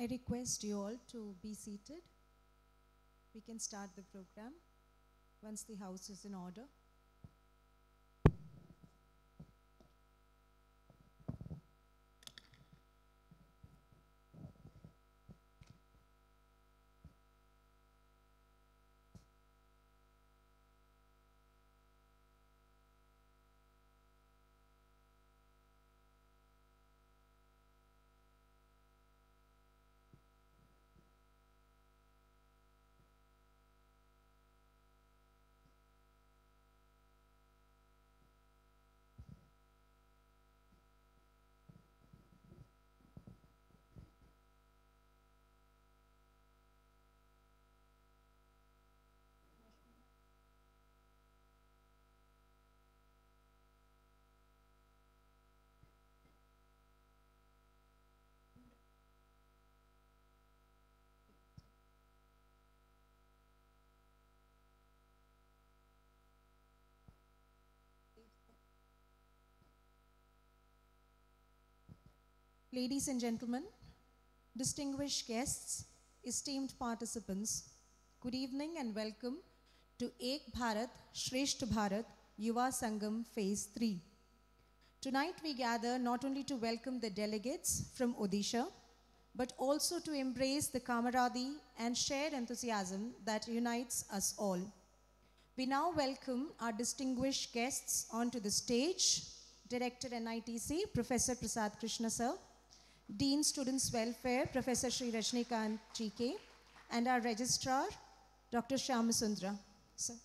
I request you all to be seated. We can start the program once the house is in order. Ladies and gentlemen, distinguished guests, esteemed participants, good evening and welcome to Ek Bharat, Shreshtha Bharat, Yuva Sangam Phase 3. Tonight we gather not only to welcome the delegates from Odisha, but also to embrace the camaraderie and shared enthusiasm that unites us all. We now welcome our distinguished guests onto the stage, Director NITC, Professor Prasad Krishna Sir, Dean Students Welfare, Professor Sri Rajnikant GK, and our Registrar, Dr. Shyamasundra. Sir.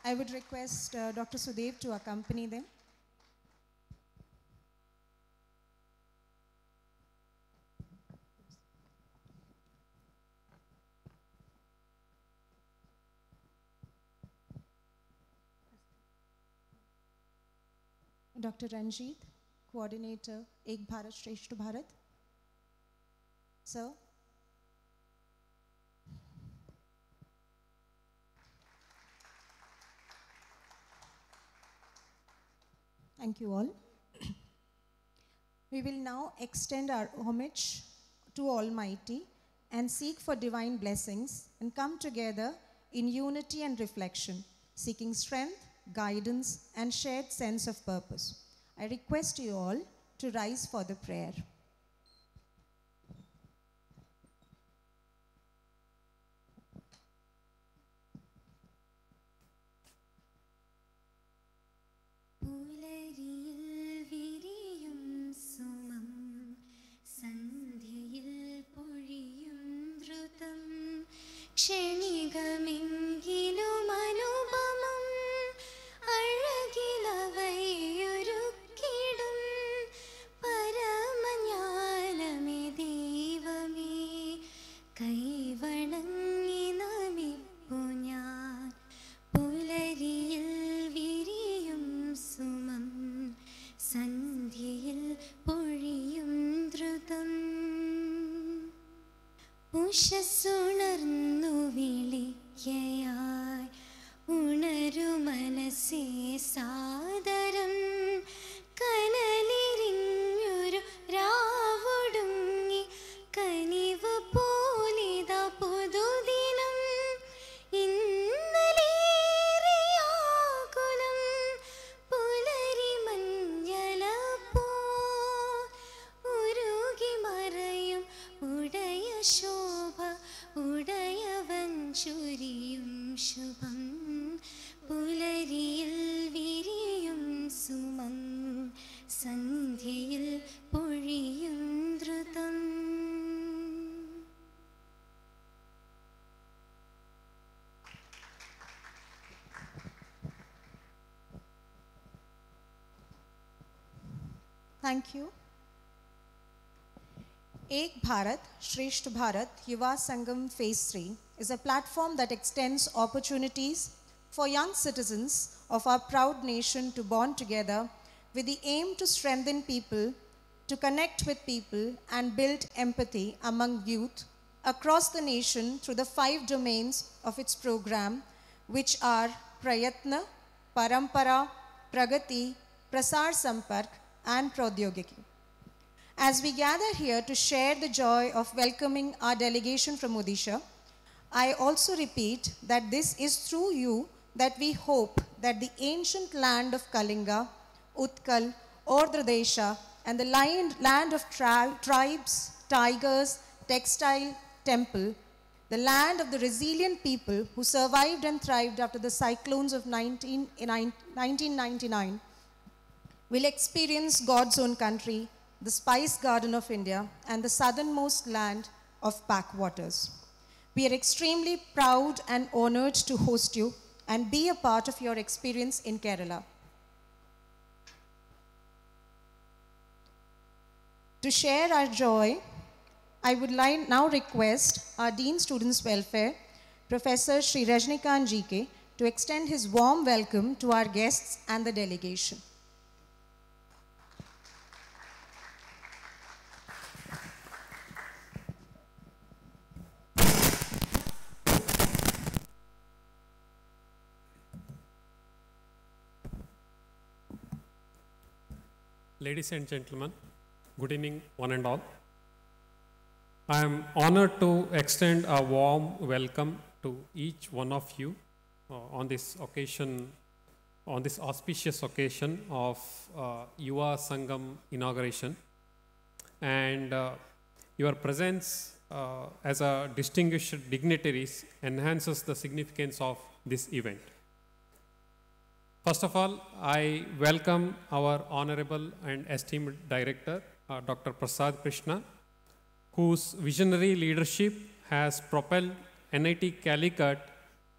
I would request Dr. Sudev to accompany them. Dr. Ranjit, Coordinator, Ek Bharat, Shreshtha Bharat. Sir. Thank you all. We will now extend our homage to Almighty and seek for divine blessings and come together in unity and reflection, seeking strength, guidance, and shared sense of purpose. I request you all to rise for the prayer. ഉഷസ്സുണർന്നു വിളിക്കയായി ഉണരു മനസ്സേ സാദരം കനലിരിഞ്ഞൊരു രാവൊടുങ്ങി കനിവ് പോലിത പുതുദിനം ഇന്നലേറിയാകുലം പുലരി മഞ്ഞള പോ ഉരുകി മറയും ഉടയ ശോഭ ഉടയവൻ ചൊരിയും ശുഭം പുലരിയിൽ വിരിയും സുമം സന്ധ്യയിൽ പൊഴിയും ദ്രുതം. Thank you. Ek Bharat, Shreshtha Bharat, Yuva Sangam Phase 3 is a platform that extends opportunities for young citizens of our proud nation to bond together with the aim to strengthen people, to connect with people and build empathy among youth across the nation through the 5 domains of its program, which are Prayatna, Parampara, Pragati, Prasar Sampark and Pradyogiki. As we gather here to share the joy of welcoming our delegation from Odisha, I also repeat that this is through you that we hope that the ancient land of Kalinga, Utkal, Ordhradesha, and the land of tribes, tigers, textile, temple, the land of the resilient people who survived and thrived after the cyclones of 1999, will experience God's own country, the spice garden of India, and the southernmost land of backwaters. We are extremely proud and honored to host you and be a part of your experience in Kerala. To share our joy, I would now request our Dean Students Welfare, Professor Sri Rajnikant GK, to extend his warm welcome to our guests and the delegation. Ladies and gentlemen, good evening one and all. I am honored to extend a warm welcome to each one of you on this occasion, on this auspicious occasion of YUVA Sangam inauguration. And your presence as a distinguished dignitaries enhances the significance of this event. First of all, I welcome our honorable and esteemed director, Dr. Prasad Krishna, whose visionary leadership has propelled NIT Calicut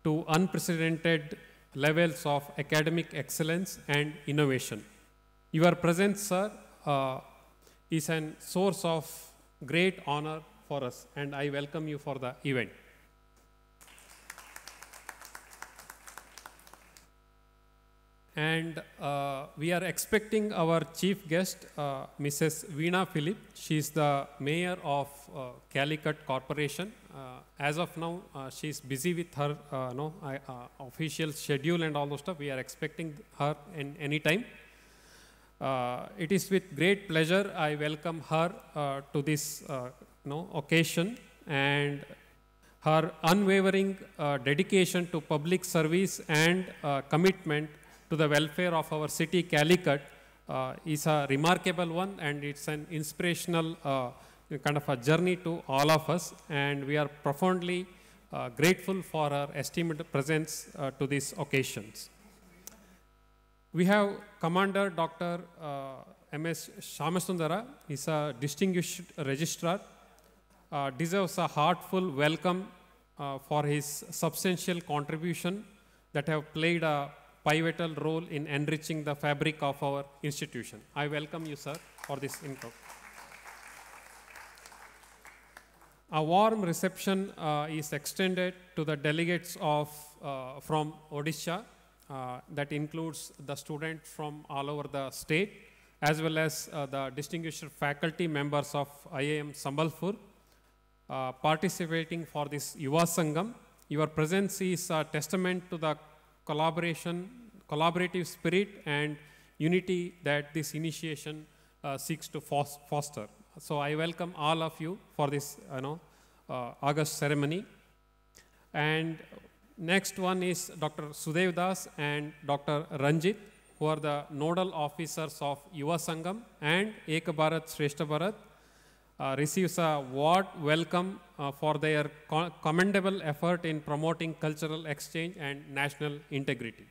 to unprecedented levels of academic excellence and innovation. Your presence, sir, is a source of great honor for us, and I welcome you for the event. And we are expecting our chief guest, Mrs. Veena Philip. She is the mayor of Calicut Corporation. As of now, she is busy with her official schedule and all those stuff. We are expecting her in any time. It is with great pleasure I welcome her to this occasion, and her unwavering dedication to public service and commitment to the welfare of our city Calicut is a remarkable one, and it's an inspirational kind of a journey to all of us, and we are profoundly grateful for her esteemed presence to these occasions. We have Commander Dr. M.S. Shamasundara. He's a distinguished registrar, deserves a heartful welcome for his substantial contribution that have played a pivotal role in enriching the fabric of our institution. I welcome you, sir, for this intro. A warm reception is extended to the delegates of from Odisha. That includes the students from all over the state, as well as the distinguished faculty members of IIM Sambalpur participating for this YUVA Sangam. Your presence is a testament to the collaborative spirit and unity that this initiation seeks to foster. So I welcome all of you for this August ceremony. And next one is Dr. Sudev Das and Dr. Ranjit, who are the nodal officers of YUVA Sangam and Ek Bharat Shrestha Bharat, receives a warm welcome for their commendable effort in promoting cultural exchange and national integrity.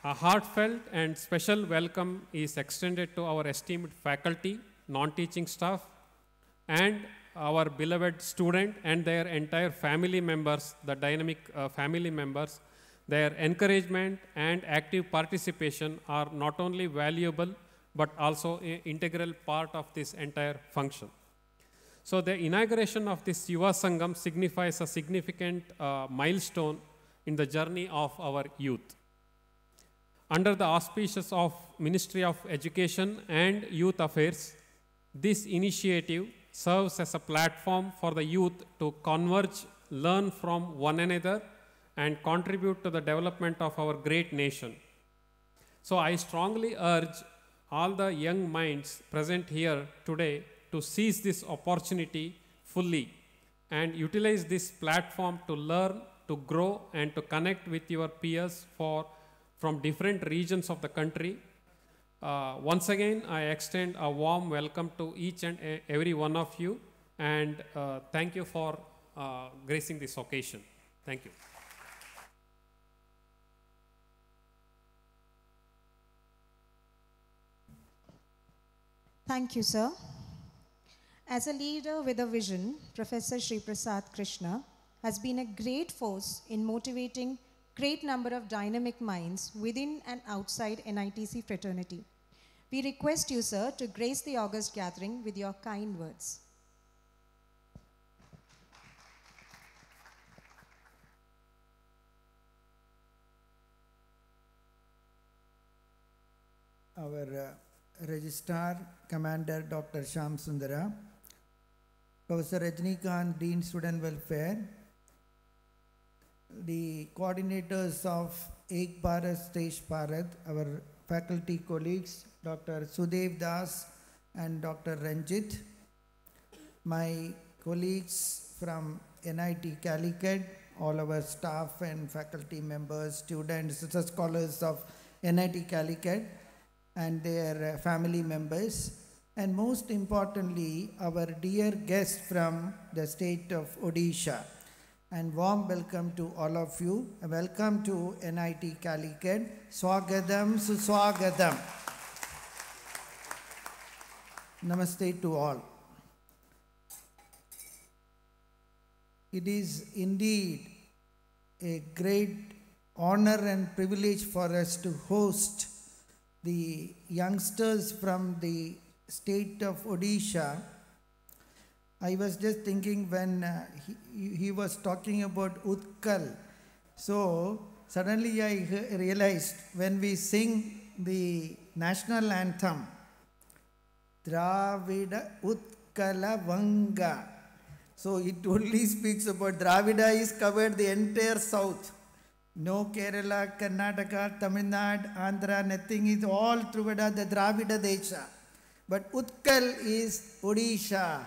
A heartfelt and special welcome is extended to our esteemed faculty, non-teaching staff, and our beloved student and their entire family members, the dynamic family members. Their encouragement and active participation are not only valuable, but also an integral part of this entire function. So the inauguration of this YUVA Sangam signifies a significant milestone in the journey of our youth. Under the auspices of Ministry of Education and Youth Affairs, this initiative serves as a platform for the youth to converge, learn from one another, and contribute to the development of our great nation. So I strongly urge all the young minds present here today to seize this opportunity fully and utilize this platform to learn, to grow, and to connect with your peers from different regions of the country. Once again, I extend a warm welcome to each and every one of you, and thank you for gracing this occasion. Thank you. Thank you, sir. As a leader with a vision, Professor Sri Prasad Krishna has been a great force in motivating great number of dynamic minds within and outside NITC fraternity. We request you, sir, to grace the august gathering with your kind words. Our Registrar Commander Dr. Shyam Sundara, Professor Rajnikant, Dean Student Welfare, the coordinators of Ek Bharat Shresth Bharat, our faculty colleagues, Dr. Sudev Das and Dr. Ranjit, my colleagues from NIT Calicut, all our staff and faculty members, students, scholars of NIT Calicut, and their family members, and most importantly, our dear guests from the state of Odisha. And warm welcome to all of you. Welcome to NIT Calicut. Swagadam Suswagatam. Namaste to all. It is indeed a great honor and privilege for us to host the youngsters from the state of Odisha. I was just thinking when he was talking about Utkal. So suddenly I realized when we sing the national anthem, Dravida Utkala Vanga. So it only speaks about Dravida is covered the entire south. No Kerala, Karnataka, Tamil Nadu, Andhra, nothing is all through the Dravida Desha. But Utkal is Odisha.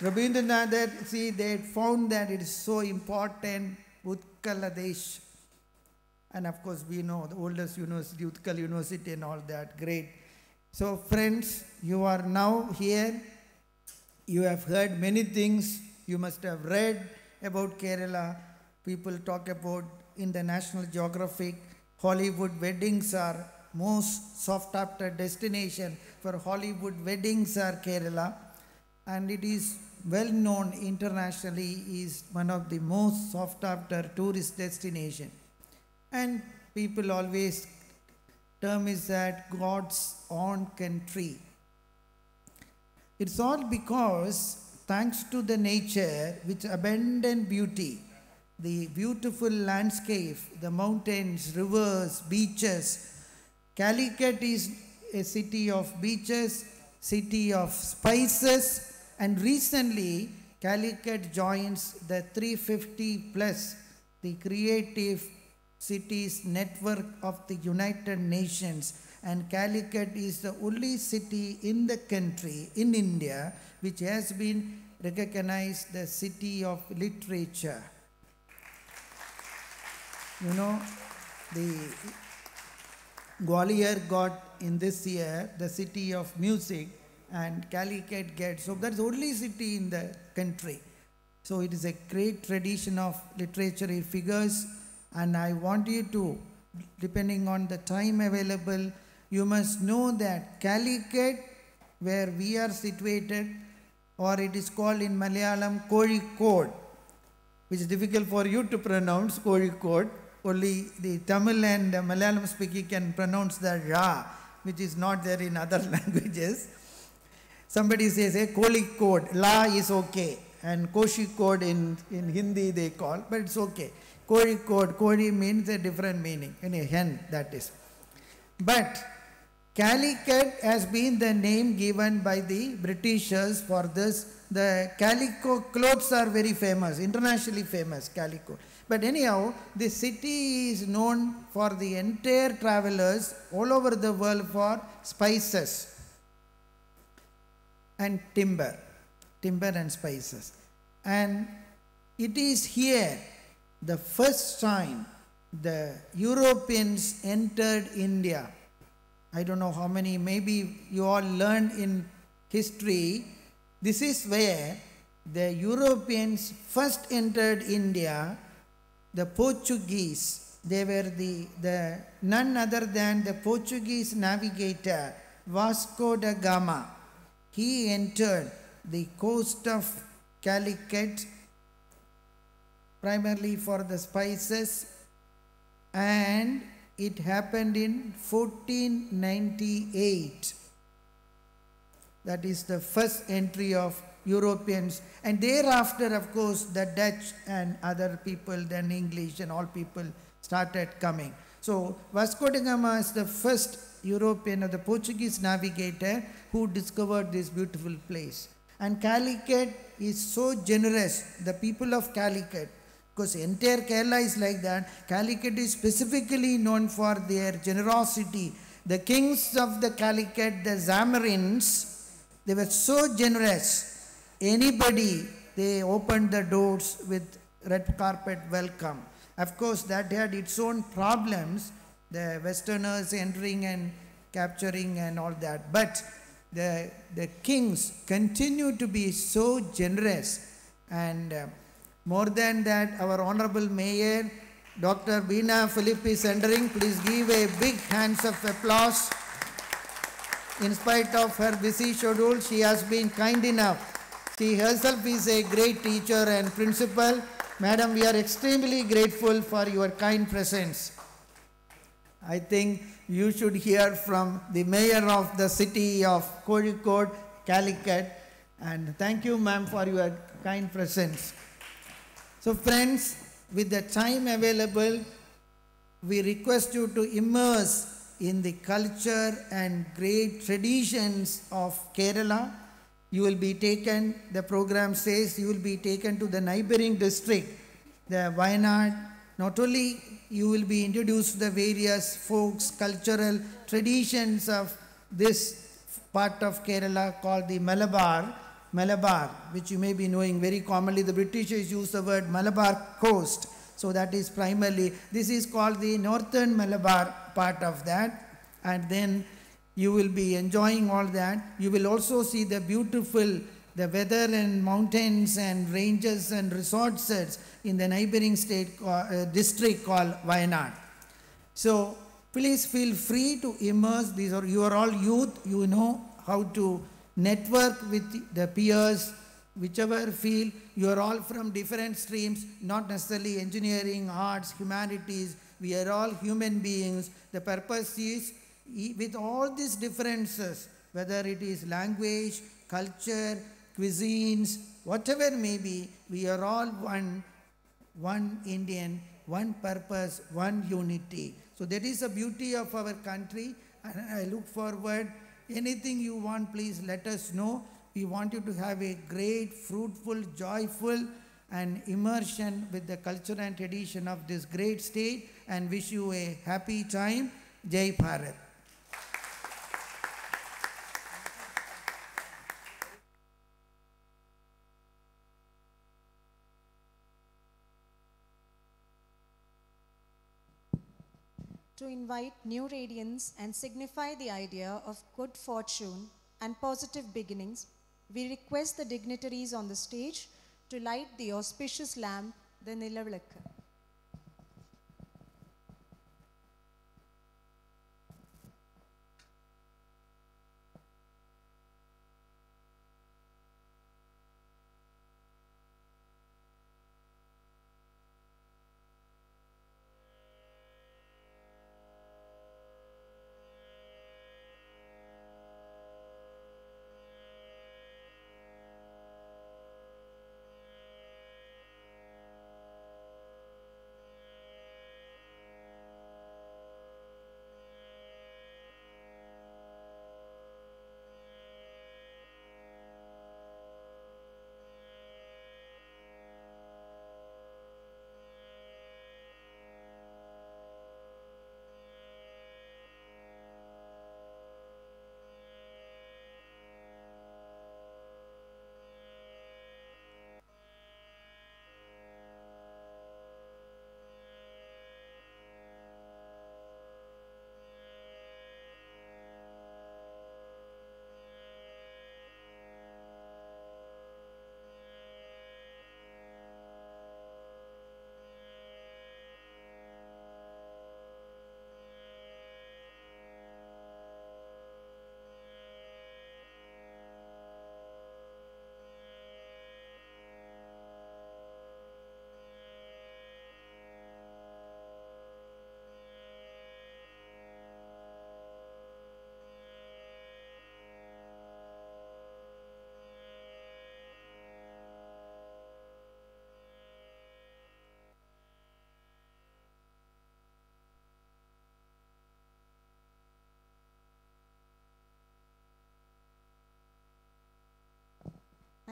Rabindranath, see, they found that it is so important, Utkala Desh. And of course, we know the oldest university, Utkal University and all that, great. So friends, you are now here. You have heard many things. You must have read about Kerala. People talk about in the National Geographic, Hollywood weddings are most sought after destination for Hollywood weddings are Kerala. And it is well known internationally is one of the most sought after tourist destination. And people always term is that God's own country. It's all because thanks to the nature with abundant beauty, the beautiful landscape, the mountains, rivers, beaches. Calicut is a city of beaches, city of spices, and recently Calicut joins the 350 plus, the Creative Cities Network of the United Nations. And Calicut is the only city in the country, in India, which has been recognized the city of literature. You know, the Gwalior got in this year the city of music, and Calicut gets, so that's the only city in the country. So it is a great tradition of literary figures, and I want you to, depending on the time available, you must know that Calicut, where we are situated, or it is called in Malayalam Kozhikode, which is difficult for you to pronounce, Kozhikode. Only the Tamil and Malayalam speaking can pronounce the Ra, which is not there in other languages. Somebody says, hey, Kozhikode, La is okay, and Kozhikode in Hindi they call, but it's okay. Kozhikode, Kodi means a different meaning, in a hen, that is. But Calicut has been the name given by the Britishers for this. The calico clothes are very famous, internationally famous, calico. But anyhow, this city is known for the entire travelers all over the world for spices and timber and spices. And it is here the first time the Europeans entered India. I don't know how many, maybe you all learned in history. This is where the Europeans first entered India. The Portuguese, they were the none other than the Portuguese navigator Vasco da Gama. He entered the coast of Calicut primarily for the spices, and it happened in 1498. That is the first entry of Europeans, and thereafter, of course, the Dutch and other people, then English and all people started coming. So Vasco da Gama is the first European or the Portuguese navigator who discovered this beautiful place. And Calicut is so generous, the people of Calicut, because entire Kerala is like that. Calicut is specifically known for their generosity. The kings of the Calicut, the Zamarins, they were so generous. Anybody, they opened the doors with red carpet welcome. Of course, that had its own problems, the Westerners entering and capturing and all that. But the kings continue to be so generous. And more than that, our Honorable Mayor, Dr. Veena Philip is entering. Please give a big hands of applause. In spite of her busy schedule, she has been kind enough. She herself is a great teacher and principal. Madam, we are extremely grateful for your kind presence. I think you should hear from the mayor of the city of Kozhikode, Calicut. And thank you, ma'am, for your kind presence. So friends, with the time available, we request you to immerse in the culture and great traditions of Kerala. You will be taken, the program says, you will be taken to the neighboring district, the Wayanad. Not only you will be introduced to the various folks, cultural traditions of this part of Kerala called the Malabar, which you may be knowing very commonly. The Britishers use the word Malabar coast. So that is primarily, this is called the northern Malabar part of that. And then you will be enjoying all that. You will also see the beautiful, the weather and mountains and ranges and resorts in the neighboring state district called Wayanad. So please feel free to immerse. You are all youth. You know how to network with the peers, whichever field. You are all from different streams, not necessarily engineering, arts, humanities. We are all human beings. The purpose is, with all these differences, whether it is language, culture, cuisines, whatever may be, we are all one Indian, one purpose, one unity. So that is the beauty of our country, and I look forward. Anything you want, please let us know. We want you to have a great, fruitful, joyful and immersion with the culture and tradition of this great state, and wish you a happy time. Jai Bharat. To invite new radiance and signify the idea of good fortune and positive beginnings, we request the dignitaries on the stage to light the auspicious lamp, the Nilavilakku.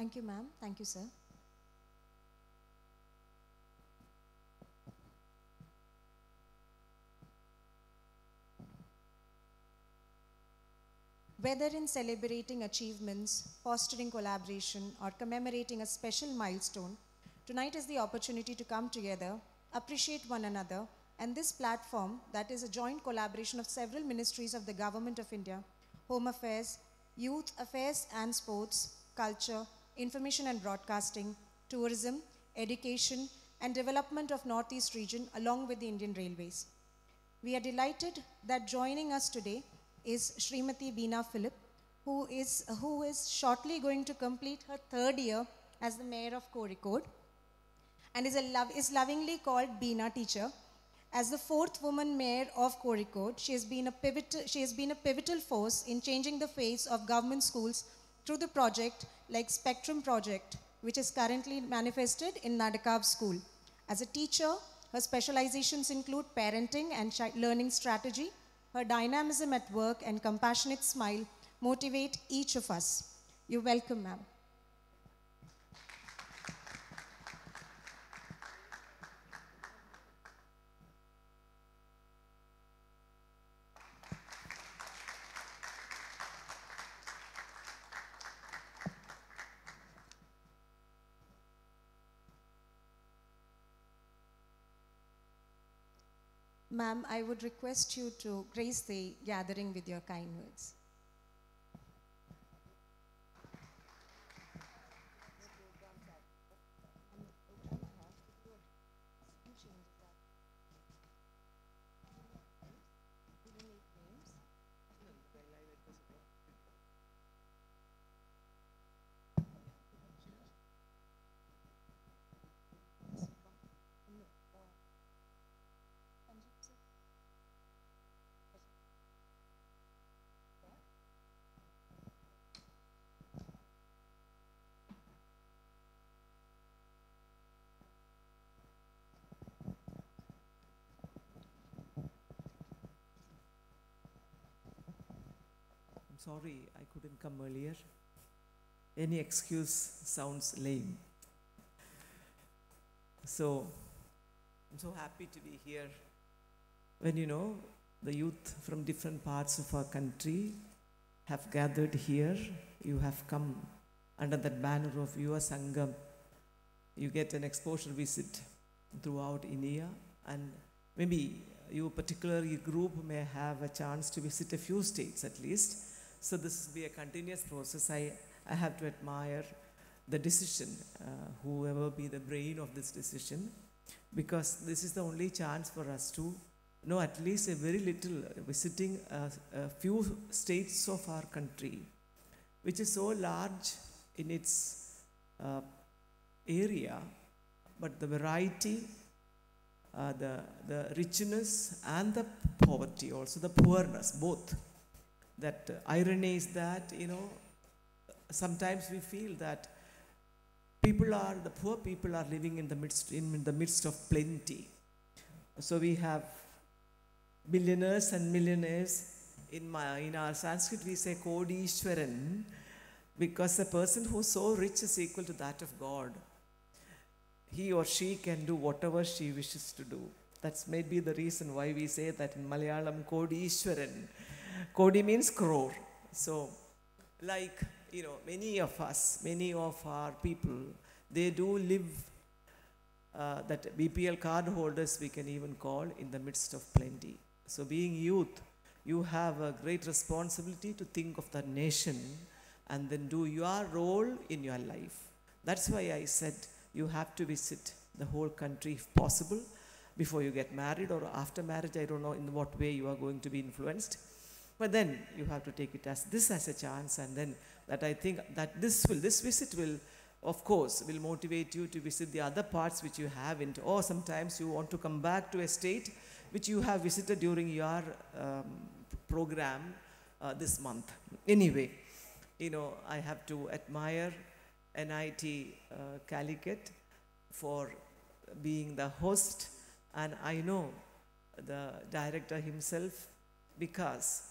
Thank you, ma'am. Thank you, sir. Whether in celebrating achievements, fostering collaboration, or commemorating a special milestone, tonight is the opportunity to come together, appreciate one another, and this platform, that is a joint collaboration of several ministries of the Government of India, Home Affairs, Youth Affairs and Sports, Culture, Information and Broadcasting, Tourism, Education, and Development of Northeast region along with the Indian Railways. We are delighted that joining us today is Srimati Beena Philip, who is shortly going to complete her third year as the Mayor of Kozhikode and is lovingly called Beena Teacher. As the fourth woman Mayor of Kozhikode, she has been a pivotal force in changing the face of government schools through the project like Spectrum Project, which is currently manifested in Nadakav School. As a teacher, her specializations include parenting and learning strategy. Her dynamism at work and compassionate smile motivate each of us. You're welcome, ma'am. Ma'am, I would request you to grace the gathering with your kind words. Sorry, I couldn't come earlier. Any excuse sounds lame. So, I'm so happy to be here. When the youth from different parts of our country have gathered here, you have come under that banner of YUVA SANGAM. You get an exposure visit throughout India, and maybe your particular group may have a chance to visit a few states at least. So this will be a continuous process. I have to admire the decision, whoever be the brain of this decision, because this is the only chance for us to know at least a very little, visiting a few states of our country, which is so large in its area, but the variety, the richness and the poverty, also the poorness, both. That irony is that, sometimes we feel that the poor people are living in the midst of plenty. So we have billionaires and millionaires. In our Sanskrit we say Kodishwaran, because a person who is so rich is equal to that of God. He or she can do whatever she wishes to do. That's maybe the reason why we say that in Malayalam Kodishwaran. Kodi means crore. So, like, many of us, many of our people, they do live, that BPL card holders we can even call, in the midst of plenty. So being youth, you have a great responsibility to think of the nation and then do your role in your life. That's why I said you have to visit the whole country if possible before you get married, or after marriage. I don't know in what way you are going to be influenced. But then you have to take it as a chance, and then that I think that this visit will, of course, will motivate you to visit the other parts which you haven't, or sometimes you want to come back to a state which you have visited during your program this month. Anyway, I have to admire NIT Calicut for being the host, and I know the director himself, because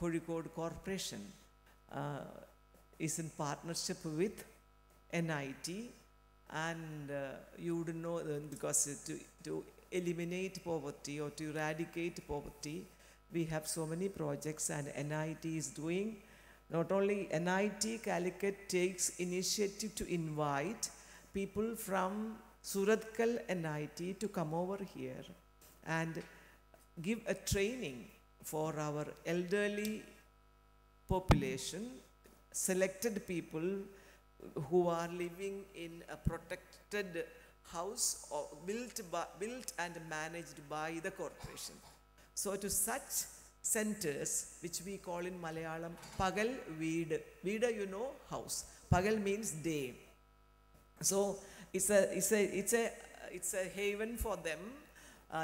Kozhikode Corporation is in partnership with NIT, and you would know because to eliminate poverty or to eradicate poverty, we have so many projects, and NIT is doing. Not only NIT Calicut takes initiative to invite people from Surathkal NIT to come over here and give a training for our elderly population, selected people who are living in a protected house or built and managed by the corporation. So to such centers, which we call in Malayalam Pagal Veedu. Veedu, you know, house. Pagal means day. So it's a haven for them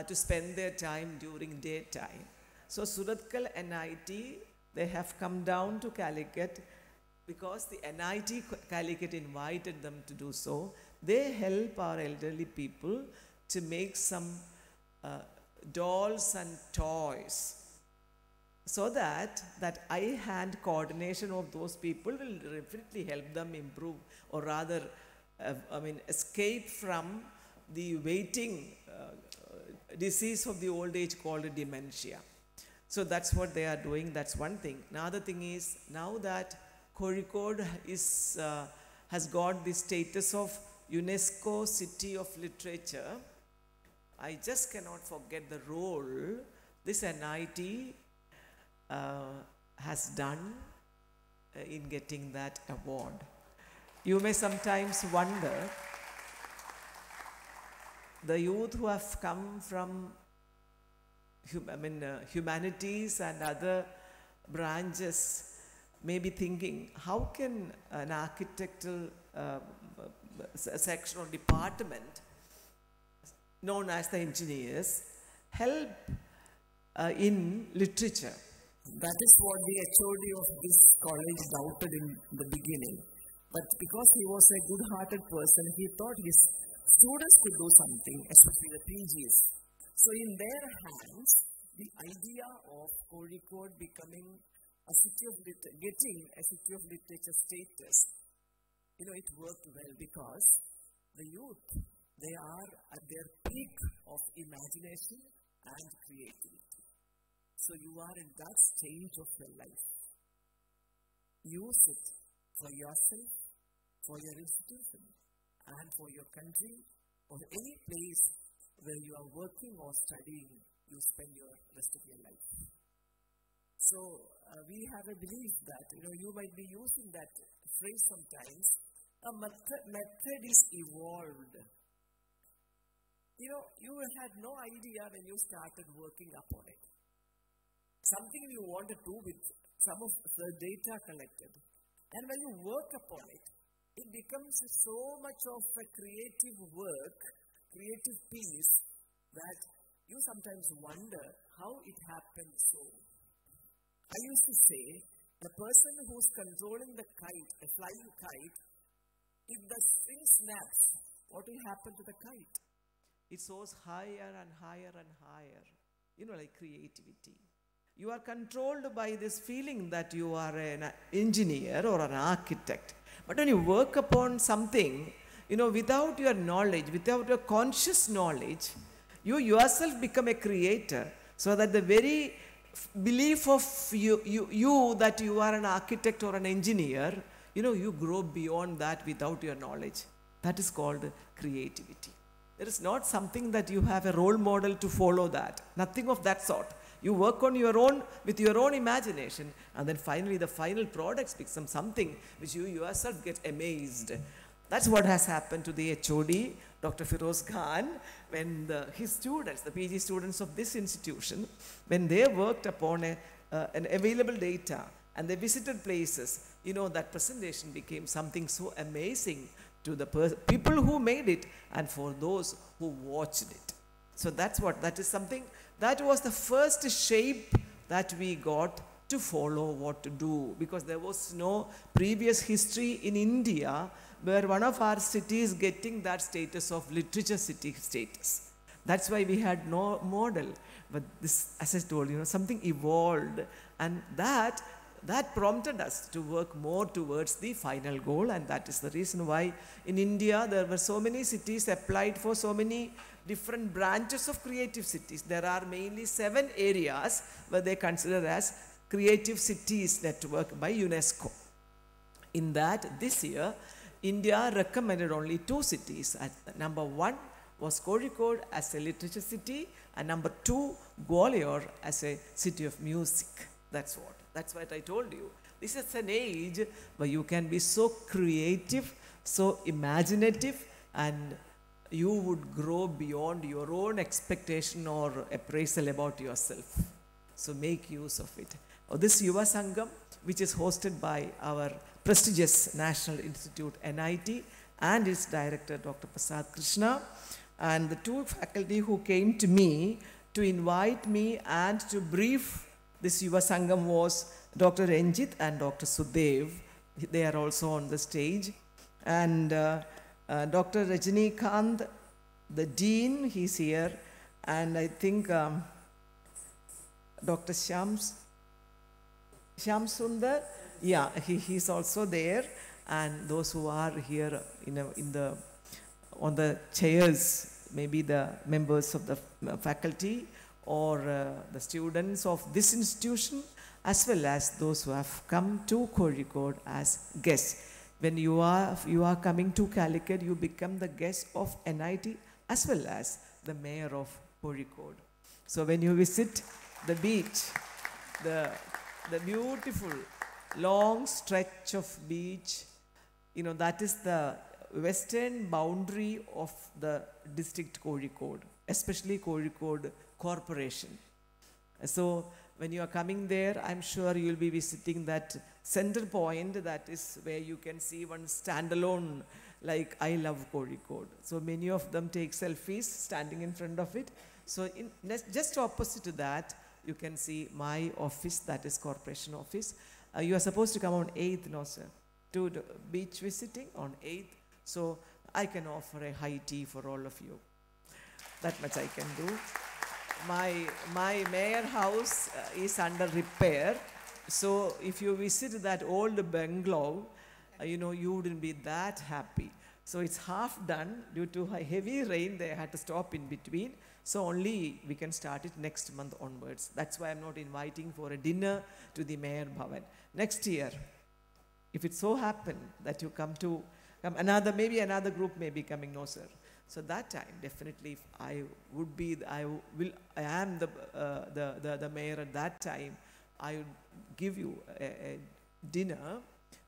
to spend their time during daytime. So Surathkal NIT, they have come down to Calicut because the NIT Calicut invited them to do so. They help our elderly people to make some dolls and toys, so that eye-hand coordination of those people will definitely help them improve, or rather, escape from the waiting disease of the old age called dementia. So that's what they are doing. That's one thing. Another thing is, now that Kozhikode has got the status of UNESCO City of Literature, I just cannot forget the role this NIT has done in getting that award. You may sometimes wonder, the youth who have come from humanities and other branches may be thinking, how can an architectural section or department known as the engineers help in literature? That is what the HOD of this college doubted in the beginning. But because he was a good-hearted person, he thought his students could do something, especially the PGs. So in their hands, the idea of Kozhikode becoming a city of getting a city of literature status, it worked well because the youth, they are at their peak of imagination and creativity. So you are in that stage of your life. Use it for yourself, for your institution, and for your country, or any place where you are working or studying, you spend your rest of your life. So we have a belief that, you might be using that phrase sometimes, a method is evolved. You had no idea when you started working upon it. Something you want to do with some of the data collected. And when you work upon it, it becomes so much of a creative work, creative piece, that you sometimes wonder how it happened so. I used to say, the person who's controlling the kite, a flying kite, if the string snaps, what will happen to the kite? It soars higher and higher and higher, like creativity. You are controlled by this feeling that you are an engineer or an architect. But when you work upon something, without your knowledge, without your conscious knowledge, you yourself become a creator, so that the very belief of you that you are an architect or an engineer, you grow beyond that without your knowledge. That is called creativity. There is not something that you have a role model to follow that. Nothing of that sort. You work on your own, with your own imagination, and then finally the final products become something which you yourself get amazed. That's what has happened to the HOD, Dr. Firoz Khan, when his students, the PG students of this institution, when they worked upon an available data and they visited places, that presentation became something so amazing to the people who made it and for those who watched it. So that is something, that was the first shape that we got to follow what to do, because there was no previous history in India where one of our cities getting that status of literature city status. That's why we had no model. But this, as I told you, something evolved, and that that prompted us to work more towards the final goal, and that is the reason why in India there were so many cities applied for so many different branches of creative cities. There are mainly 7 areas where they consider as creative cities network by UNESCO. In that, this year, India recommended only 2 cities. Number 1 was Kozhikode as a literature city, and number 2, Gwalior as a city of music. That's what I told you. This is an age where you can be so creative, so imaginative, and you would grow beyond your own expectation or appraisal about yourself. So make use of it. This YUVA Sangam, which is hosted by our prestigious National Institute NIT and its director Dr. Prasad Krishna, and the 2 faculty who came to me to invite me and to brief this YUVA Sangam was Dr. Ranjit and Dr. Sudev. They are also on the stage. And Dr. Rajinikanth, the Dean, he's here. And I think Dr. Shams Sundar, yeah, he's also there. And those who are here on the chairs, maybe the members of the faculty or the students of this institution, as well as those who have come to Kozhikode as guests. When you are coming to Calicut, you become the guest of NIT as well as the mayor of Kozhikode. So when you visit the beach, the beautiful long stretch of beach, that is the western boundary of the district Kozhikode, especially Kozhikode Corporation. So when you are coming there, I'm sure you will be visiting that center point, that is where you can see one standalone, like I love Kozhikode. So many of them take selfies standing in front of it. So just opposite to that, you can see my office, that is corporation office. You are supposed to come on 8th, no sir, to the beach visiting on 8th. So I can offer a high tea for all of you. That much I can do. My mayor house is under repair. So if you visit that old bungalow, you wouldn't be that happy. So it's half done. Due to heavy rain, they had to stop in between. So only we can start it next month onwards. That's why I'm not inviting for a dinner to the Mayor Bhavan. Next year, if it so happen that you come maybe another group may be coming, no sir. So that time, definitely, if I am the mayor at that time, I would give you a dinner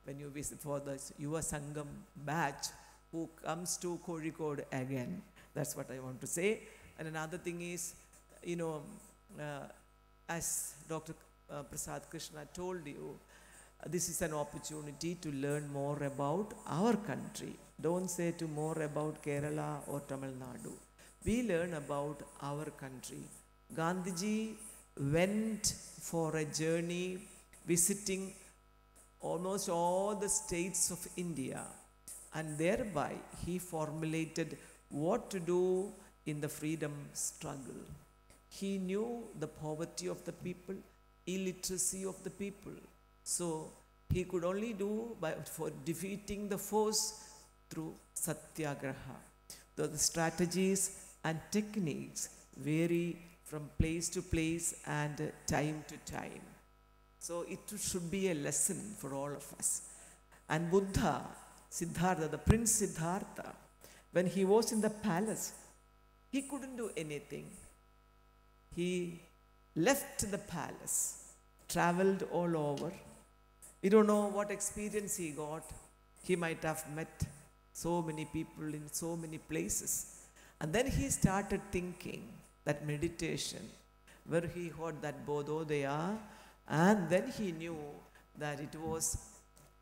when you visit for the YUVA Sangam batch who comes to Kozhikode again. That's what I want to say. And another thing is, as Dr. Prasad Krishna told you, this is an opportunity to learn more about our country. Don't say to more about Kerala or Tamil Nadu. We learn about our country. Gandhiji went for a journey visiting almost all the states of India, and thereby he formulated what to do in the freedom struggle. He knew the poverty of the people, illiteracy of the people. So he could only do for defeating the foes through satyagraha. The strategies and techniques vary from place to place and time to time. So it should be a lesson for all of us. And Buddha, Siddhartha, the Prince Siddhartha, when he was in the palace, he couldn't do anything. He left the palace, traveled all over. We don't know what experience he got. He might have met so many people in so many places. And then he started thinking that meditation, where he heard that Bodhodaya, and then he knew that it was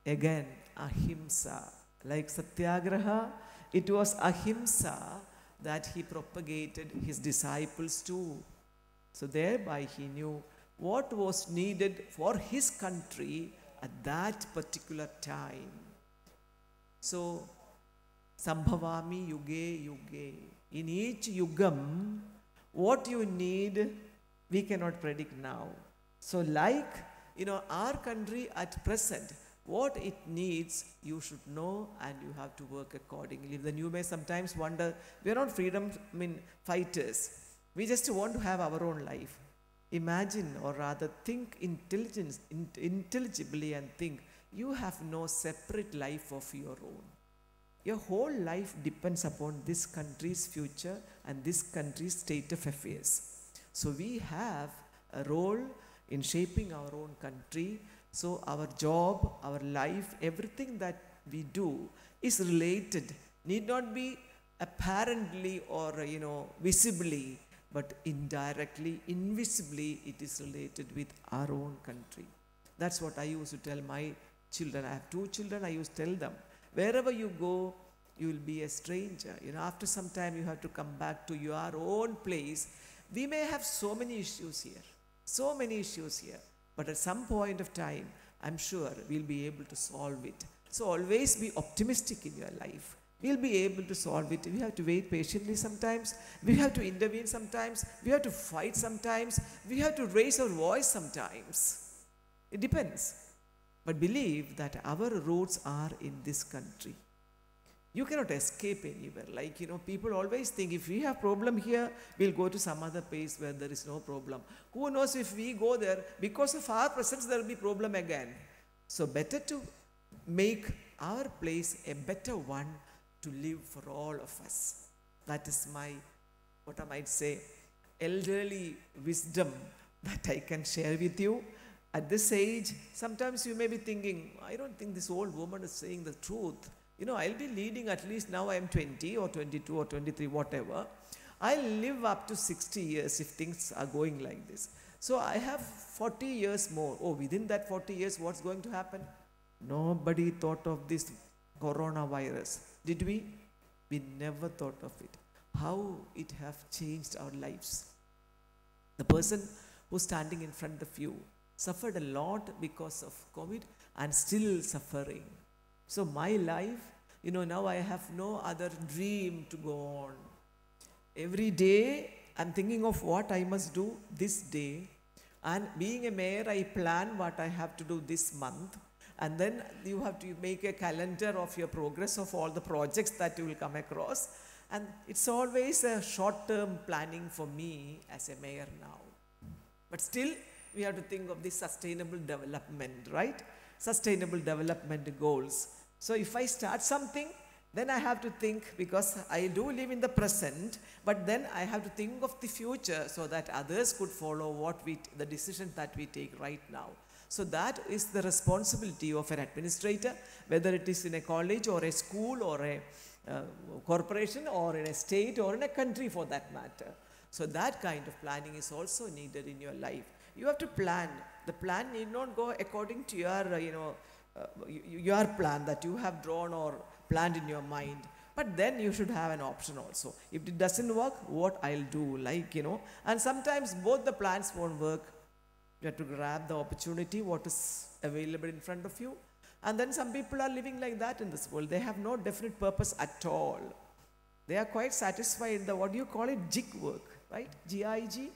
again ahimsa. Like satyagraha, it was ahimsa that he propagated his disciples to. So thereby he knew what was needed for his country at that particular time. So, Sambhavami yuge yuge. In each yugam, what you need, we cannot predict now. So like our country at present, what it needs, you should know, and you have to work accordingly. Then you may sometimes wonder, we are not freedom fighters. We just want to have our own life. Imagine, or rather think intelligibly and think, you have no separate life of your own. Your whole life depends upon this country's future and this country's state of affairs. So we have a role in shaping our own country. So our job, our life, everything that we do is related, need not be apparently or visibly, but indirectly, invisibly, it is related with our own country. That's what I used to tell my children. I have 2 children. I used to tell them, wherever you go, you will be a stranger. After some time, you have to come back to your own place. We may have so many issues here, but at some point of time, I'm sure we'll be able to solve it. So always be optimistic in your life. We'll be able to solve it. We have to wait patiently sometimes. We have to intervene sometimes. We have to fight sometimes. We have to raise our voice sometimes. It depends. But believe that our roots are in this country. You cannot escape anywhere. People always think if we have problem here, we'll go to some other place where there is no problem. Who knows, if we go there, because of our presence, there will be problem again. So better to make our place a better one to live for all of us. That is my, what I might say, elderly wisdom that I can share with you. At this age, sometimes you may be thinking, I don't think this old woman is saying the truth. I'll be leading, at least now I am 20 or 22 or 23, whatever. I'll live up to 60 years if things are going like this. So I have 40 years more. Oh, within that 40 years, what's going to happen? Nobody thought of this coronavirus. Did we? We never thought of it. How it have changed our lives. The person who's standing in front of you suffered a lot because of COVID and still suffering. So my life, now I have no other dream to go on. Every day I'm thinking of what I must do this day, and being a mayor, I plan what I have to do this month, and then you have to make a calendar of your progress of all the projects that you will come across, and it's always a short-term planning for me as a mayor now. But still, we have to think of this sustainable development, right? Sustainable development goals. So if I start something, then I have to think, because I do live in the present, but then I have to think of the future so that others could follow the decisions that we take right now. So that is the responsibility of an administrator, whether it is in a college or a school or a corporation or in a state or in a country for that matter. So that kind of planning is also needed in your life. You have to plan. The plan need not go according to your, your plan that you have drawn or planned in your mind. But then you should have an option also. If it doesn't work, what I'll do, and sometimes both the plans won't work. You have to grab the opportunity, what is available in front of you. And then some people are living like that in this world. They have no definite purpose at all. They are quite satisfied in the, what do you call it, jig work, right? G-I-G?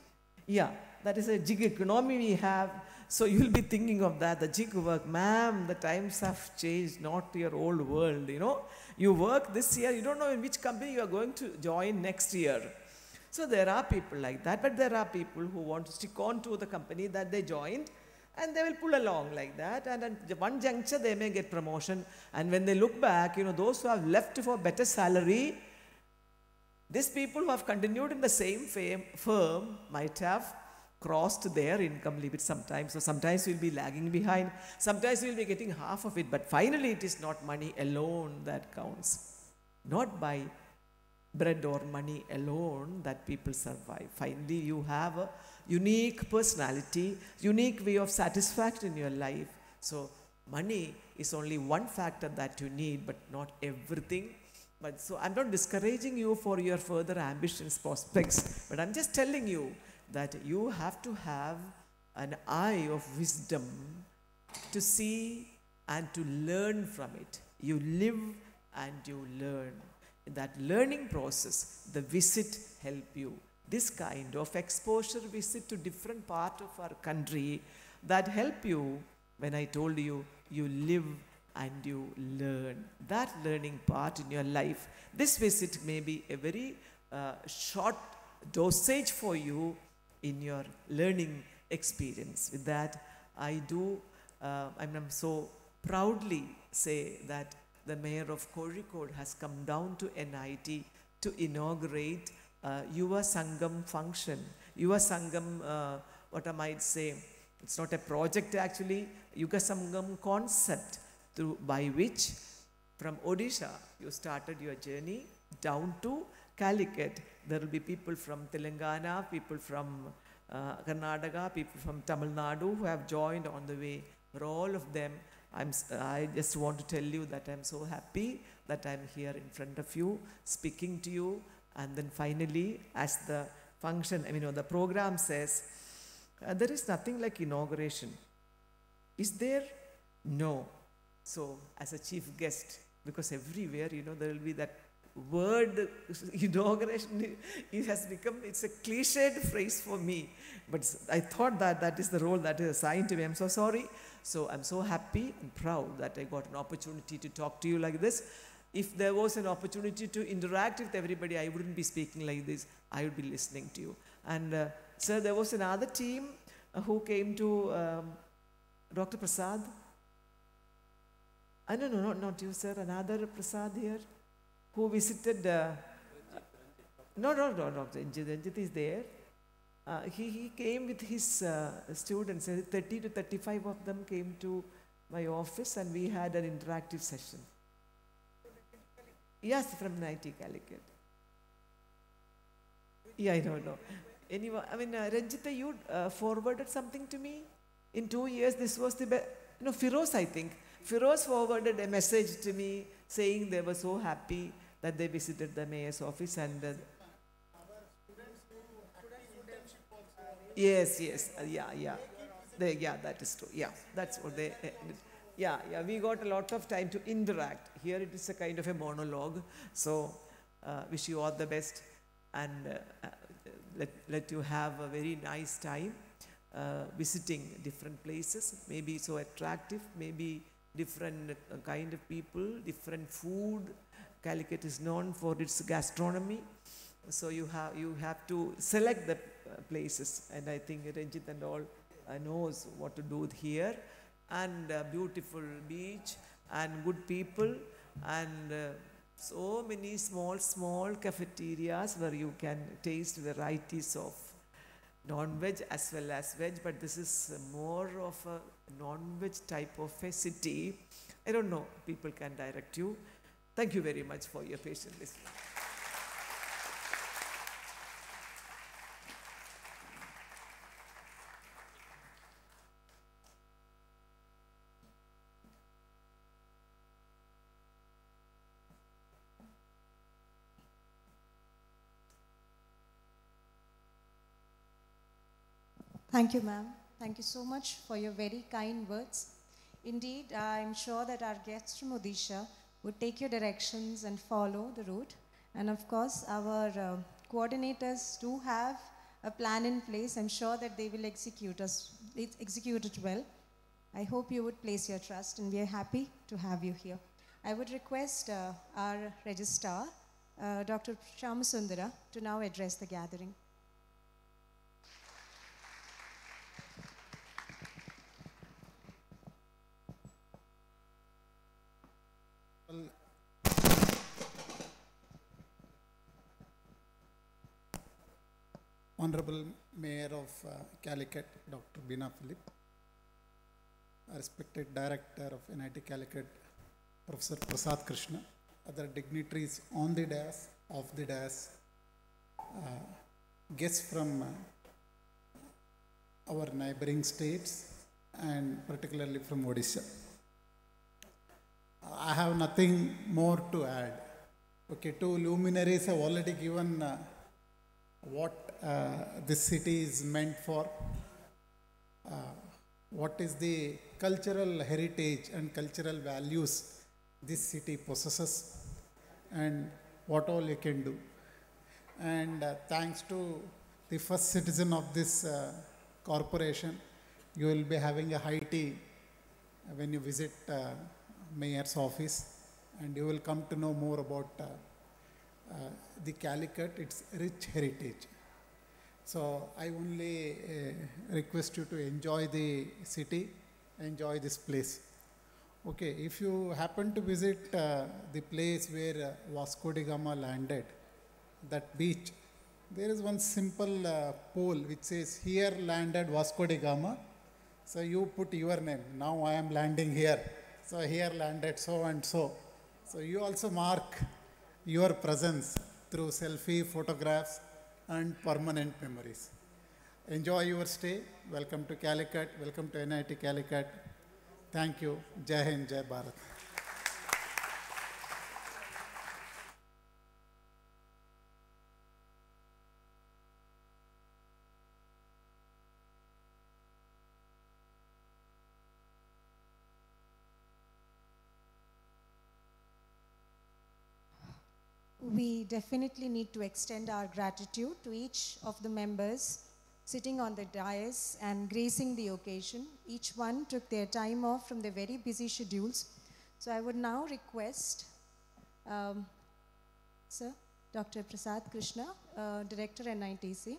Yeah, that is a jig economy we have. So you'll be thinking of that, the jig work. Ma'am, the times have changed, not your old world, You work this year, you don't know in which company you are going to join next year. So there are people like that, but there are people who want to stick on to the company that they joined, and they will pull along like that, and at one juncture they may get promotion, and when they look back, those who have left for better salary, these people who have continued in the same firm might have crossed their income limit sometimes. So sometimes we'll be lagging behind, sometimes we'll be getting half of it, but finally it is not money alone that counts. Not by bread or money alone that people survive. Finally, you have a unique personality, unique way of satisfaction in your life. So money is only one factor that you need, but not everything. But so I'm not discouraging you for your further ambitions, prospects, but I'm just telling you that you have to have an eye of wisdom to see and to learn from it. You live and you learn. In that learning process, the visit help you. This kind of exposure visit to different part of our country that help you when I told you, you live and you learn. That learning part in your life. This visit may be a very short dosage for you in your learning experience. With that, I do, I'm so proudly say that the Mayor of Kozhikode has come down to NIT to inaugurate YUVA Sangam function. YUVA Sangam, what I might say, it's not a project actually, YUVA Sangam concept by which from Odisha you started your journey down to Calicut. There will be people from Telangana, people from Karnataka, people from Tamil Nadu who have joined on the way. For all of them, I just want to tell you that I'm so happy that I'm here in front of you, speaking to you. And then finally, as the function, the program says, there is nothing like inauguration. Is there? No. So, as a chief guest, because everywhere, there will be that word inauguration, it has become, it's a cliched phrase for me. But I thought that that is the role that is assigned to me. I'm so sorry. So, I'm so happy and proud that I got an opportunity to talk to you like this. If there was an opportunity to interact with everybody, I wouldn't be speaking like this. I would be listening to you. And, sir, there was another team who came to Dr. Prasad. No, not you, sir. Another Prasad here who visited. No, Ranjit is there. He came with his students. 30 to 35 of them came to my office and we had an interactive session. Yes, from NIT Calicut. Yeah, I don't know. Anyway, Ranjita, you forwarded something to me. In 2 years, this was the best. Firoz, I think. Firoz forwarded a message to me saying they were so happy that they visited the mayor's office and yes, yeah, that is true. Yeah, that's what they. Yeah, we got a lot of time to interact. Here it is a kind of a monologue. So, wish you all the best and let you have a very nice time visiting different places. Maybe so attractive, maybe different kind of people, different food. Calicut is known for its gastronomy. So you have to select the places, and I think Ranjit and all knows what to do here. And beautiful beach and good people and so many small cafeterias where you can taste varieties of non-veg as well as veg, but this is more of a non-veg type of a city. I don't know, people can direct you. Thank you very much for your patient listening. Thank you, ma'am. Thank you so much for your very kind words. Indeed, I'm sure that our guests from Odisha would take your directions and follow the route. And of course, our coordinators do have a plan in place. I'm sure that they will execute it well. I hope you would place your trust, and we are happy to have you here. I would request our registrar, Dr. Shamasundara, to now address the gathering. Honorable Mayor of Calicut, Dr. Veena Philip, respected Director of NIT Calicut, Professor Prasad Krishna, other dignitaries on the dais, off the dais, guests from our neighboring states and particularly from Odisha. I have nothing more to add. Okay, two luminaries have already given what this city is meant for, what is the cultural heritage and cultural values this city possesses, and what all you can do. And thanks to the first citizen of this corporation, You will be having a high tea when you visit mayor's office, and you will come to know more about the Calicut, its rich heritage. So I only request you to enjoy the city, enjoy this place. Okay, if you happen to visit the place where Vasco da Gama landed, that beach, there is one simple pole which says, "Here landed Vasco da Gama." So you put your name. Now I am landing here. So here landed so and so. So you also mark your presence through selfie, photographs, and permanent memories. Enjoy your stay. Welcome to Calicut. Welcome to NIT Calicut. Thank you. Jai Hind, Jai Bharat. We definitely need to extend our gratitude to each of the members sitting on the dais and gracing the occasion. Each one took their time off from their very busy schedules. So I would now request, Sir, Dr. Prasad Krishna, Director NITC,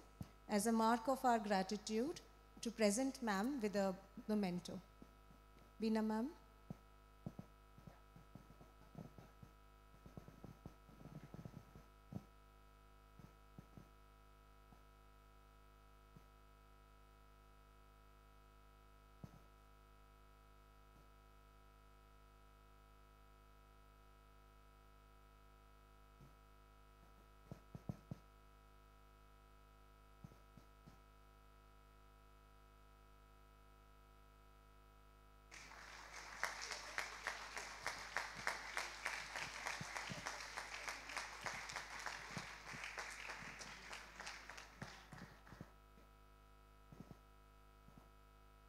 as a mark of our gratitude to present ma'am with a memento. Veena ma'am.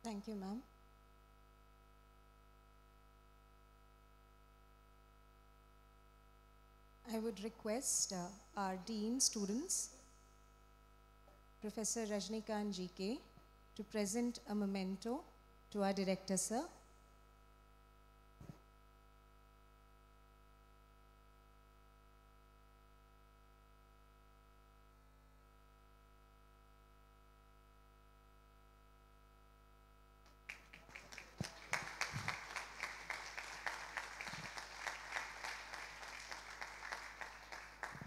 Thank you, ma'am. I would request our Dean students, Professor Rajnikant GK, to present a memento to our Director, sir.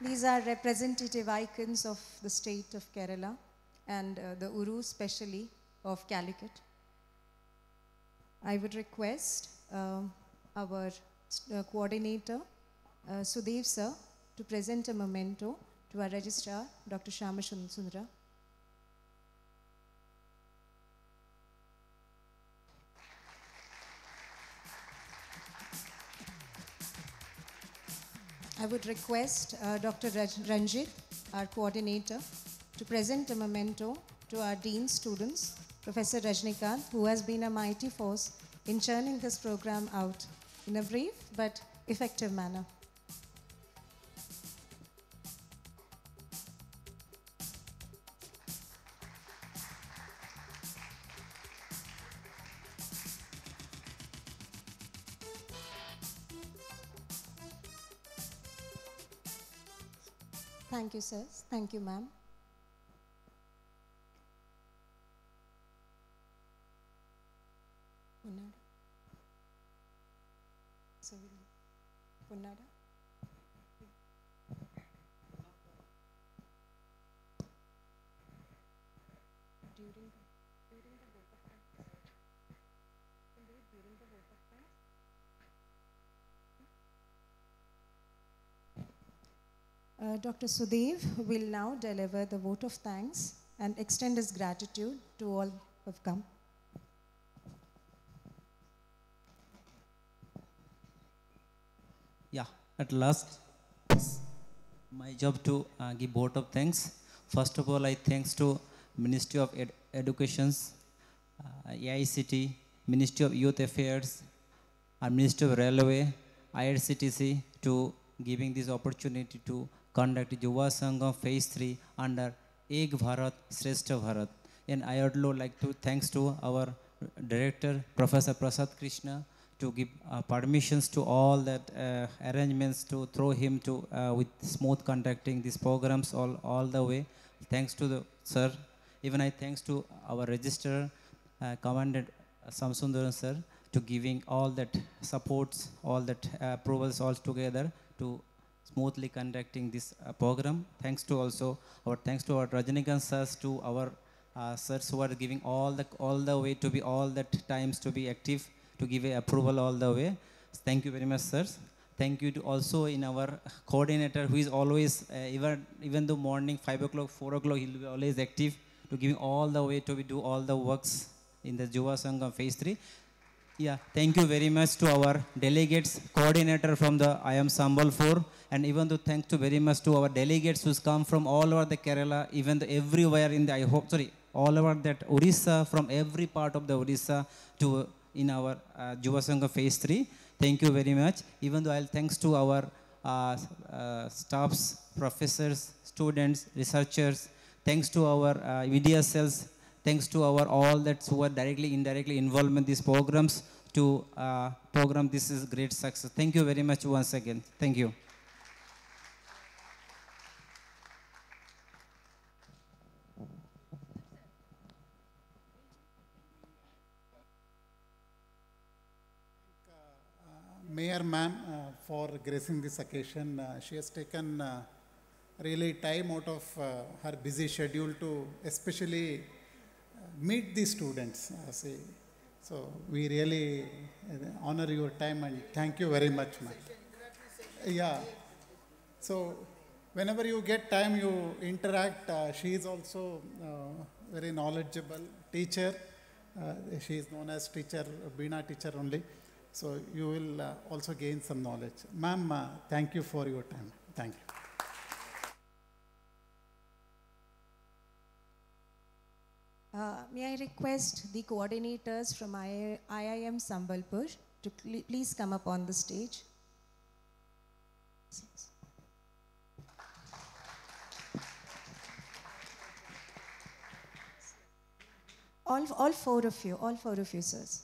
These are representative icons of the state of Kerala and the Uru especially of Calicut. I would request our coordinator, Sudev sir, to present a memento to our registrar, Dr. Shama Sundara. I would request Dr. Ranjit, our coordinator, to present a memento to our dean students, Professor Rajnikant, who has been a mighty force in churning this program out in a brief but effective manner. Thank you, sirs. Thank you, ma'am. Punnada. So Punnada. During the vote of thanks. During the vote of thanks. Dr. Sudev will now deliver the vote of thanks and extend his gratitude to all who have come. Yeah, at last, my job to give vote of thanks. First of all, I thanks to Ministry of Education, AICT, Ministry of Youth Affairs, and Ministry of Railway, IRCTC to giving this opportunity to conduct Yuva Sangam Phase 3 under Ek Bharat, Shrestha Bharat. And I would like to thanks to our director, Professor Prasad Krishna, to give permissions to all that arrangements to throw him to with smooth conducting these programs all the way. Thanks to the sir. Even I thanks to our registrar, Commandant Samsundaran sir, to giving all that supports, all that approvals all together to smoothly conducting this program. Thanks to also thanks to our Rajinikanth sirs, to our sirs who are giving all the way to be all that times to be active, to give a approval all the way. Thank you very much, sirs. Thank you to also in our coordinator, who is always even though morning 5 o'clock, 4 o'clock, he will be always active to giving all the way to be do all the works in the YUVA Sangam phase 3. Yeah, thank you very much to our delegates, coordinator from the IIM Sambalpur, and even though thanks to very much to our delegates who's come from all over the Kerala, even the everywhere in the all over that Orissa, from every part of the Orissa to in our YUVA Sangam phase 3. Thank you very much. Even though I'll thanks to our staffs, professors, students, researchers, thanks to our VDSLs, thanks to our all that who are directly, indirectly involved in these programs to program. This is great success. Thank you very much once again. Thank you. Mayor ma'am for gracing this occasion. She has taken really time out of her busy schedule to especially meet the students. So we really honor your time and thank you very much, ma'am. Yeah. So whenever you get time, you interact. She is also very knowledgeable teacher. She is known as teacher, Beena teacher only. So you will also gain some knowledge. Ma'am, thank you for your time. Thank you. May I request the coordinators from IIM Sambalpur to please come up on the stage. All four of you, sirs.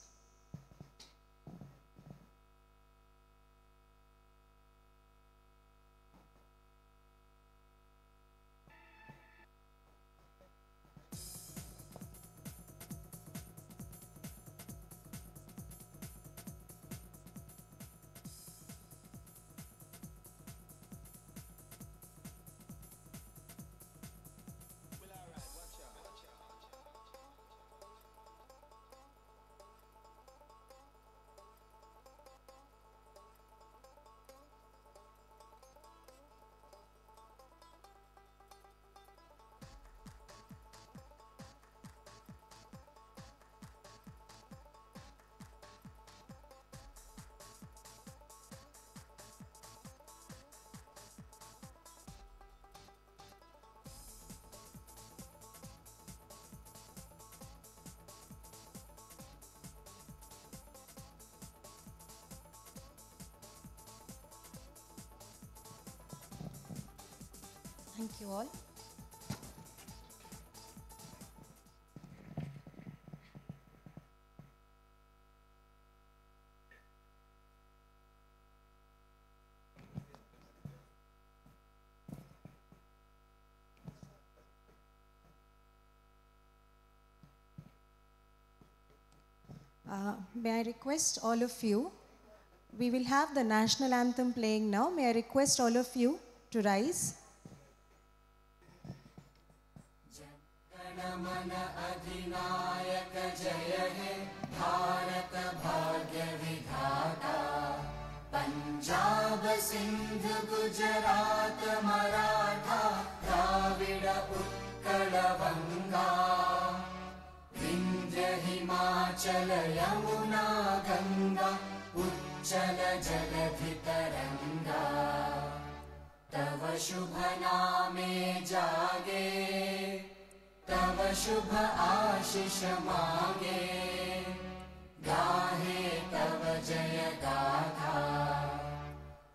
Thank you all. May I request all of you, we will have the national anthem playing now. May I request all of you to rise. Punjab Sindh Gujarat Maratha Dravid Utkal बंगा विंध्य हिमाचल यमुना गंगा उच्चल जलधि तरंगा तव शुभ नामे जागे तव शुभ आशीष मांगे गाहे तव जय गाथा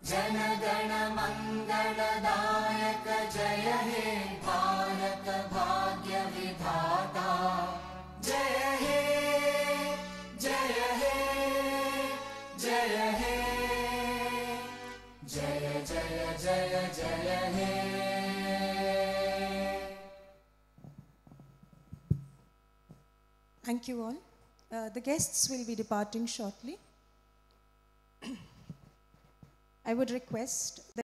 जन गण मंगलदायक जय हे भारत भाग्य विधाता जय हे Thank you all. The guests will be departing shortly. I would request that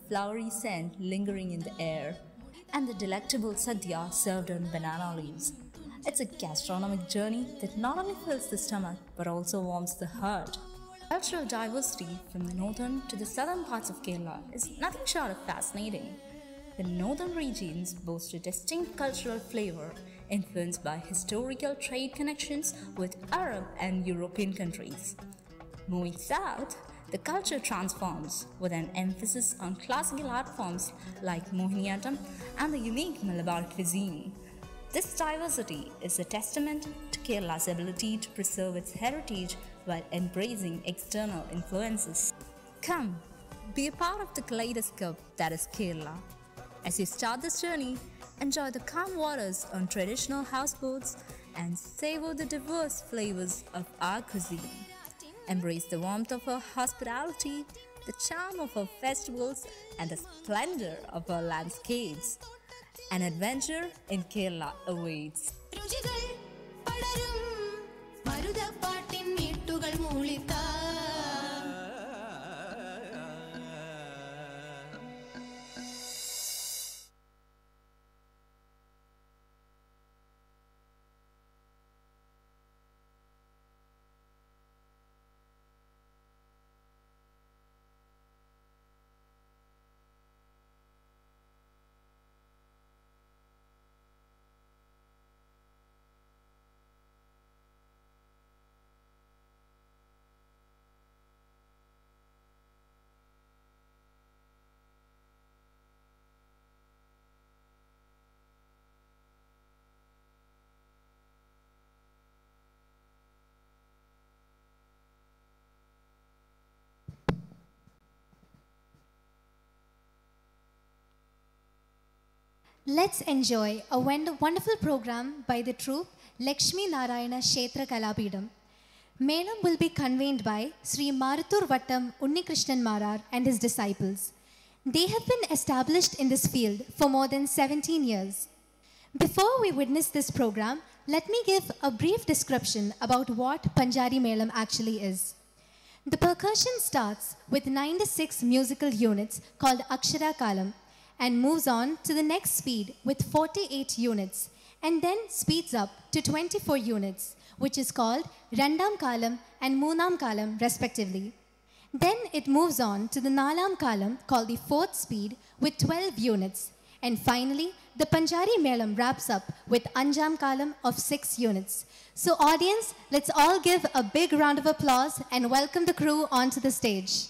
flowery scent lingering in the air, and the delectable sadhya served on banana leaves. It's a gastronomic journey that not only fills the stomach but also warms the heart. Cultural diversity from the northern to the southern parts of Kerala is nothing short of fascinating. The northern regions boast a distinct cultural flavor influenced by historical trade connections with Arab and European countries. Moving south, the culture transforms with an emphasis on classical art forms like Mohiniyattam and the unique Malabar cuisine. This diversity is a testament to Kerala's ability to preserve its heritage while embracing external influences. Come, be a part of the kaleidoscope that is Kerala. As you start this journey, enjoy the calm waters on traditional houseboats and savor the diverse flavors of our cuisine. Embrace the warmth of our hospitality, the charm of our festivals, and the splendor of our landscapes. An adventure in Kerala awaits. Let's enjoy a wonderful program by the troupe Lakshmi Narayana Kshetra Kalapidam. Melam will be convened by Sri Maruthur Vattam Unnikrishnan Marar and his disciples. They have been established in this field for more than 17 years. Before we witness this program, let me give a brief description about what Panjari Melam actually is. The percussion starts with 96 musical units called Akshara Kalam and moves on to the next speed with 48 units and then speeds up to 24 units, which is called Randam Kalam and Moonam Kalam respectively. Then it moves on to the Nalam Kalam called the fourth speed with 12 units. And finally, the Panjari Melam wraps up with Anjam Kalam of 6 units. So audience, let's all give a big round of applause and welcome the crew onto the stage.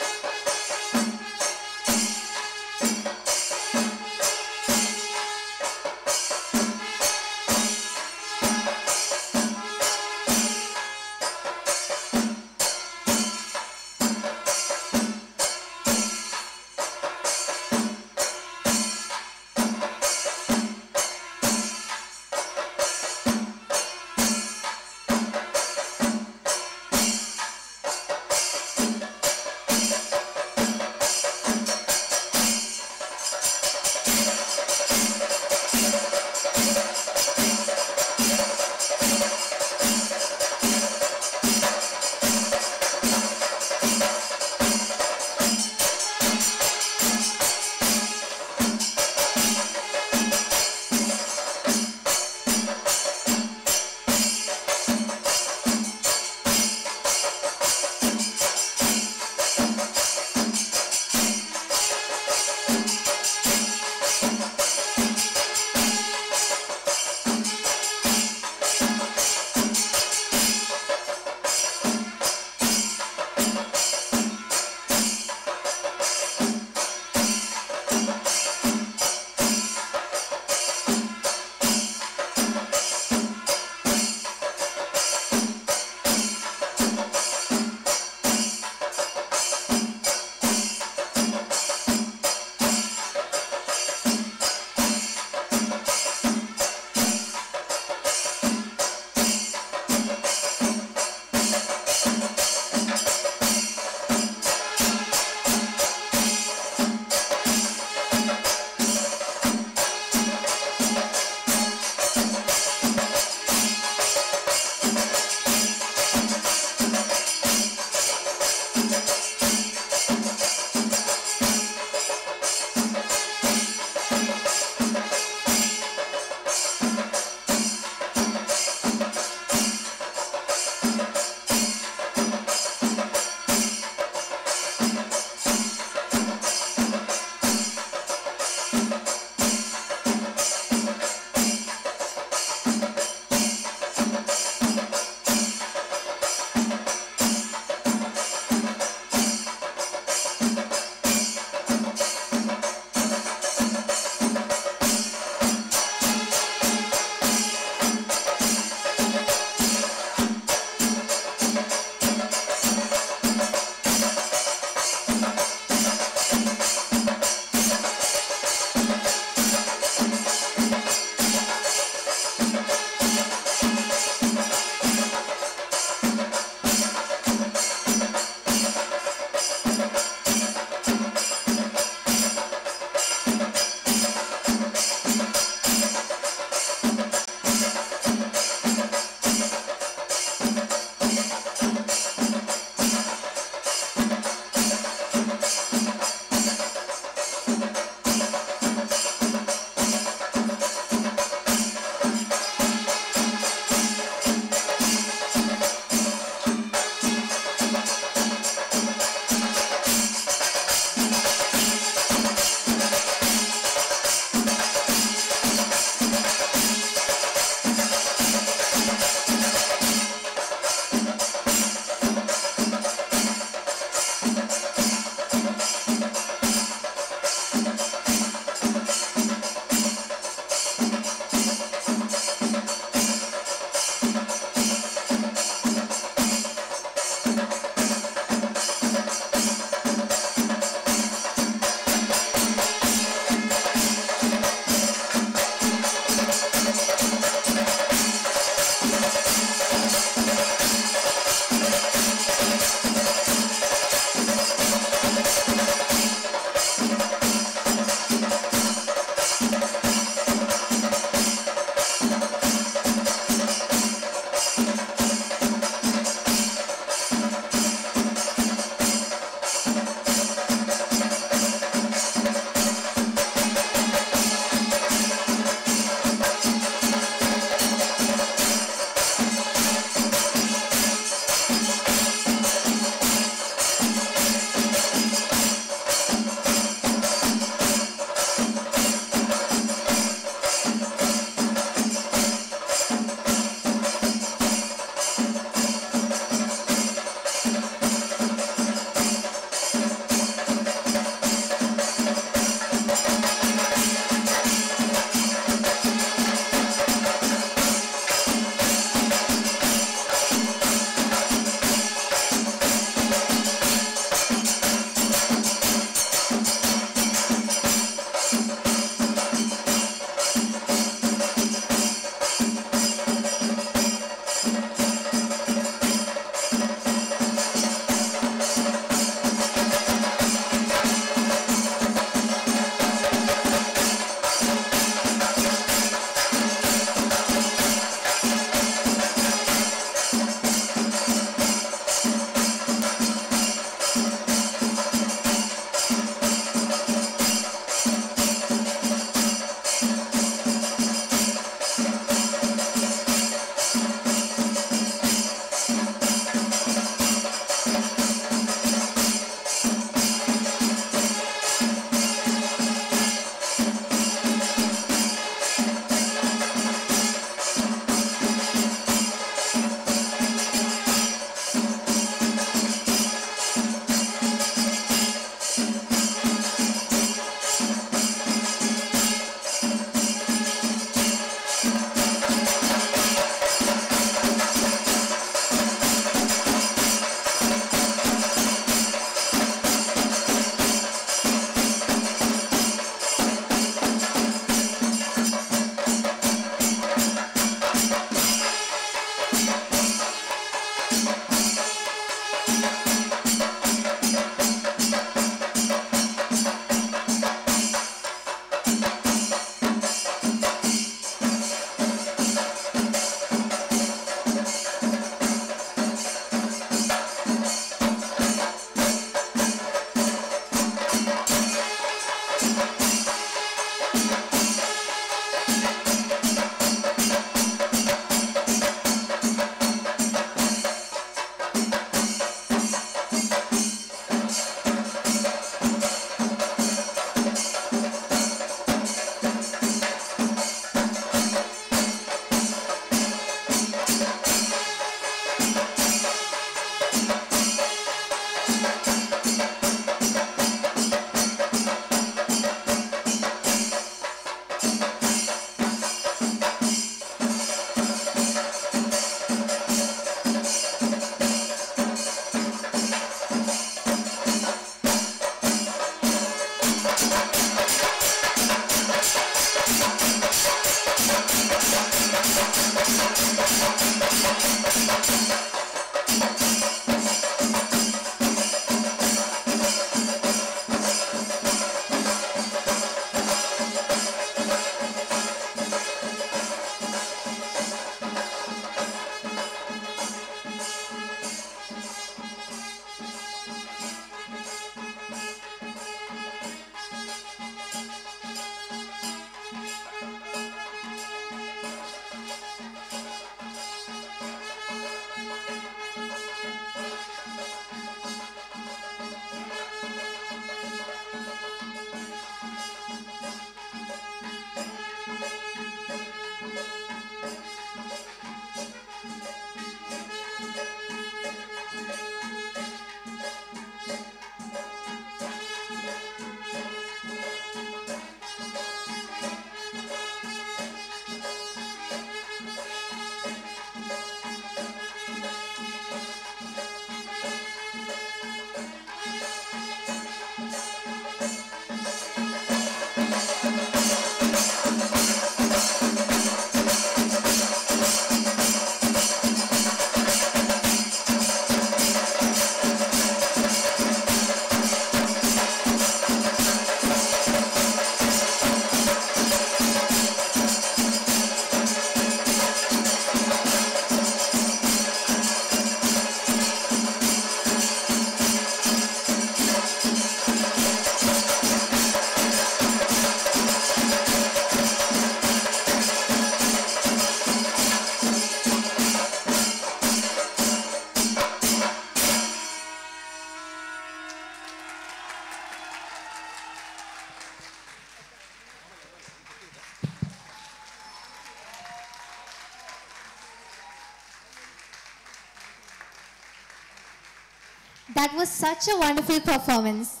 That was such a wonderful performance.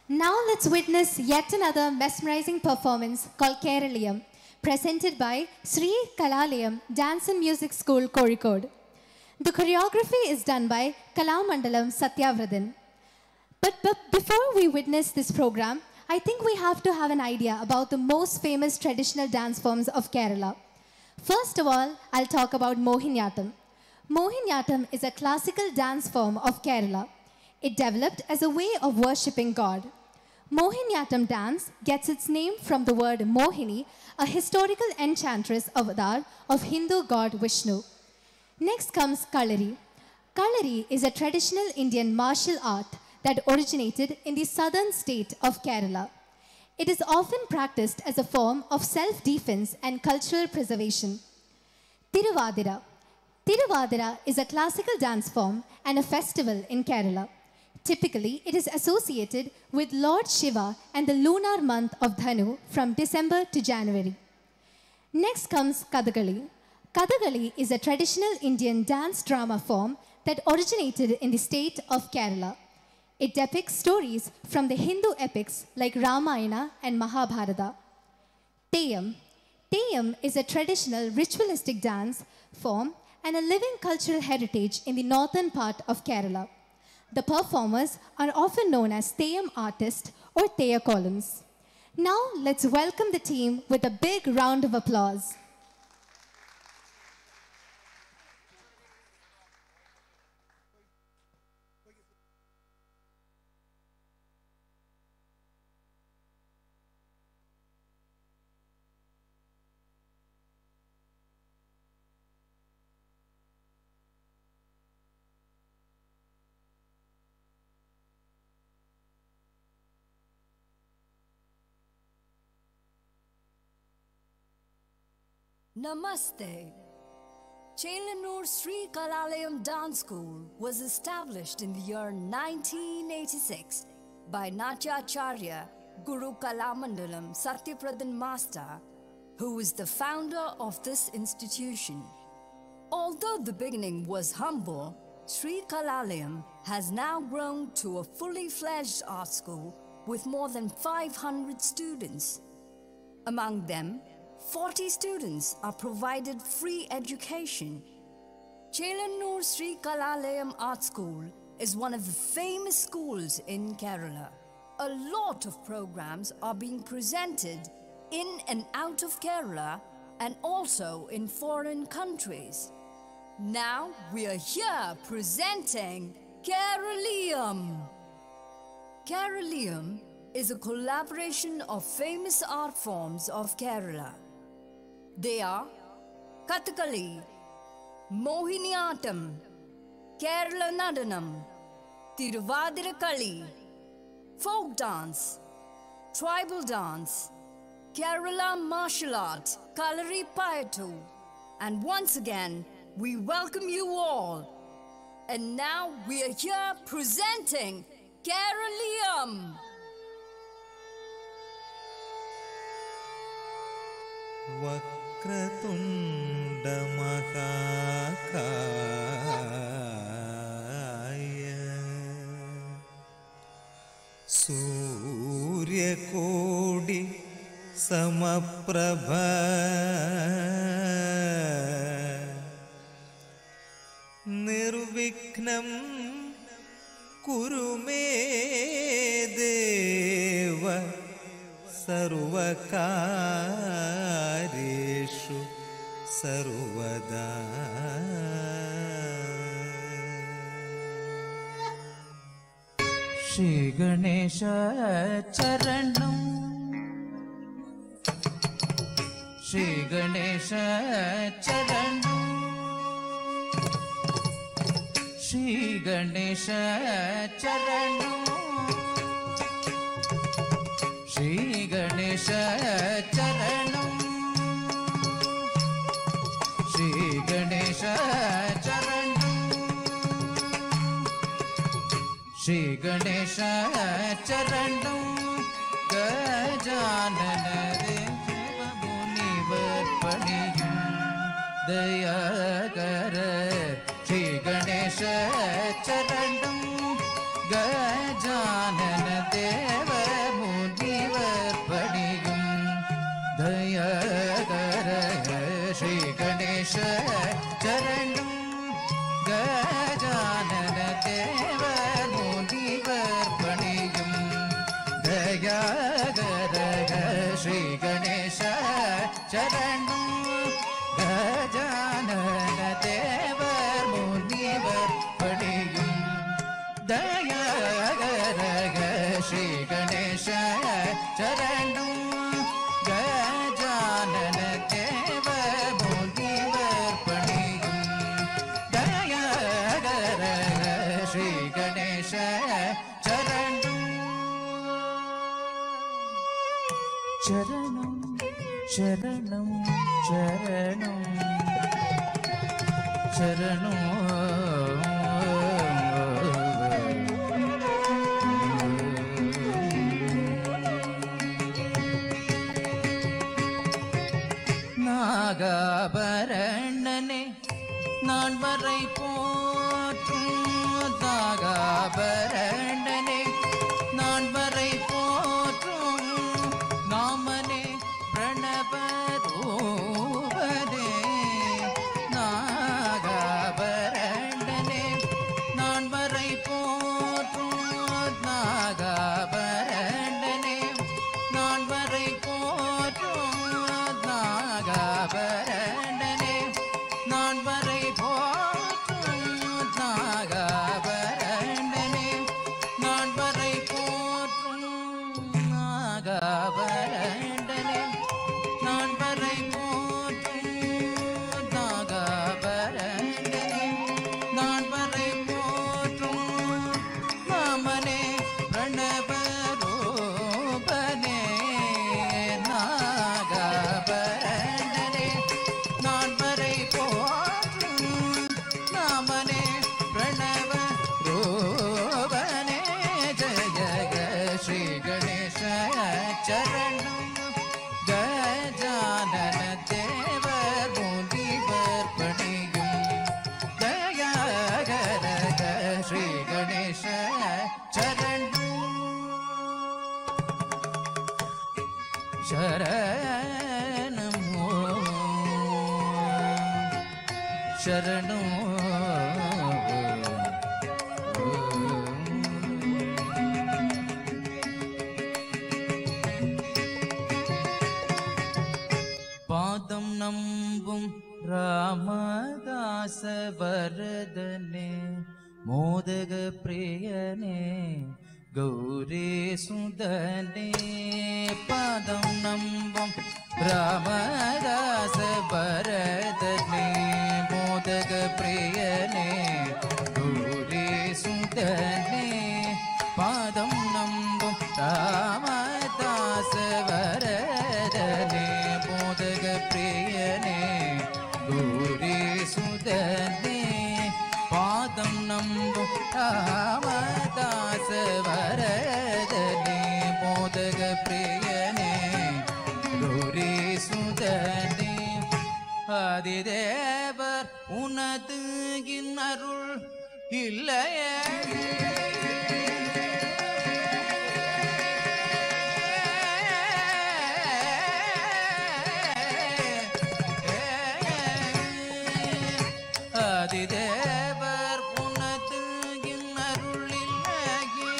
Now let's witness yet another mesmerizing performance called Keraliyam, presented by Sri Kalalayam Dance and Music School, Kozhikode. The choreography is done by Kalamandalam Satyavradan. But before we witness this program, I think we have to have an idea about the most famous traditional dance forms of Kerala. First of all, I'll talk about Mohiniyattam. Mohiniyattam is a classical dance form of Kerala. It developed as a way of worshipping God. Mohiniyattam dance gets its name from the word Mohini, a historical enchantress avatar of Hindu god Vishnu. Next comes Kalari. Kalari is a traditional Indian martial art that originated in the southern state of Kerala. It is often practiced as a form of self-defense and cultural preservation. Tiruvadira. Tiruvadira is a classical dance form and a festival in Kerala. Typically, it is associated with Lord Shiva and the lunar month of Dhanu from December to January. Next comes Kathakali. Kathakali is a traditional Indian dance drama form that originated in the state of Kerala. It depicts stories from the Hindu epics like Ramayana and Mahabharata. Teyyam. Teyyam is a traditional ritualistic dance form and a living cultural heritage in the northern part of Kerala. The performers are often known as Teyyam artists or Teyyakolams. Now let's welcome the team with a big round of applause. Namaste. Chelanur Sri Kalalayam Dance School was established in the year 1986 by Natyacharya Guru Kalamandalam Satyapradan Master, who is the founder of this institution. Although the beginning was humble, Sri Kalalayam has now grown to a fully fledged art school with more than 500 students. Among them, 40 students are provided free education. Chelanur Sri Kalalayam Art School is one of the famous schools in Kerala. A lot of programs are being presented in and out of Kerala and also in foreign countries. Now we are here presenting Keraliyam. Keraliyam is a collaboration of famous art forms of Kerala. They are Kathakali, Mohiniyattam, Kerala Nadanam, Tiruvadira Kali, folk dance, tribal dance, Kerala martial art, Kalari Payattu. And once again, we welcome you all. And now we are here presenting Keraliyam. Vakratunda Mahakaya Surya Kodi Samaprabha Nirvikhnam Kurume Deva Sarvakareshu Sarvada. Shri Ganesha Charanam, Shri Ganesha Charanam, Shri Ganesha Charanam, Shri Ganesha Charanam, Shri Ganesha Charanam, Shri Ganesha Charanam, Gajanana Deva Munivarpaniyam Dayakara. Shri Ganesha Charanam, Charanam, Charanam, Charanam, Charanam. நாகாபரணனே நான் வரை போற்றும் நாகாபரணனே நான் வரை போற்றும் நாமனே பிரணவரூபனே நாகாபரணனே நான் வரை போற்றும் நாகாபரணனே நான் வரை போற்றும் நாகாபரணனே நான் வரை போற்றும் நாகாபரணனே நான் வரை போற்றும் நாகாபரணனே நான் வரை போற்றும் நாகாபரணனே நான் வரை போற்றும் நாமனே பிரணவரூபனே நாகாபரணனே நான் வரை போற்றும் நாமனே பிரணவரூபனே ஜய ஸ்ரீ கணேச சரணம் கஜானன தேவர் முனிவர் பணியும் தயாகரக ஸ்ரீ கணேச சரணம் சரணம் சரணம் பாதம் நம்பும் ராமதாச வரதனே மோதக பிரியனே கௌரி சுதனே பாதம் நம்பும் ராமதாச வரதனே மோதக பிரியனே கௌரி சுதனே பாதம் நம்பும் ராமதாச வரதனே மோதக பிரியனே கௌரி சுதனே பாதம் நம்பும் ராமதாச வரதனே மோதக பிரியனே கௌரி சுதனே ஆதிதேவர் உனது இன்னருள் இல்லையே ஆதிதேவர் உனது இன்னருள் இல்லையே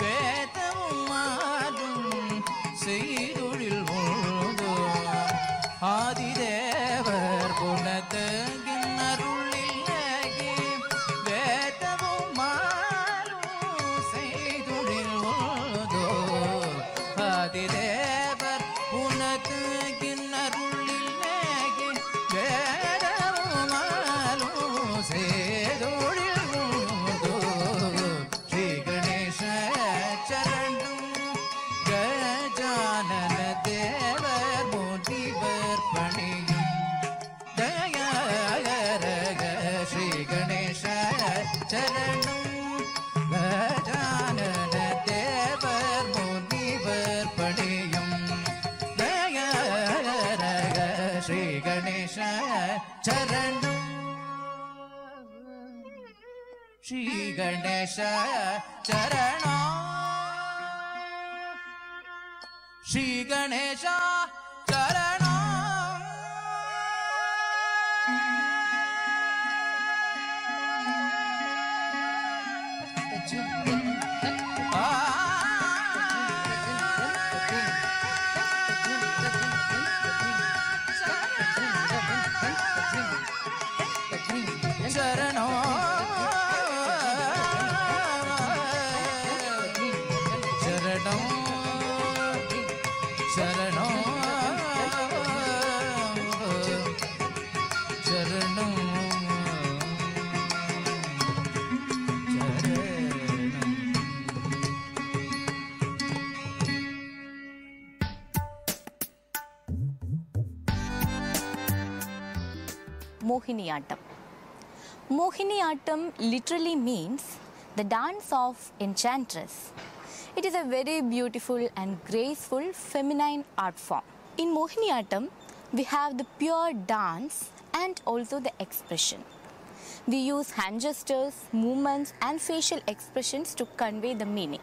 வேதமும் மாறும் செய்தொழில் உழுதோ ஆதிதேவர் உனது இன்னருள் இல்லையே வேதமும் மாறும் செய்தொழில் உழுதோ ஆதிதேவர் உனது இன்னருள் இல்லையே வேதமும் மாறும் செய்தொழில் உழுதோ ஸ்ரீ கணேச சரணம் கஜானன தேவர் முனிவர் பணியும் தயாகரக ஸ்ரீ கணேச சரணம் கஜானன தேவர் முனிவர் பணியும் தயாகரக ஸ்ரீ கணேச சரணம் ஸ்ரீ கணேச சரணம் ஸ்ரீ கணேச சரணம் சரணம் Mohiniyattam. Mohiniyattam literally means the dance of enchantress. It is a very beautiful and graceful feminine art form. In Mohiniyattam, we have the pure dance and also the expression. We use hand gestures, movements and facial expressions to convey the meaning.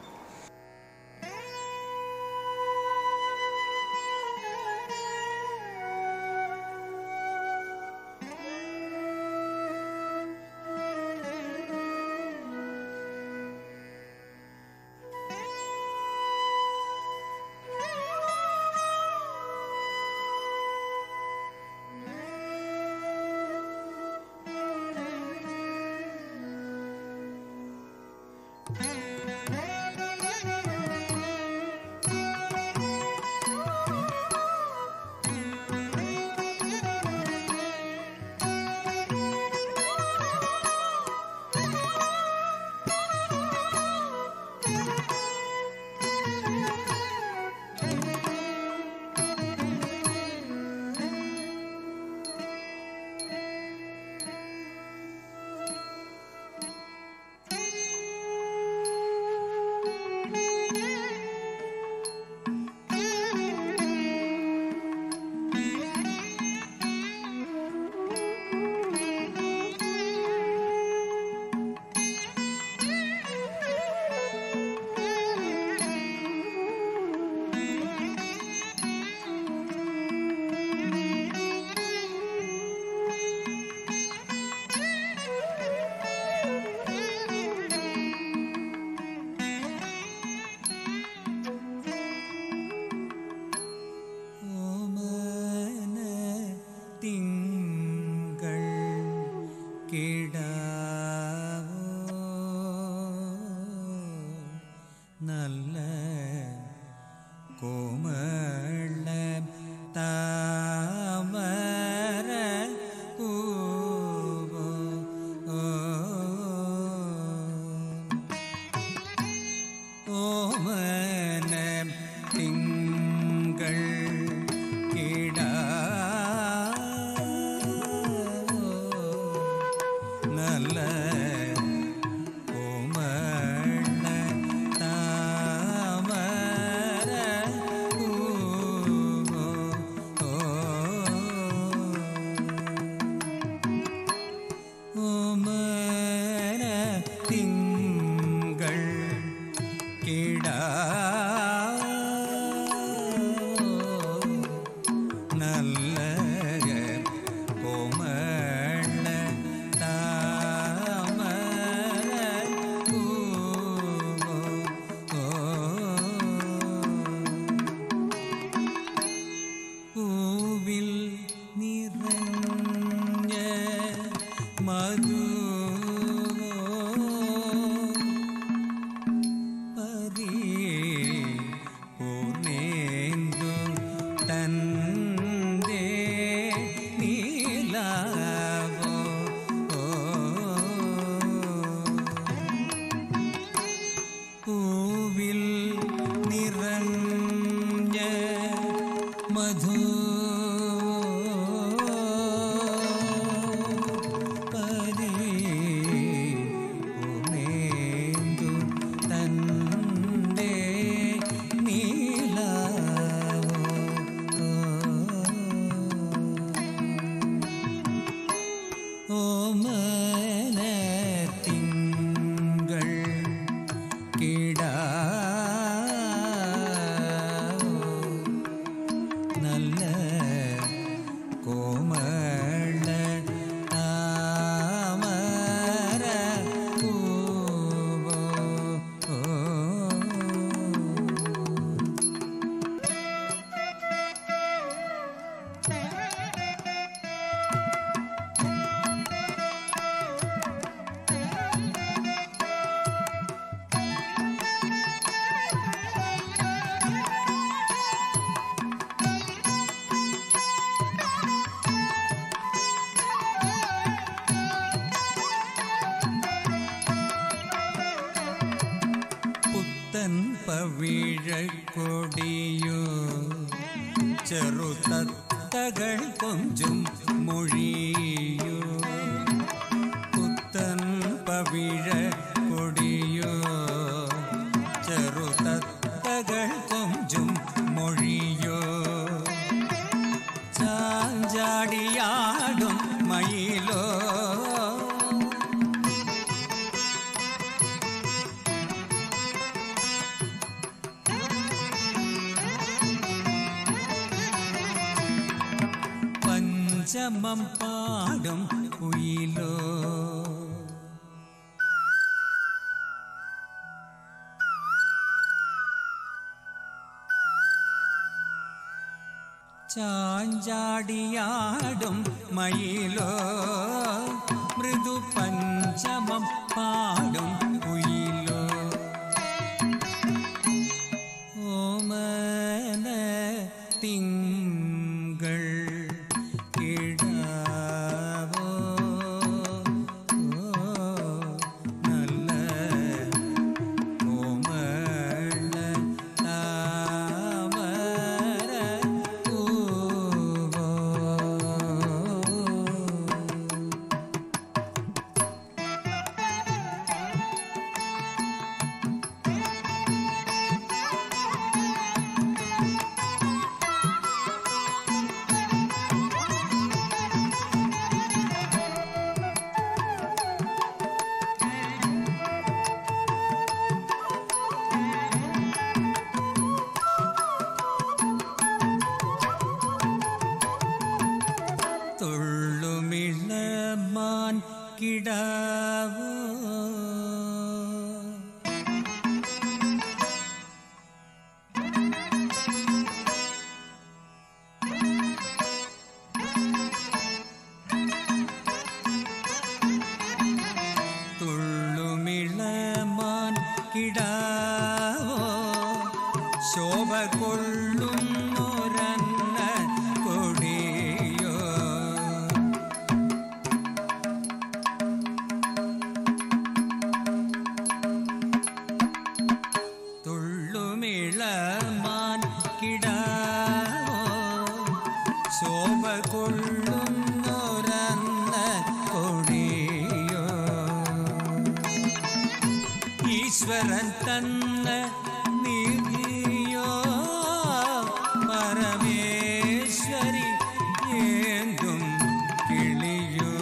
പവിഴക്കൊടിയോ ചെറുതത്തകൾ കൊഞ്ചും മൊഴിയോ പവിഴ കൊടിയോ ചെറുതത്തകൾ കൊഞ്ചും മൊഴിയോ ചാഞ്ചാടിയാടും മയിലോ പഞ്ചമം പാടും കുയിലോ ചാഞ്ചാടിയാടും മയിലോ മൃദു പഞ്ചമം പാടും കുയിലോ ഓമന തിങ്കൾ കിടാവോ നല്ല ഓമന താമര പൂവോ തുള്ളുമിളമാൻ കിടാവോ തുള്ളുമിളമാൻ കിടാവോ ശോഭ കൊള്ളുന്നൊരന്ന കൊടിയോ തുള്ളുമിളമാൻ കിടാവോ ശോഭ കൊള്ളുന്നൊരന്ന കൊടിയോ ഈശ്വരൻ തന്ന നിധിയോ പരമേശ്വരി ഏന്തും കിളിയോ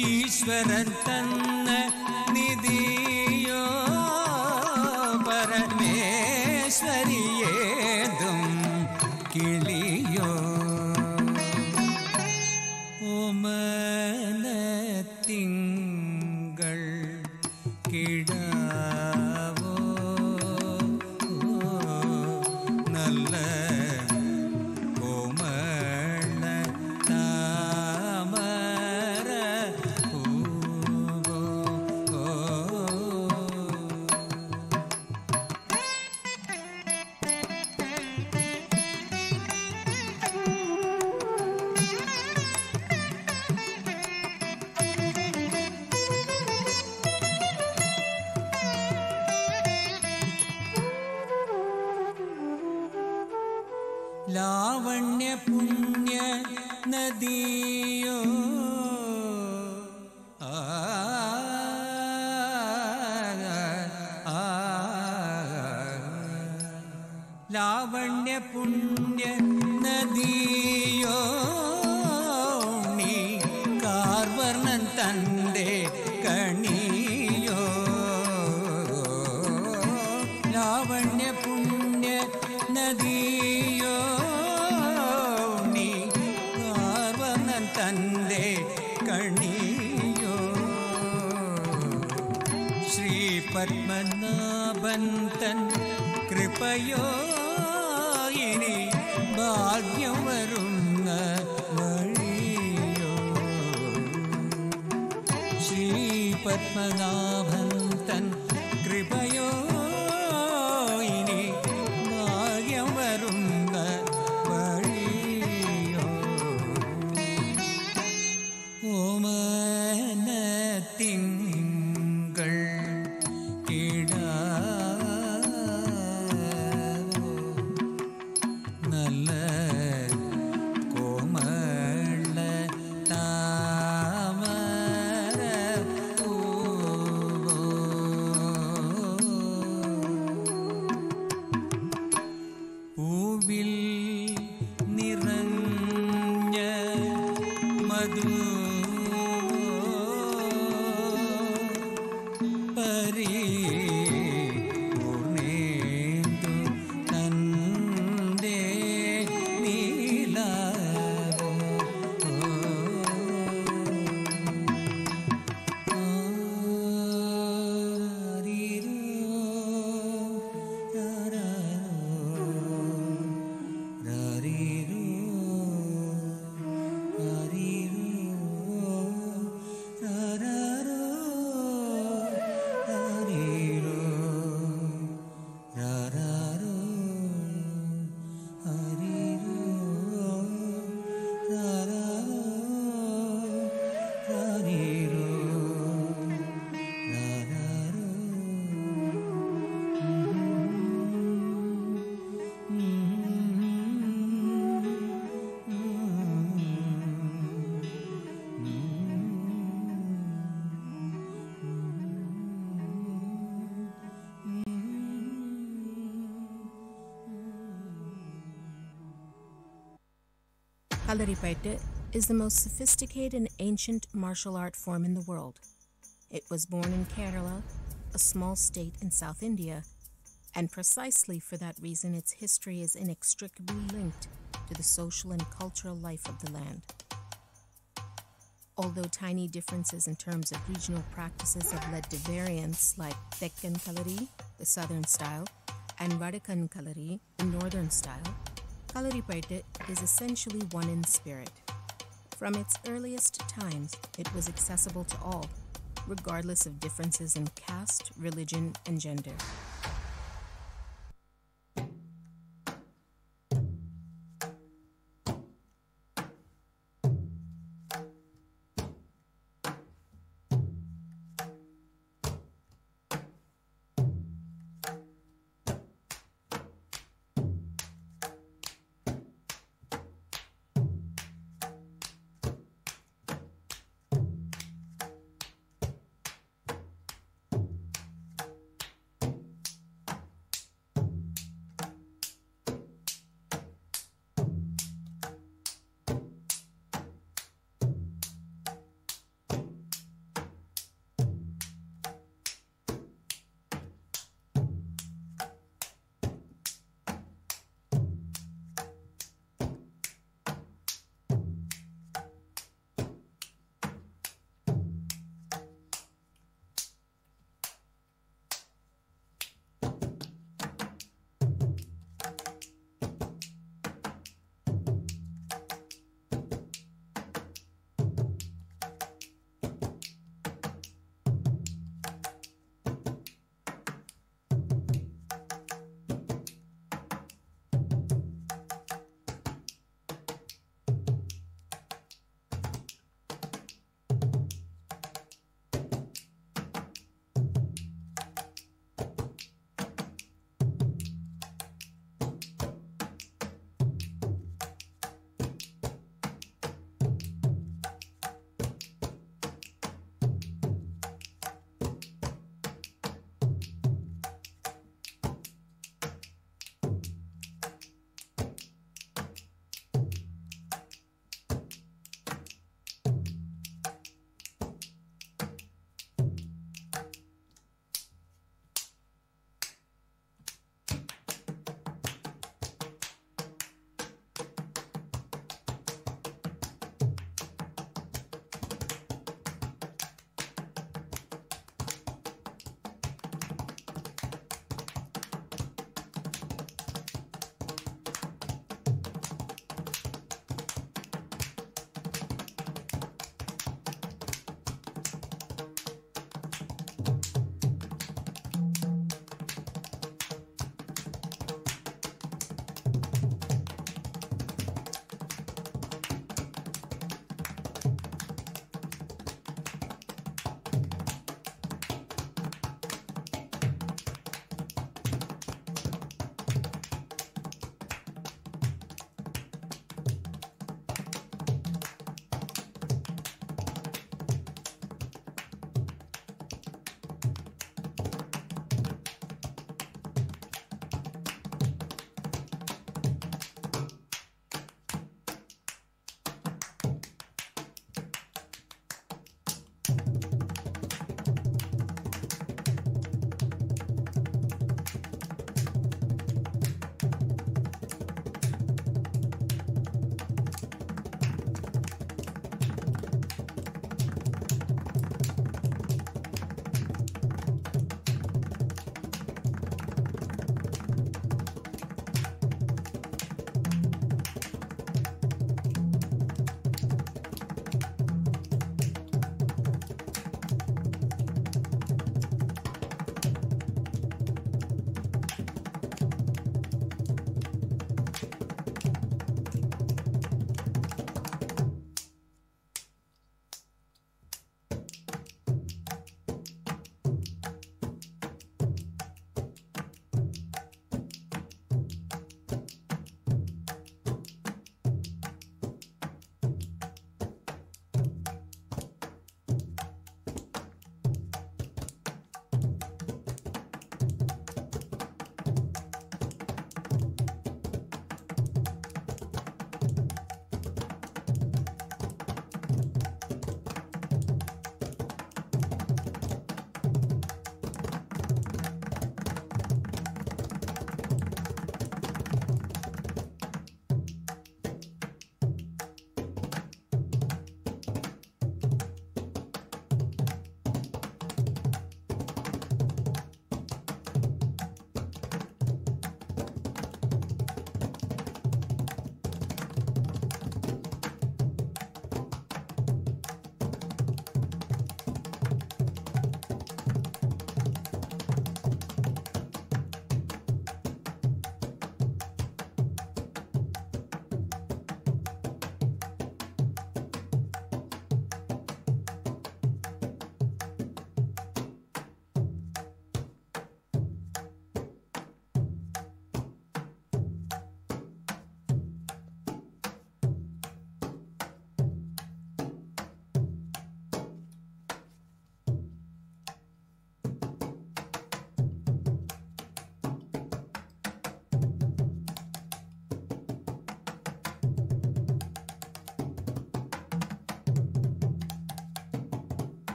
ഈശ്വരൻ തന്ന നിധിയോ പരമേശ്വരി ഏന്തും കിളിയോ ഓമന തിങ്കൾ കിടാവോ നല്ല കോമള താമര പൂവോ ലാവണ്യ പുണ്യ നദിയോ ലാവണ്യ പുണ്യ നദിയോ നീ കാർവർണൻ തൻ്റെ കണിയോ ലാവണ്യ പുണ്യ നദിയോ നീ കാർവർണൻ തൻ്റെ കണിയോ ശ്രീ പത്മനാഭൻ തൻ കൃപയോ ഇനി ഭാഗ്യം വരുന്ന വഴിയോ ശ്രീ പത്മനാഭൻ തൻ കൃപയോ ഇനി ഭാഗ്യം വരുന്ന വഴിയോ ഓമന തിങ്കൾ കിടാവോ നല്ല കോമള താമര Kalaripayattu is the most sophisticated and ancient martial art form in the world. It was born in Kerala, a small state in South India, and precisely for that reason its history is inextricably linked to the social and cultural life of the land. Although tiny differences in terms of regional practices have led to variants like Deccan Kalari, the southern style, and Vadakan Kalari, the northern style, Kalaripayattu is essentially one in spirit. From its earliest times, it was accessible to all, regardless of differences in caste, religion, and gender.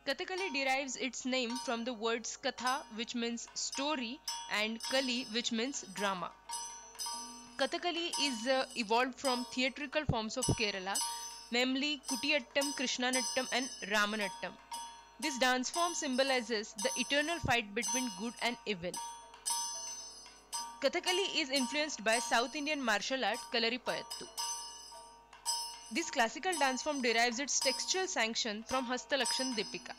Kathakali derives its name from the words katha, which means story, and kali, which means drama. Kathakali is evolved from theatrical forms of Kerala, namely Kutiyattam, Krishnanattam, and Ramanattam. This dance form symbolizes the eternal fight between good and evil. Kathakali is influenced by South Indian martial art Kalaripayattu. This classical dance form derives its textual sanction from Hastalakshan Deepika.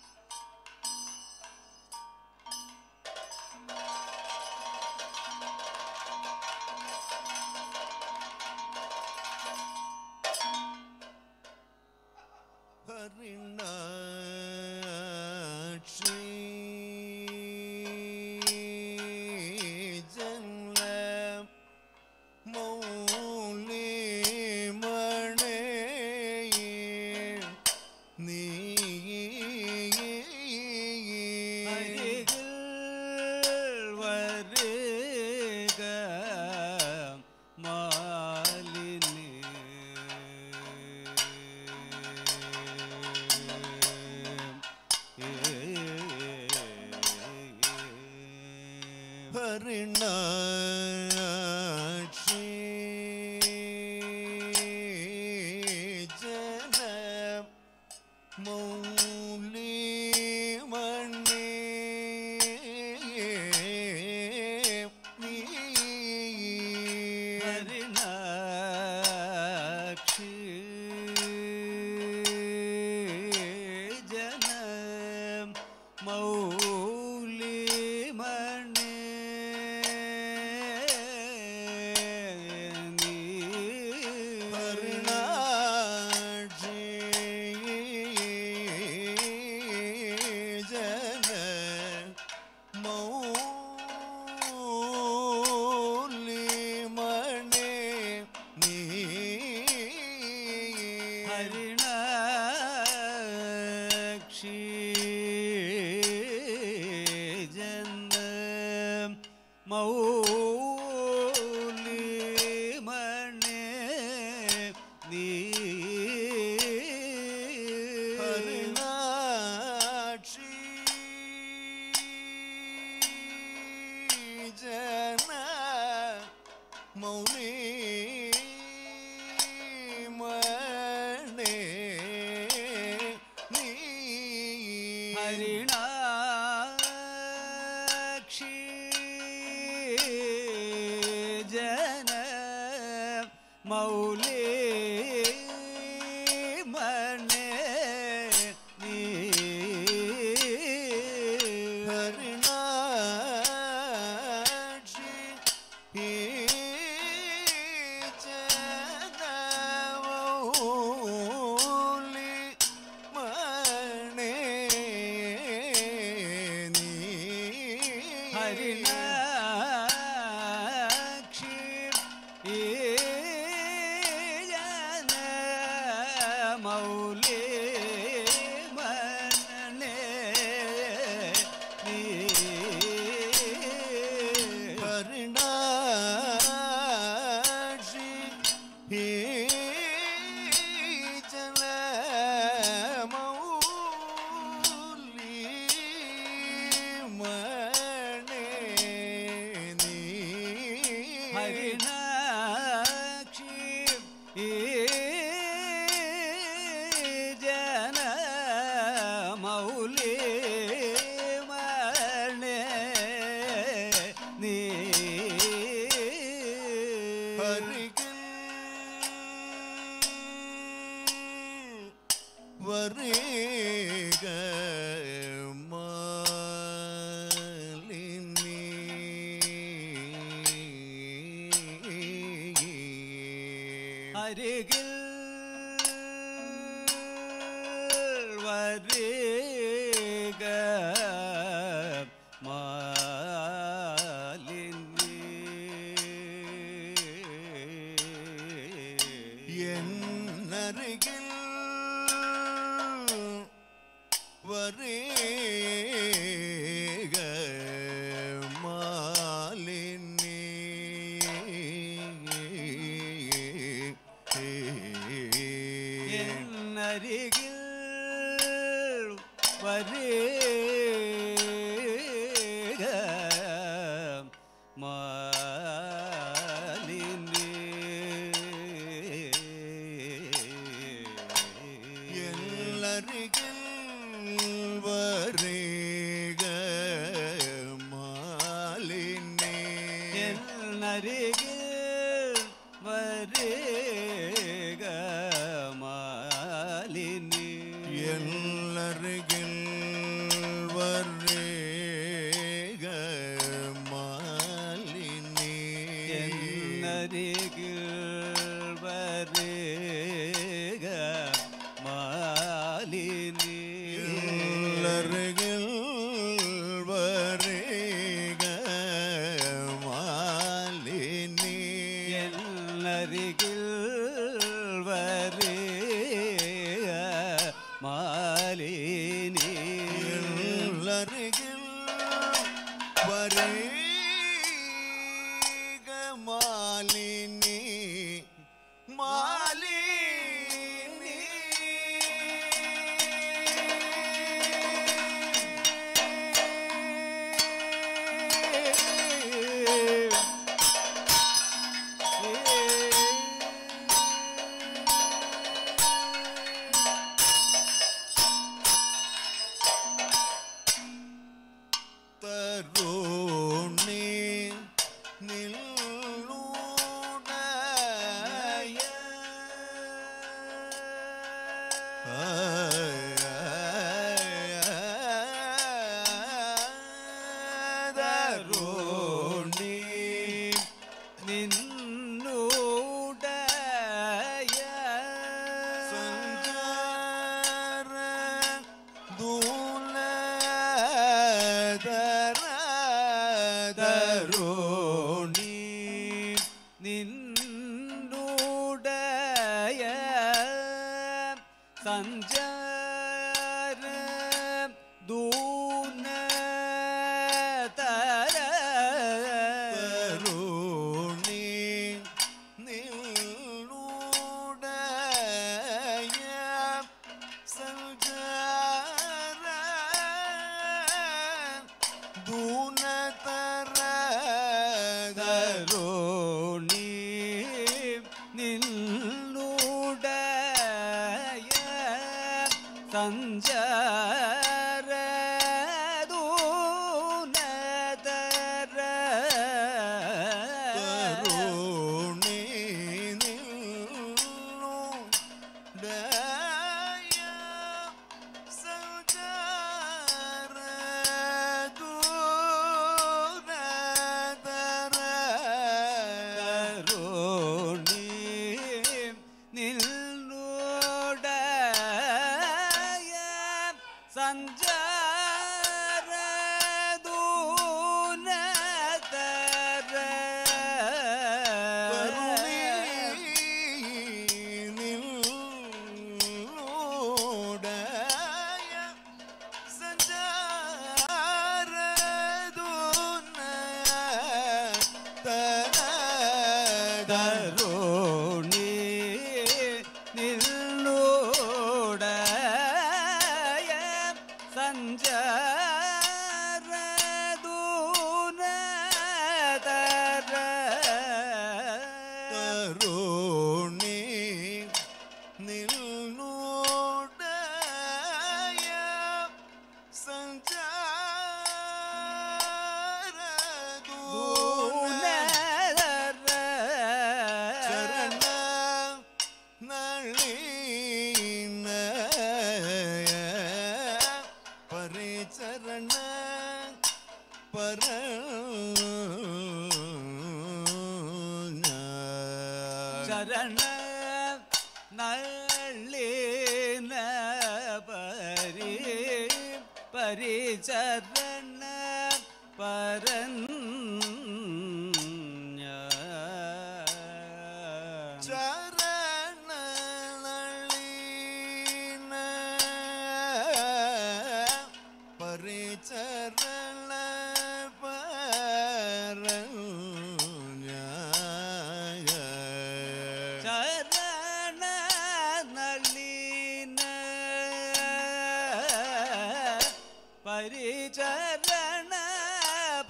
പരിചരണ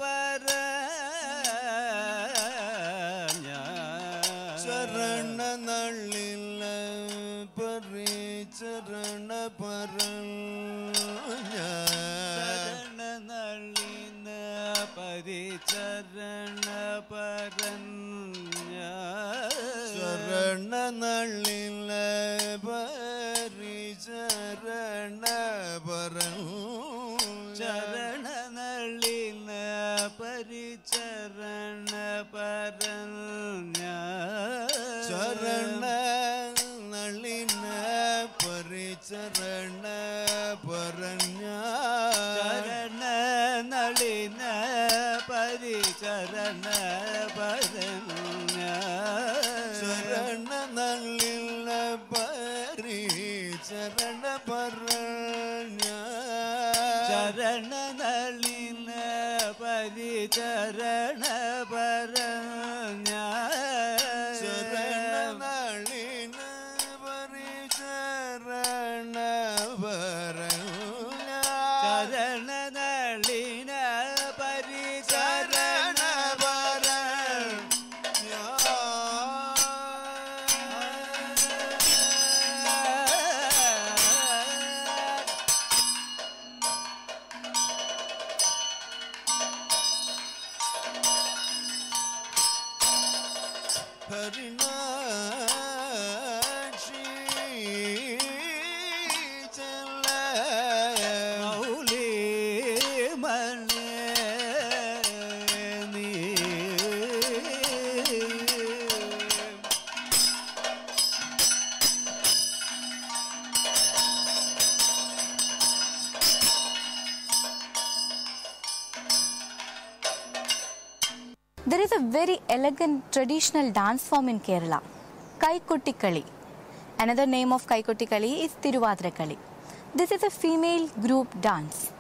പരഞ്ഞ ശരണനള്ളില പരിചരണ പരഞ്ഞ ശരണനള്ളിന പരിചരണ പരഞ്ഞ ശരണനള്ളില പരിചരണ പരഞ്ഞ ശരണനള്ളിന പരിചരണ പരഞ്ഞ ശരണനള്ളിന പരിചരണ പരഞ്ഞ ശരണനളിന പരിചരണ പരഞ്ഞ ശരണനള്ളിന പരിചരണ പരഞ്ഞ ശരണനളിന പരിചരണ പരഞ്ഞ ശരണനളിന പരിചരണ പരഞ്ഞ ശരണനളിന പരിചരണ There is a very elegant traditional dance form in Kerala, Kaikuttikali. Another name of Kaikuttikali is Tiruvadirakali. This is a female group dance.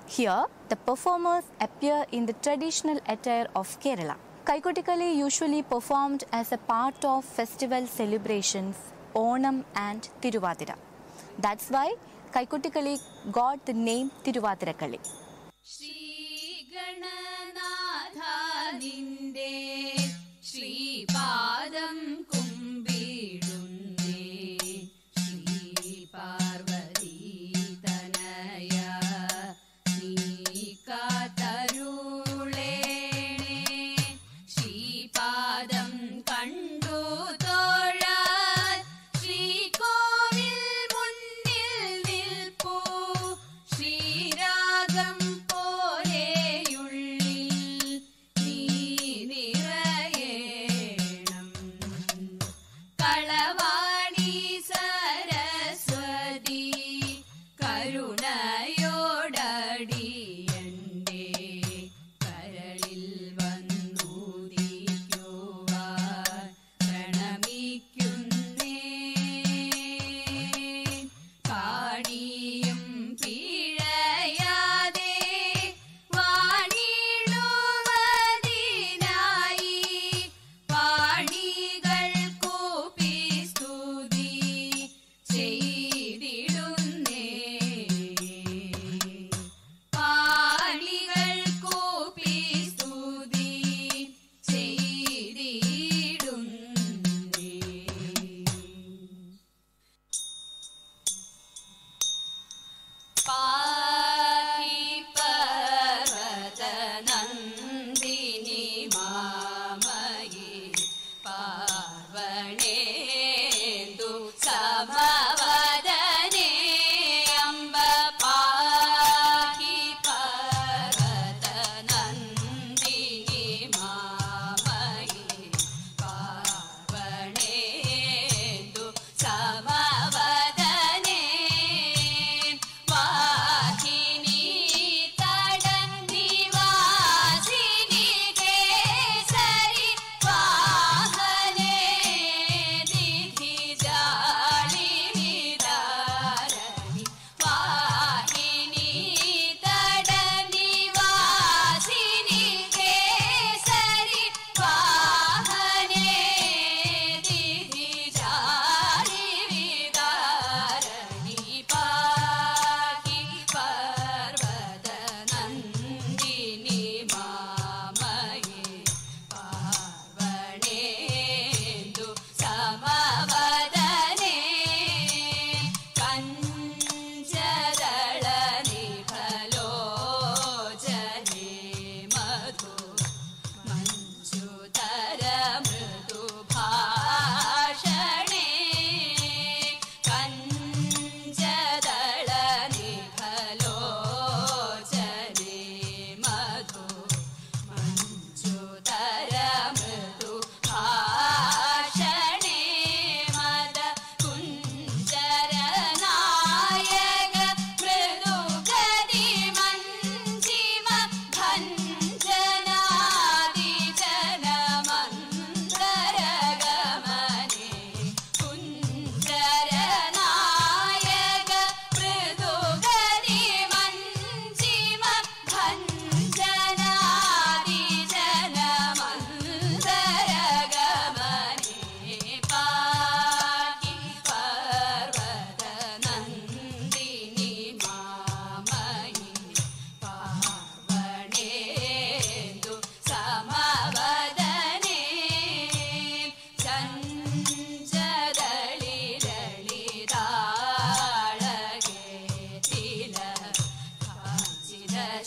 Here, the performers appear in the traditional attire of Kerala. Kaikuttikali usually performed as a part of festival celebrations, Onam and Tiruvadira. That's why Kaikuttikali got the name Tiruvadirakali. നിന്റെ ശ്രീപാദം കുമ്പിടുന്നേ ശ്രീ പാർവതി തനയ നീ കാതരുളേണേ ശ്രീപാദം കണ്ടു തോഴാൻ ശ്രീകോവിൽ മുന്നിൽ നിൽപ്പൂ ശ്രീരാഗം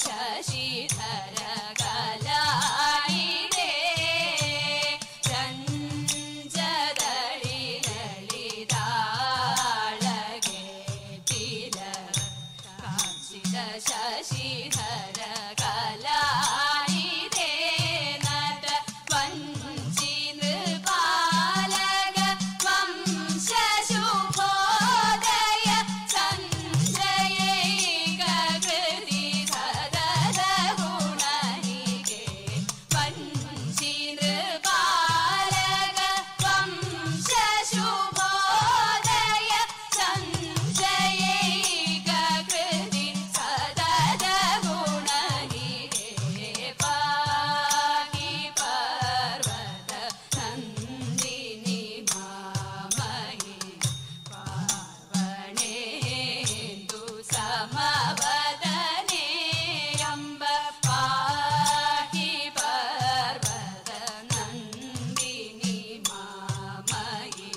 ശശിധര കലായിരേ ചഞ്ചദളി ലളിതാളകേട്ടില കാഞ്ചിത ശശിധര കലായിരേ നത വഞ്ചി നൃപാലക വംശശുഭോദയ സഞ്ജയൈക കൃതി സദത ഗുണനികേ വഞ്ചി നൃപാലക വംശശുഭോദയ സഞ്ജയൈക കൃതി സദത ഗുണനികേ പാഹി പർവത നന്ദിനി മാമഹി പാർവണേന്ദു സമവദനേ അംബ പാഹി പർവത നന്ദിനി മാമഹി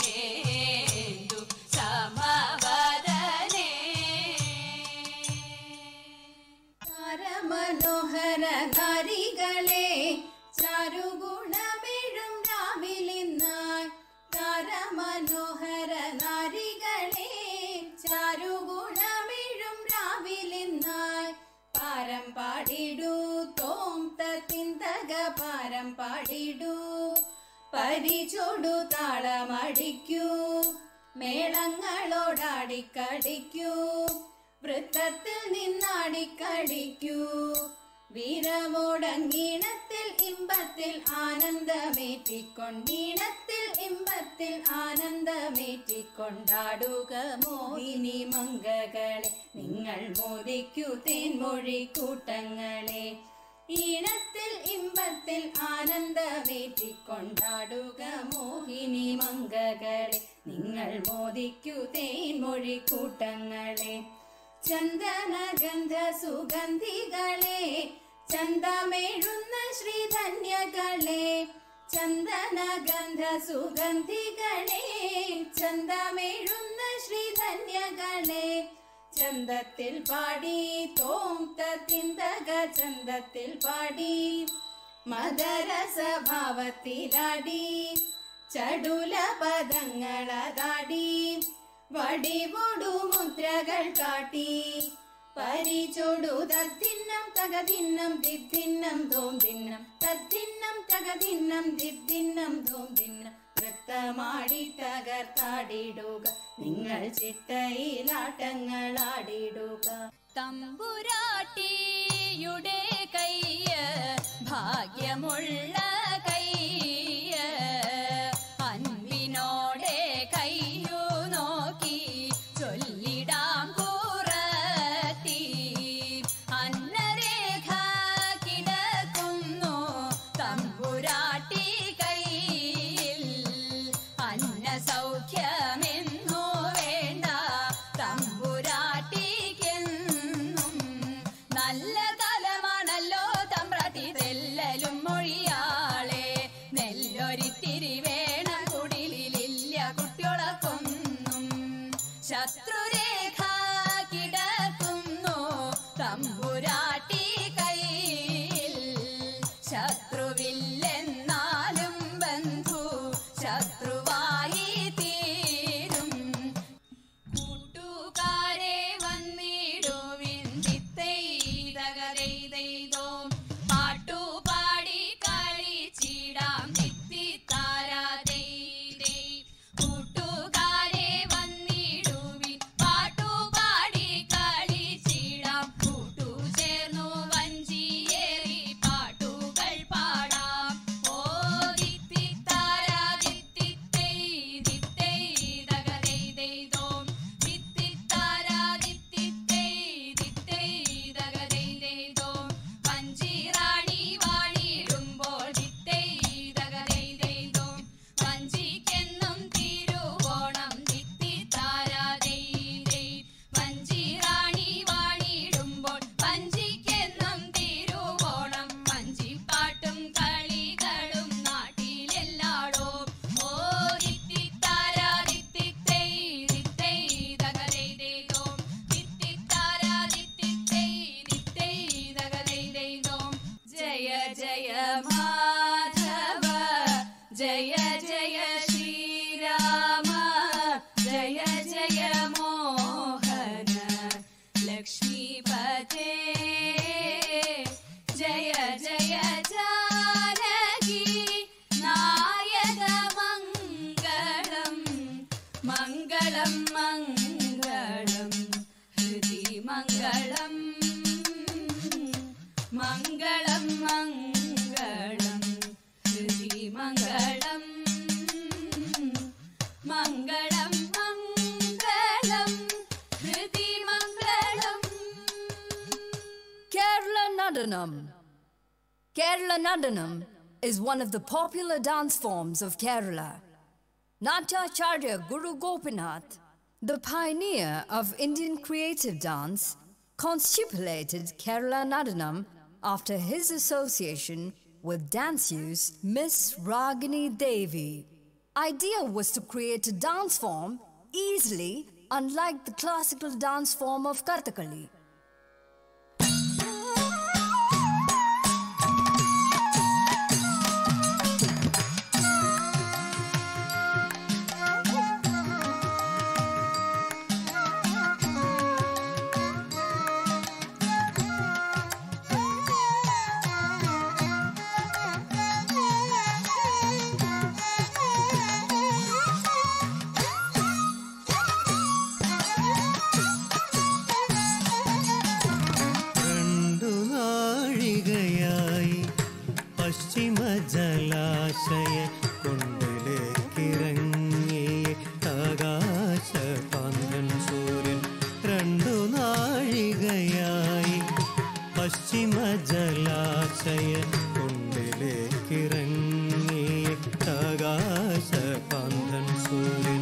പാർവണേന്ദു സമവദനേ മനോഹര ധാരികളെ ചാരുഗുണമെഴും രാവിലിന്നായി താരമനോഹര നാരികളെ ചാരുഗുണമെഴും രാവിലിന്നായി പാരം പാടിടൂ തോം തിന്തക പാരം പാടിടൂ പരിചൊടു താളമടിക്കൂ മേളങ്ങളോടാടിക്കടിക്കൂ വൃത്തത്തിൽ നിന്നാടിക്കടിക്കൂ വീരമോടങ്ങീണത്തിൽ ഇമ്പത്തിൽ ആനന്ദമേറ്റിക്കൊണ്ടീണത്തിൽ ഇമ്പത്തിൽ ആനന്ദമേറ്റിക്കൊണ്ടാടുക മോഹിനി മംഗകളെ നിങ്ങൾ മോദിക്കൂ തേൻമൊഴി കൂട്ടങ്ങളെ ഈണത്തിൽ ഇമ്പത്തിൽ ആനന്ദമേറ്റിക്കൊണ്ടാടുക മോഹിനി മംഗകളെ നിങ്ങൾ മോദിക്കൂ തേൻമൊഴി കൂട്ടങ്ങളെ ചന്ദന ഗന്ധ സുഗന്ധികളെ ചന്തമേഴുന്ന ശ്രീധന്യകളെ ചന്ദന ഗന്ധ സുഗന്ധികളെ ചന്തമേഴുന്ന ശ്രീധന്യകളെ ചന്തത്തിൽ പാടി തോം തിന്തക ചന്തത്തിൽ പാടി മദരസഭാവത്തിലാടി ചടുല പദങ്ങളതാടി വടിവൊടു മുദ്രകൾ കാട്ടി പരിചൊടു തദ്ദിന്നം തകദിന്നം ദിദ്ദിന്നം ധോം ദിന്നം തദ്ദിന്നം തകദിന്നം ദിദ്ദിന്നം ധോം ദിന്നം നൃത്തമാടി തകർത്താടിടുക നിങ്ങൾ ചിട്ടയിലാട്ടങ്ങളാടിടുക തമ്പുരാട്ടിയുടെ കയ്യ് ഭാഗ്യമുള്ള കയ്യ് അൻപിനോടെ കയ്യു നോക്കി ചൊല്ലിടാം കുറത്തി അന്നരേഖ കിടക്കുന്നു തമ്പുരാട്ടി കയ്യിൽ അന്ന സൗഖ്യമെന്നു വേണ്ട തമ്പുരാട്ടിക്കെന്നും നല്ല കാലമാണല്ലോ തമ്പ്രാട്ടി തെല്ലലും മൊഴിയാ लक्ष्मीपते जय जय जानकी नायक मङ्गलं मङ्गलं मङ्गलं हृदि मङ्गलं मङ्गलं मङ्गलं हृदि मङ्गलं मङ्गलं मङ्गलं हृदि मङ्गलं Kerala Nadanam. Kerala Nadanam is one of the popular dance forms of Kerala. Natyacharya Guru Gopinath, the pioneer of Indian creative dance, constipulated Kerala Nadanam after his association with danceuse Miss Ragini Devi. Idea was to create a dance form easily, unlike the classical dance form of Kathakali. ജലാശയ കൊണ്ടിലേക്കിറങ്ങിയ ആകാശപാന്തൻ സൂര്യൻ രണ്ടു നാഴികയായി പശ്ചിമ ജലാശയ കൊണ്ടിലേക്കിറങ്ങിയ ആകാശപാന്തൻ സൂര്യൻ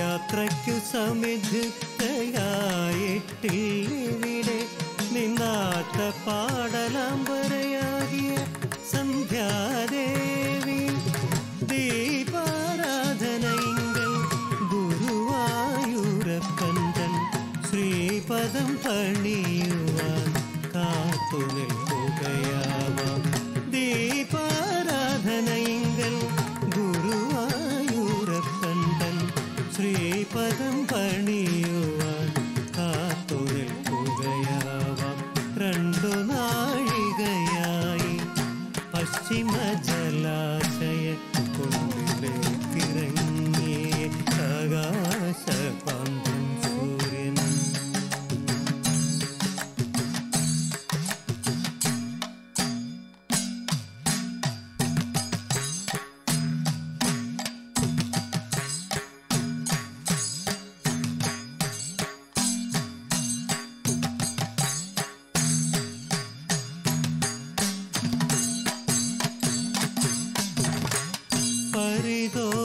യാത്രയ്ക്കു സമിധുക്കയായിട്ടിവിടെ നിന്നാത്ത പാടലാമ്പരയാകിയ സന്ധ്യാദേവി ദീപാരാധനയിങ്കൽ ഗുരുവായൂരപ്പൻ ശ്രീപദം പണിയുവാൻ കാത്തു നിൽക്കുകയാവാം ദീപാരാധനയിങ്കൽ ഗുരുവായൂരപ്പൻ ശ്രീപദം പണിയുവാൻ കാത്തു നിൽക്കുകയാവാം രണ്ടു നാഴികയായി പശ്ചിമ ജലാശയ കൊണ്ടിലേക്കിറങ്ങിയ ആകാശപാന്തൻ സൂര്യൻ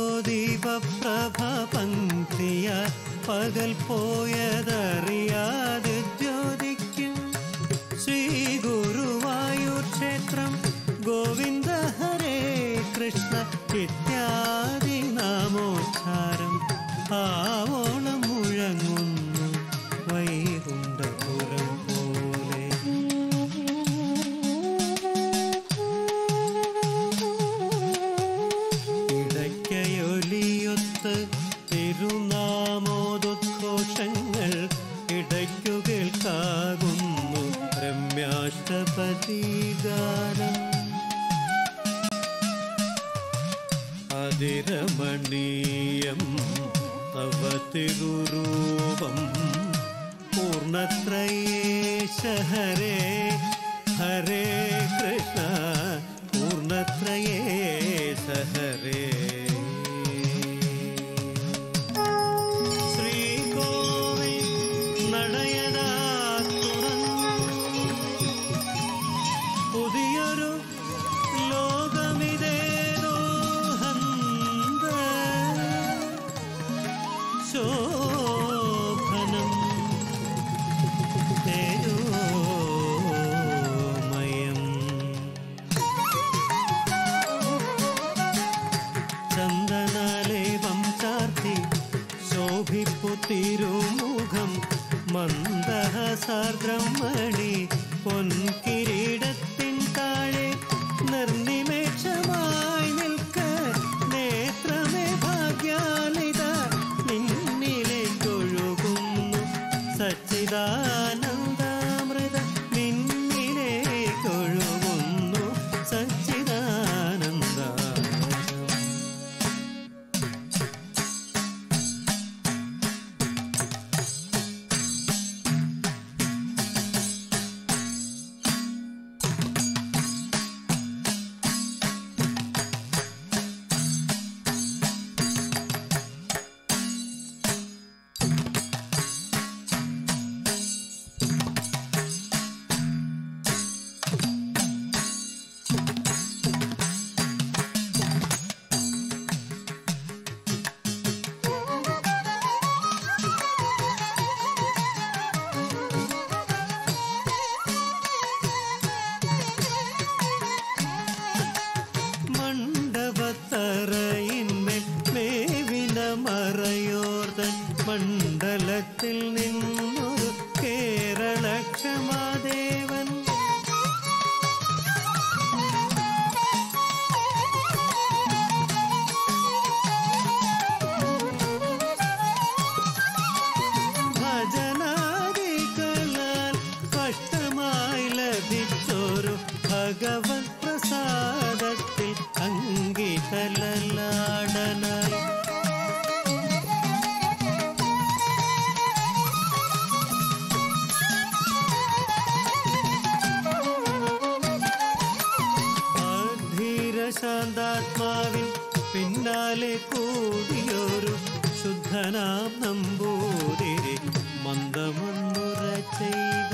പരിതോദീപപ്രഭ പങ്ക്തിയ പകൽ പോയതറിയാതെ ജ്യോതിക്കും ശ്രീ ഗുരുവായൂർ ക്ഷേത്രം ഗോവിന്ദ ഹരേ കൃഷ്ണ ഇത്യാദി നാമോച്ചാരം ആവോളം മുഴങ്ങുന്നു വൈകുണ്ഠപുരം പോലെ ഇടയ്ക്കയൊലിയൊത്ത് തിരുനാമോദുഘോഷങ്ങൾ ഇടയ്ക്കു കേൾക്കാകുന്നു രമ്യാഷ്ടപതിഗാനം അതിരമണീയം തവ തിരുരൂപം പൂർണ്ണത്രയേശ ഹരേ ഹരേ കൃഷ്ണ പൂർണ്ണത്രയേശ ഹരേ ശ്രീകോവിൽ നടയതാ തുറന്നു പുതിയൊരു ലോകമിതേതോ ഹന്ത ശോഭനം തേജോമയം ചന്ദനാലേപം ചാർത്തി ശോഭിപ്പു തിരുമുഖം മന്ദഹസാർദ്രം മണി പൊൻകിരീടത്തിൻ താഴെ നിർനിമേഷമായി നിൽക്ക നേത്രമേ ഭാഗ്യാലിത നിന്നിലേക്കൊഴുകുന്നു സച്ചിദാനന്ദ ചിദാനന്ദാമൃത നിന്നിലേക്കൊഴുകുന്നു സച്ചിദാനന്ദ. മണ്ഡപത്തറയിന്മേൽ മേവിന മറയോർതൻ മണ്ഡലത്തിൽ നിന്നൊരു കേരള ക്ഷമാദേവൻ ഭജനാദികളാൽ സ്പഷ്ടമായി ലഭിച്ചൊരു ഭഗവത് പ്രസാദത്തിൽ അങ്കിതലലാടനായി ശാന്താത്മാവിൻ പിന്നാലെ കൂടിയൊരു ശുദ്ധനാം നമ്പൂതിരി മന്ദമൊന്നുര ചെയ്ത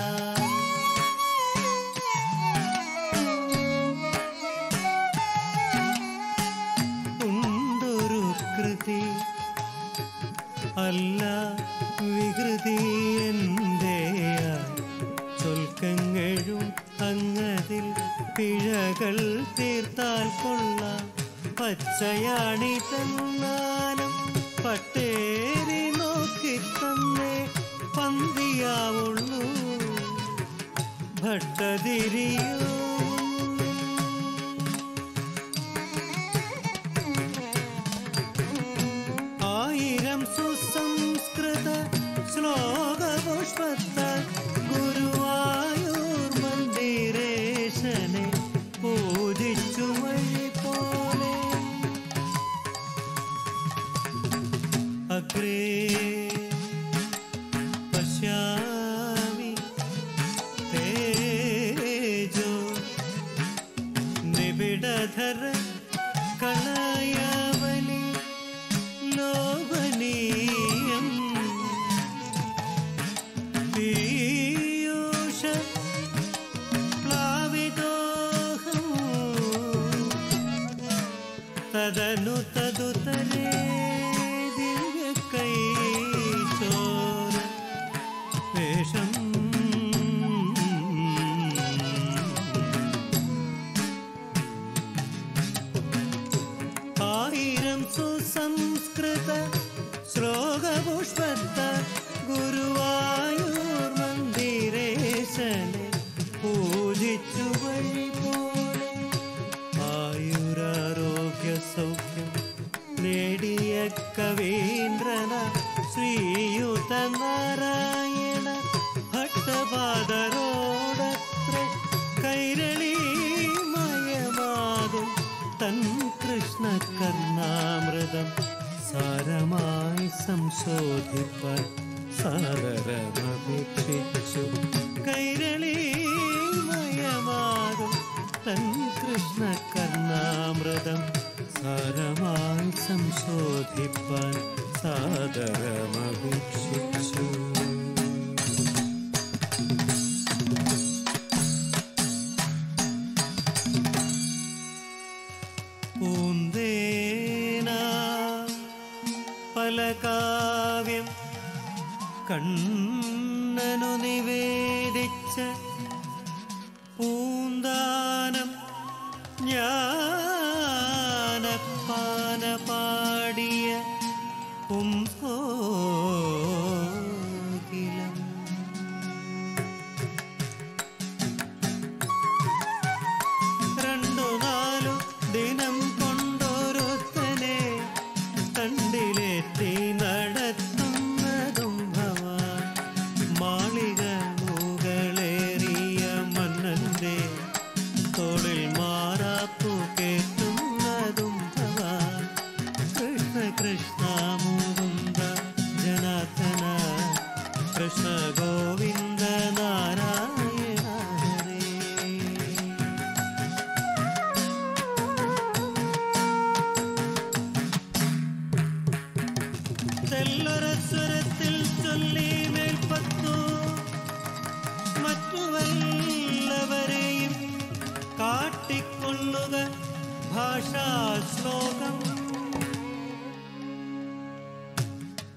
ഉണ്ടൊരു കൃതി അല്ല വികൃതി എന്റെയ ചൊൽക്കങ്ങഴും അങ്ങതിൽ പിഴകൾ തീർത്താൽ കൊള്ളാം പച്ചയാണി തന്നാലും പട്ടേരി നോക്കി തന്നെ പന്തിയാവുള്ളൂ ഭട്ടതിരിയോ ആയിരം സുസംസ്കൃത ശ്ലോകപുഷ്പത്താൽ ഗുരുവായൂർ മന്ദിരേശനെ പൂജിച്ചു വഴി പോലെ അഗ്രേ പശ്യാമി തേജോ നിബിഡധര കളയവലി ലോഭനീയം പീയൂഷ പ്ലാവിതോഹം തദനു തദുതരേ ദിവ്യ കൈചോര വേഷം ആയിരം സുസംസ്കൃത ശ്ലോകപുഷ്പത്ത ഗുരുവായൂർ മന്ദിരേശനെ പൂജിച്ചു വഴി പോലെ ആയുരാരോഗ്യ സൗഖ്യം നേടിയ കവീന്ദ്രന ശ്രീയുത നാരായണ ഭട്ടപാദരോടത്ര കൈരളീമയമാകും തൻ കൃഷ്ണ കർണാമൃതം സാരമായി സംശോധിപ്പാൻ സാദരമപേക്ഷിച്ചു കൈരളീമയമാകും തൻ കൃഷ്ണ കർണാമൃതം സാരമായി സംശോധിപ്പാൻ സാദരമപേക്ഷിച്ചു പൂന്തേനാ പലകാവ്യം കണ്ണനു നിവേദിച്ച പൂന്താനം ജ്ഞാനപ്പാന പാടിയ പുംകോകിലം രണ്ടു നാലു ദിനം കൊണ്ടൊരുത്തനെ കണ്ടിലെത്തി നടത്തുന്നതും ഭവാൻ മാളിക ഭാഷാശ്ലോകം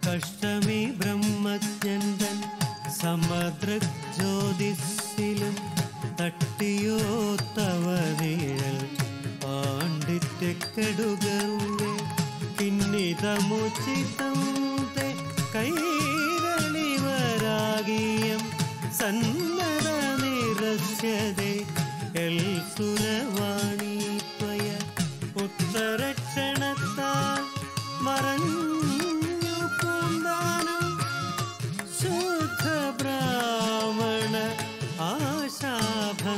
കഷ്ടമി ബ്രഹ്മജ്ഞൻ സമദ്രജ്യോതിസിലും തട്ടിയോ തവ നീഴൽ പാണ്ഡിത്യക്കെടുകേ കിന്നിതമുചിതം തേ കൈരളിവരാഗീയം സന്നദ നിരസ്യതേ എൽ സുരവാണി ത്വയ ഉത്തരക്ഷണത്താൽ മറഞ്ഞു പൂന്താനം ശുദ്ധ ബ്രാഹ്മണ ആശാഭംഗത്തിൽ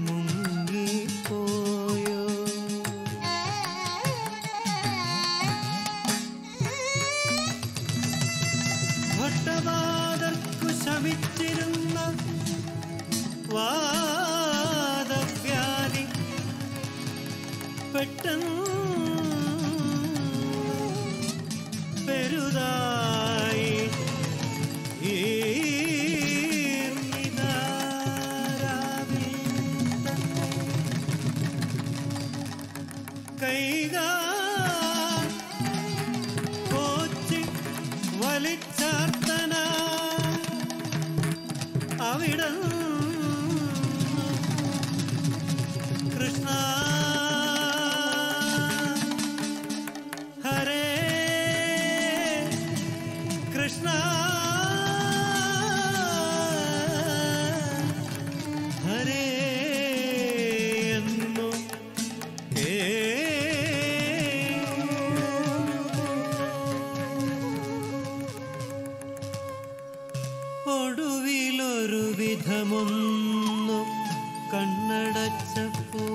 മുങ്ങിപ്പോയോ. ഭട്ടവാദർക്കു ശമിച്ചിരുന്ന വാദവ്യാധി പെട്ടെന്ന് പെരുതായി കൈകാൽ കോച്ചി വലിച്ചാർത്തന അവിടം കൃഷ്ണ ഹരേ കൃഷ്ണ ഹരേ എന്നു ഒടുവിലൊരു വിധമൊന്നു കണ്ണടച്ചപ്പോ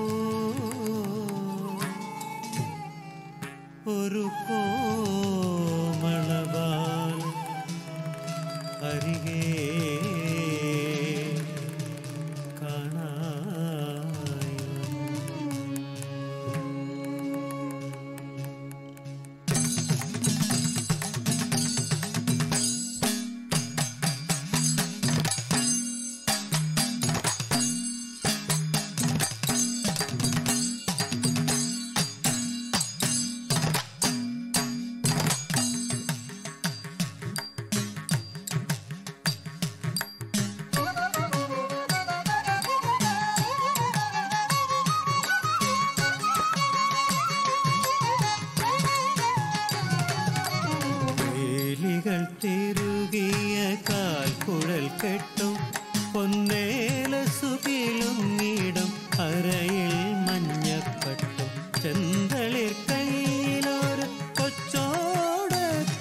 ഒരു കോമളബാൽ അരികെ കാണായി വേലികൾ തിരുകിയ കാൽക്കുഴൽ കെട്ടും പൊന്നേല സുകിലുങ്ങിടും അരയിൽ മഞ്ഞപ്പട്ടും ചെന്തളിർ കയ്യിലൊരു കൊച്ചോട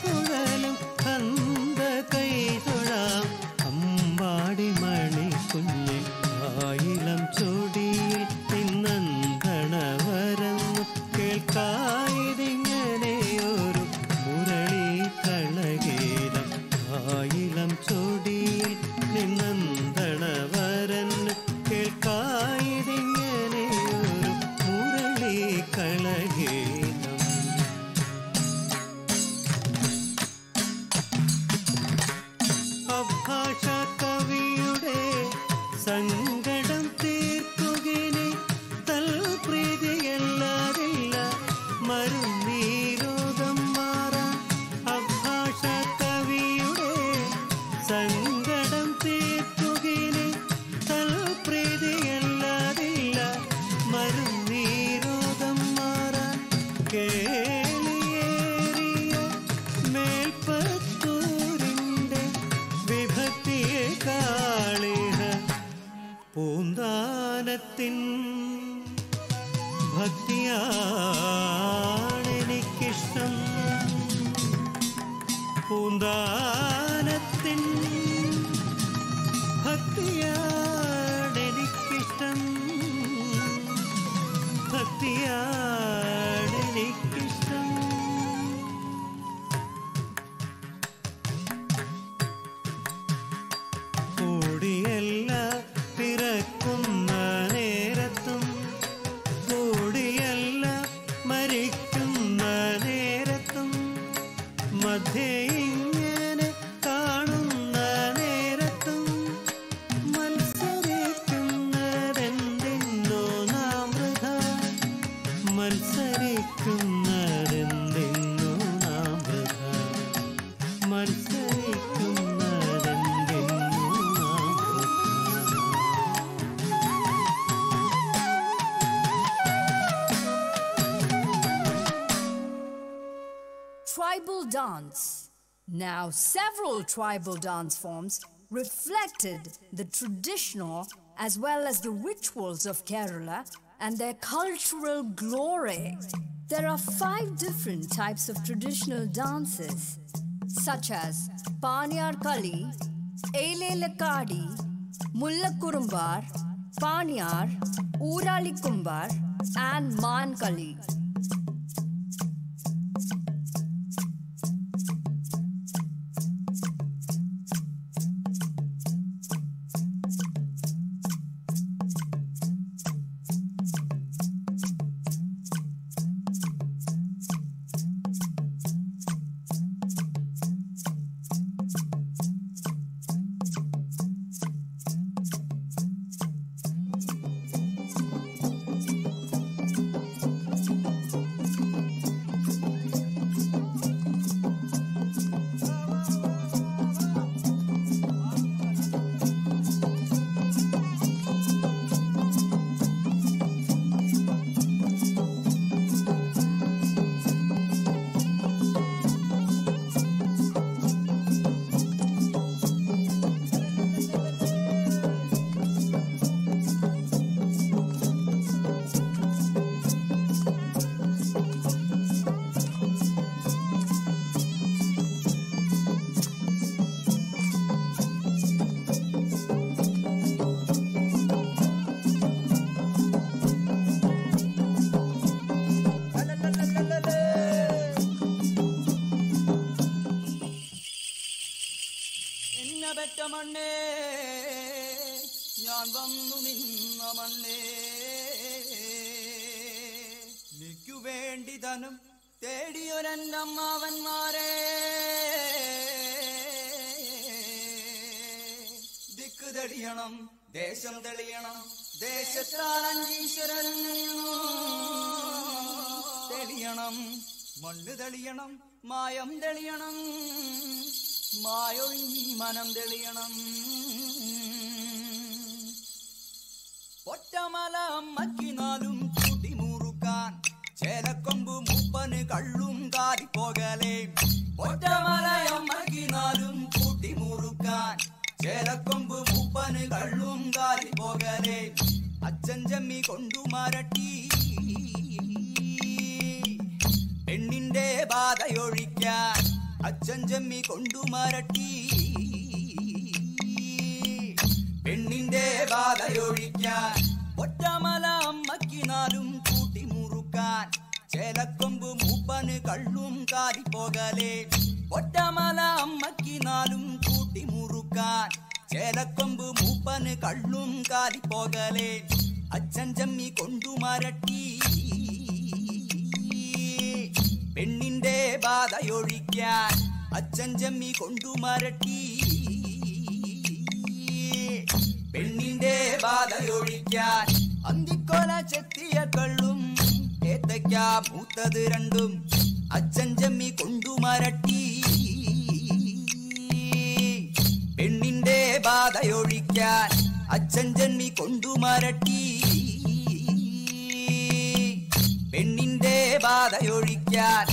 കുഴലും കന്ത കൈ തൊഴാം അമ്പാടി മണി കുഞ്ഞെ ആയിളം ചൊടിയിൽ നിന്നന്തണവരങ്ങു കേൾക്കായിതിങ്ങനെയൊരു മുരളി കളഗീതം ആയിളം ചൊടിയിൽ നിന്നന്തണവരൻ കേൾക്കായിതിങ്ങനെയൊരു മുരളി കളഗീതം. അഭാഷ കവിയുടെ സങ്കടം തീർക്കുകിനി തൽപ്രീതിയല്ലാതില്ല മരുന്നീരോധം മാറാൻ. അഭാഷ കവിയുടെ സങ്കടം തീർക്കുകിനി തൽപ്രീതിയല്ലാതില്ല മരുന്നീരോധം മാറാൻ. കേളിയേറിയ മേൽപ്പത്തൂരിൻ്റെ വിഭക്തിയെ കാളിഹ പൂന്താനത്തിൻ ഭക്തിയാണെനിക്കിഷ്ടം. പൂന്താനത്തിൻ ഭക്തിയാണെനിക്കിഷ്ടം. ഭക്തിയാണെനിക്കിഷ്ടം. കൂടിയല്ല പിറക്കുന്ന നേരത്തും കൂടിയല്ല tribal dance. Now, several tribal dance forms reflected the traditional as well as the rituals of Kerala and their cultural glory. There are 5 different types of traditional dances, such as Paniyar Kali, Elelakadi, Mullakurumbar, Paniyar, Urali Kumbar, and Man Kali. ധനം തേടിയൊരന്നമ്മാവന്മാരെ ദിക്ക് തെളിയണം ദേശം തെളിയണം ദേശത്താൽ അഞ്ചീശ്വരൻ തെളിയണം മണ്ണ് തെളിയണം മായം തെളിയണം മായൊഴിഞ്ഞി മനം തെളിയണം ഒറ്റമല അമ്മക്കിനാലും കൂട്ടിമുറുക്കാൻ ചേലക്കൊമ്പ് മൂപ്പന് കള്ളും കാരി പോകലേ ഒറ്റമലയമ്മക്കിനാലും കൂട്ടിമുറുക്കാൻ ചേലക്കൊമ്പ് മൂപ്പന് കള്ളും കാരി പോകലേ അച്ഛൻ ജമ്മി കൊണ്ടുമാരട്ടി പെണ്ണിന്റെ ബാധയൊഴിക്കാൻ അച്ഛൻ ജമ്മി കൊണ്ടുമാരട്ടി പെണ്ണിന്റെ ബാധയൊഴിക്കാൻ ഒറ്റമല അമ്മക്കിനാലും കൂട്ടിമുറുക്കാൻ ചേലക്കൊമ്പ് മൂപ്പന് കള്ളും കാരി പോകലേ ഒറ്റമല അമ്മക്കിനാലും കൂട്ടിമുറുക്കാൻ ചേലക്കൊമ്പ് മൂപ്പന് കള്ളും കാരി പോകലേ അച്ഛൻ ജമ്മി കൊണ്ടുമാരട്ടി പെണ്ണിന്റെ ബാധയൊഴിക്കാൻ അച്ഛൻ ജമ്മി കൊണ്ടുമാരട്ടി പെണ്ണിന്റെ ബാധയൊഴിക്കാൻ അന്തിക്കൊല ചെത്തിയ കള്ളും ഏത്തയ്ക്ക മൂത്തത് രണ്ടും അച്ഛൻ ജമ്മി കൊണ്ടുമാരട്ടി പെണ്ണിന്റെ ബാധയൊഴിക്കാൻ അച്ഛൻ ജമ്മി കൊണ്ടുമാരട്ടി പെണ്ണിന്റെ ബാധയൊഴിക്കാൻ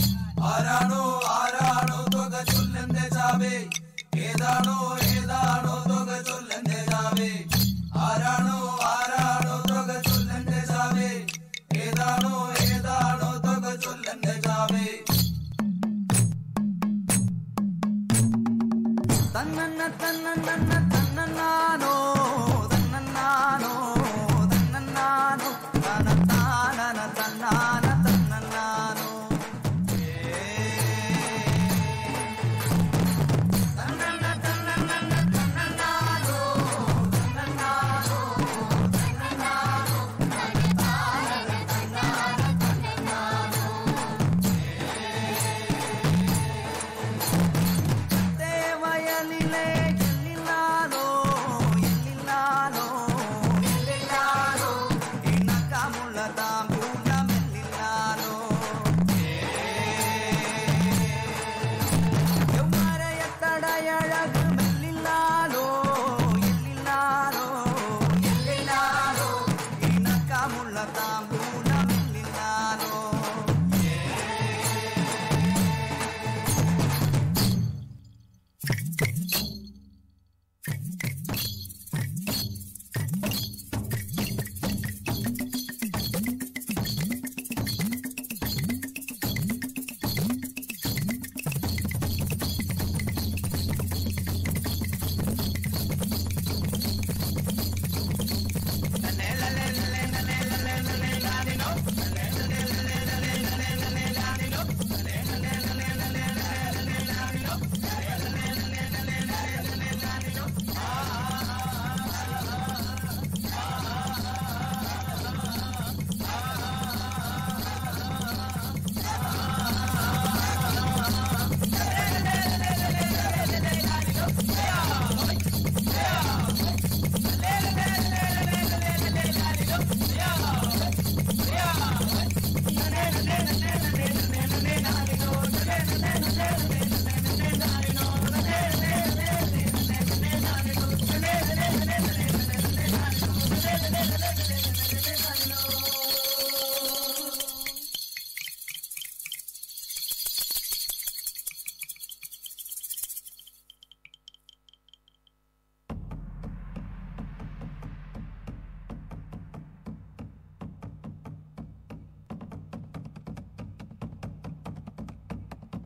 ആരാണോ ആരാണോ തുക ചൊല്ലന്റെ ചാവേ ഏതാണോ ഏതാണോ തുക ചൊല്ലന്റെ ചാവേ ആരാണോ ആരാണോ തുക ചൊല്ലന്റെ ചാവേ ഏതാണോ ഏതാണോ തുക ചൊല്ലന്റെ ചാവേ തന്നന്ന തന്നന്ന തന്നന്നാനോ തന്നന്നാനോ തന്നന്നാനോ തന്നത്താനന തന്നാന തന്നന്നാനോ തന്നന്ന തന്നന്ന തന്നന്നാനോ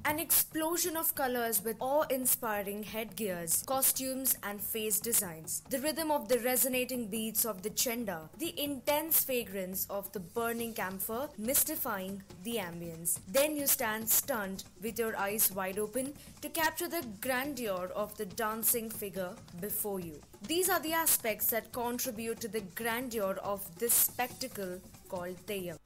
An explosion of colors with awe-inspiring headgears, costumes and face designs. The rhythm of the resonating beats of the chenda. The intense fragrance of the burning camphor mystifying the ambience. Then you stand stunned with your eyes wide open to capture the grandeur of the dancing figure before you. These are the aspects that contribute to the grandeur of this spectacle called Theyyam.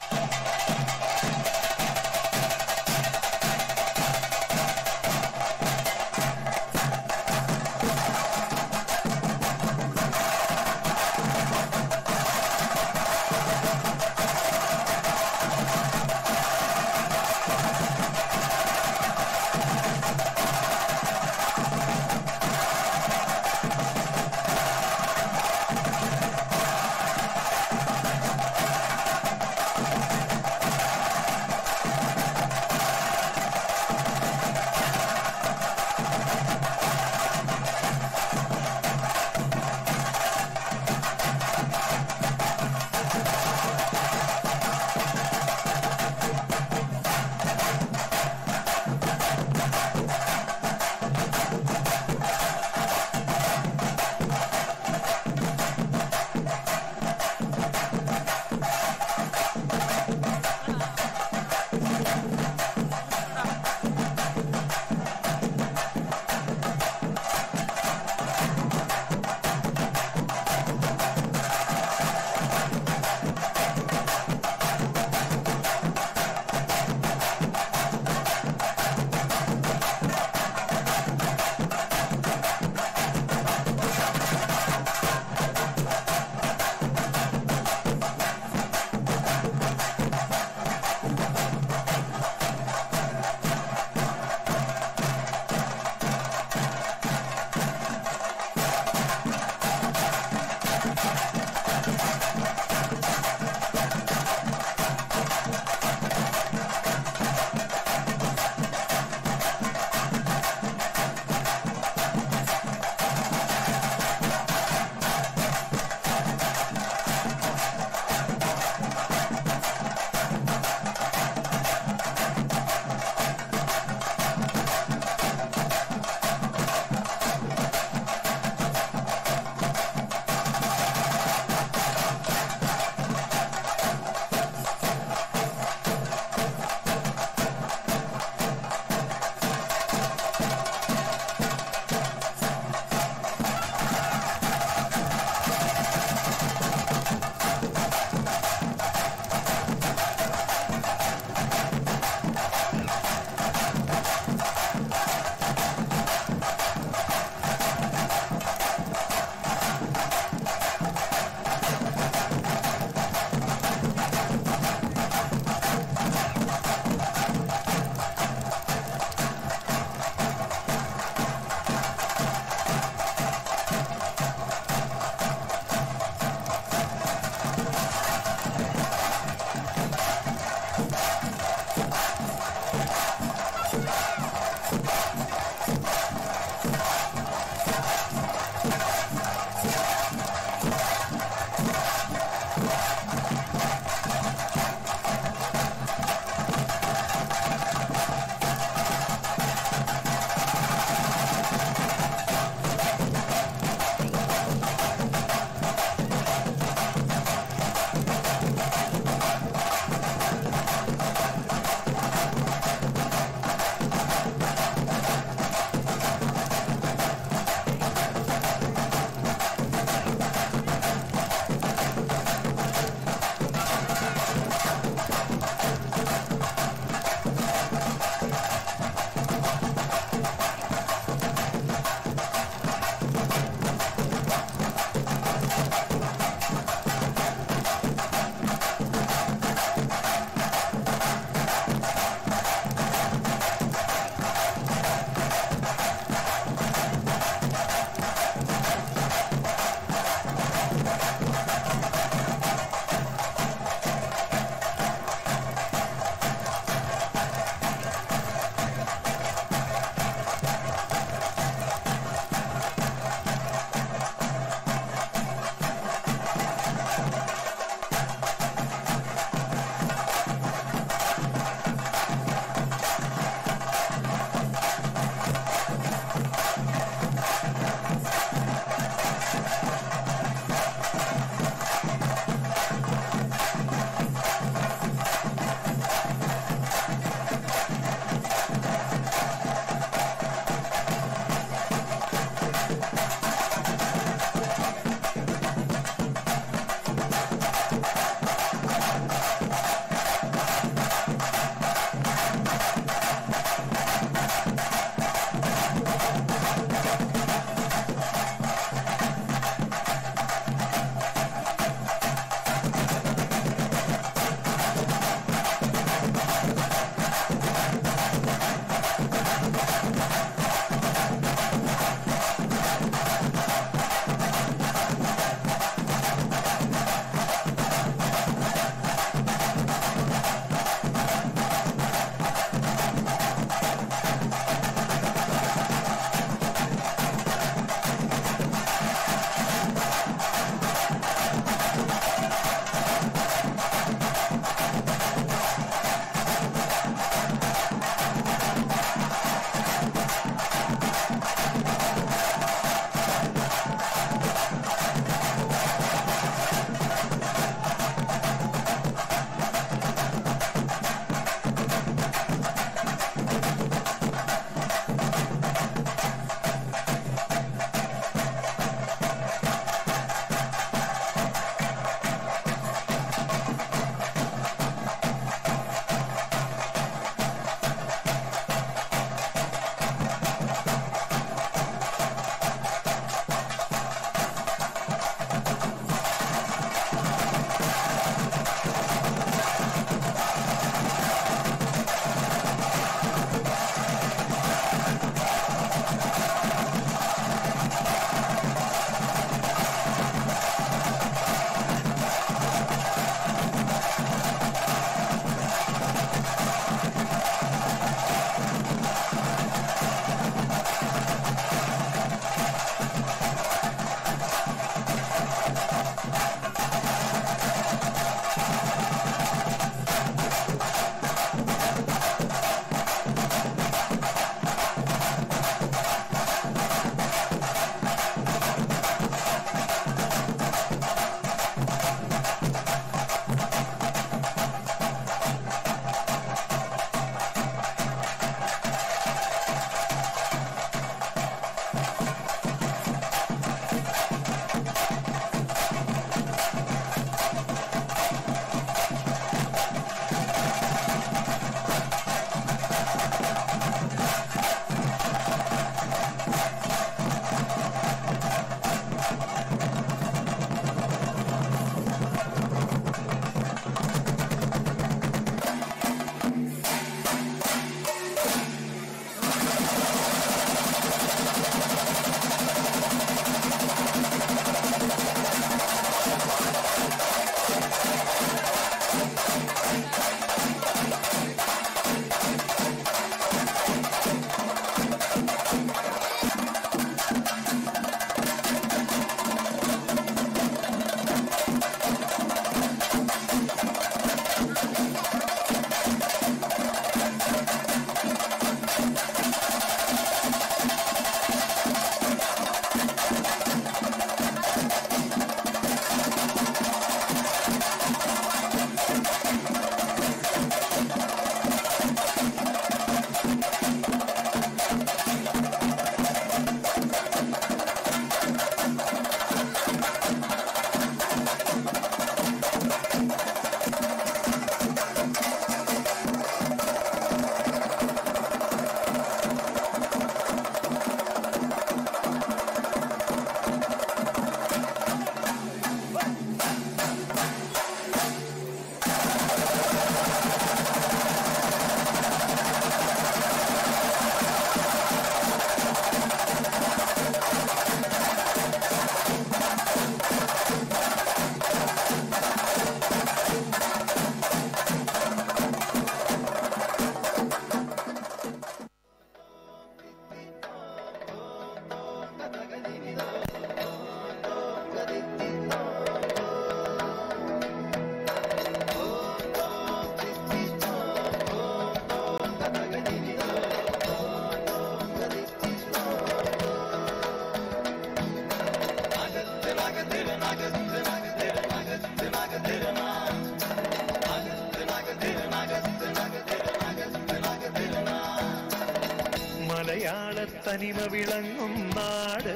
മലയാളത്തനിമ വിളങ്ങും നാട്,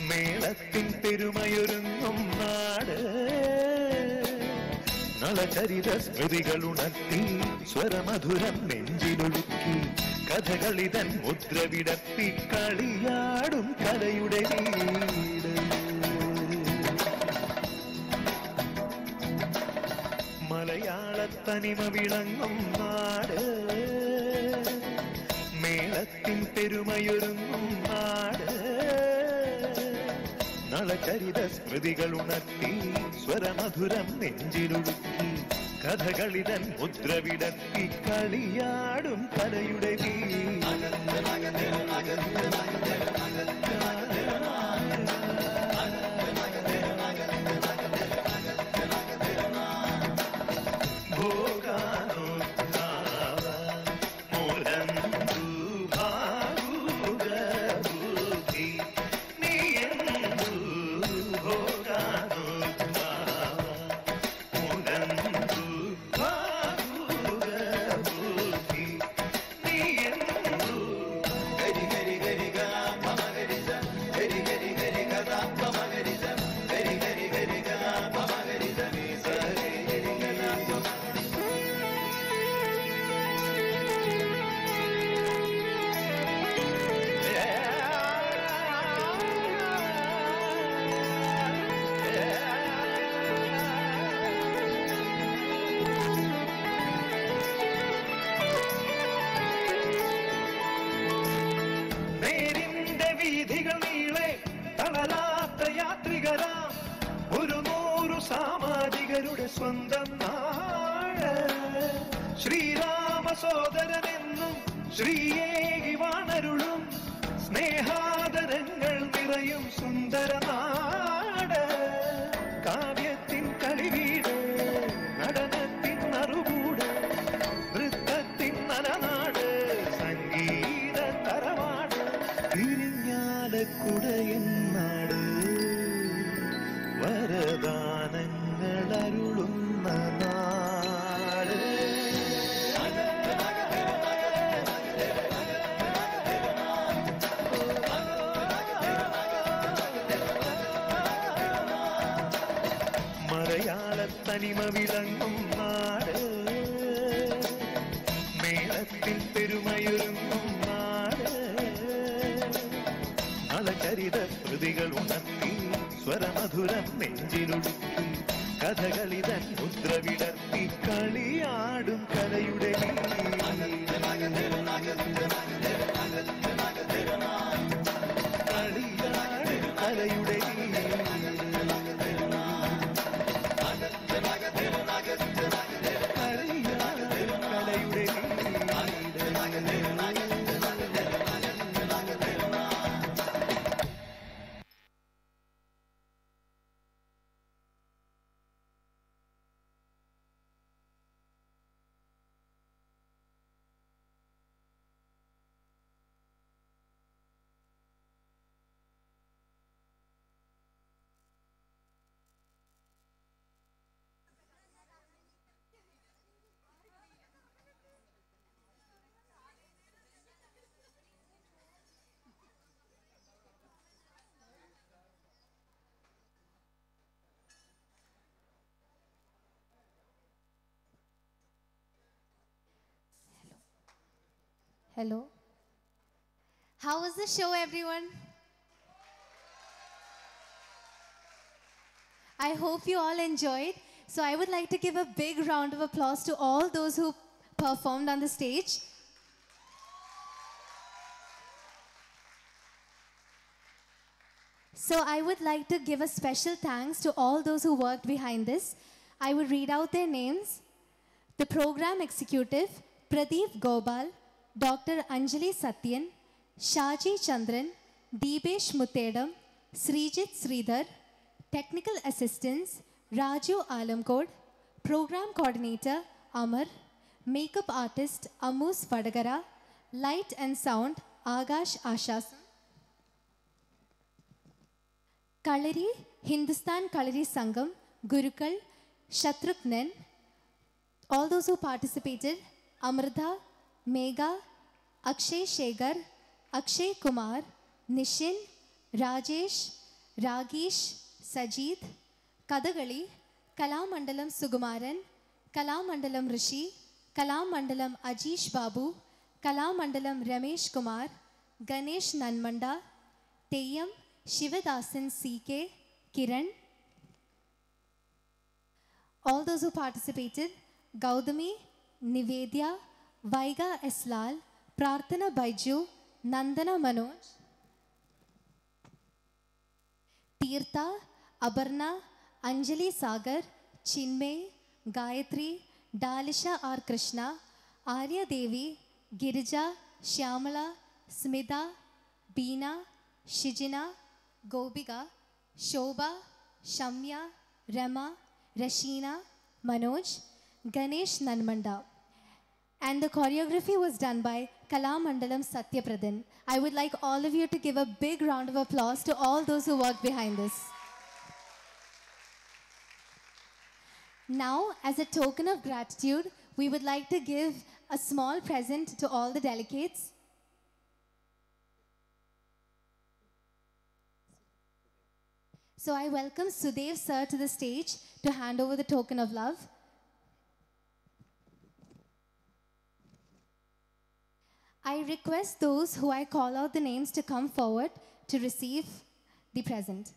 മേളത്തിൻ പെരുമയൊരുങ്ങും നാട്, നളചരിത സ്മൃതികളുണർത്തി സ്വരമധുരം നെഞ്ചിലൊഴുക്കി കഥകളിതൻ മുദ്ര വിടർത്തി കളിയാടും കലയുടെ വീട്. മലയാളത്തനിമ വിളങ്ങും നാട്, മേളത്തിൻ പെരുമയൊരുങ്ങും നാട്, നളചരിത സ്മൃതികളുണർത്തി സ്വരമധുരം നെഞ്ചിലൊഴുക്കി കഥകളിതൻ മുദ്ര വിടർത്തി കളിയാടും കലയുടെ സ്വന്തം നാട്. ശ്രീരാമ സോദരനെന്നും ശ്രീയേകി വാണരുളും സ്നേഹാദരങ്ങൾ നിറയും സുന്ദര നാട്. കാവ്യത്തിൻ കളിവീട്, നടനത്തിൻ നറുകൂട്, നൃത്തത്തിൻ നലനാട്, സംഗീത തറവാട്, തിരിഞ്ഞാലക്കുടയന്നാട്, വരദാനങ്ങൾ അരുളുന്ന നാട്. മലയാളത്തനിമ വിളങ്ങും നാട്, മേളത്തിൽ പെരുമയൊരുങ്ങും നാട്, നളചരിത സ്മൃതികൾ ഉണർത്തി സ്വരമധുരം നെഞ്ചിലൊടുക്കി കഥകളിതൻ മുദ്ര വിടർത്തി കളിയാടും കലയുടെ കളിയാടും കലയുടെ Hello. How was the show, everyone? I hope you all enjoyed. So I would like to give a big round of applause to all those who performed on the stage. So I would like to give a special thanks to all those who worked behind this. I would read out their names. The program executive, Pradeep Gopal, Dr. Anjali Satyan, Shaji Chandran, Deebesh Mutedam, Srijit Sridhar, technical assistants, Raju Alamkod, program coordinator, Amar, makeup artist, Amus Vadagara, light and sound, Agash Ashasam, Kalari, Hindustan Kalari Sangam, Gurukul, Shatrugnan, all those who participated, Amrita, Megha, Akshay Shegar, Akshay Kumar, Nishin, Rajesh, Ragesh, Sajid, Kadagali, Kalamandalam Sugumaran, Kalamandalam Rishi, Kalamandalam Ajish Babu, Kalamandalam Ramesh Kumar, Ganesh Nanmanda, Teyam, Shivadasan CK, Kiran. All those who participated, Gaudami, Nivedya, Vaiga Eslal, Prarthana Baiju, Nandana Manoj, Tirtha, Abarna, Anjali Sagar, Chinmay, Gayatri, Dalisha R. Krishna, Arya Devi, Girija, Shyamala, Smita, Beena, Shijina, Gobiga, Shobha, Shamya, Rama, Rashina, Manoj, Ganesh Nanmanda. And the choreography was done by Kalamandalam Satyapradhan. I would like all of you to give a big round of applause to all those who worked behind this. Now, as a token of gratitude, we would like to give a small present to all the delegates. So I welcome Sudev sir to the stage to hand over the token of love. I request those who I call out the names to come forward to receive the present.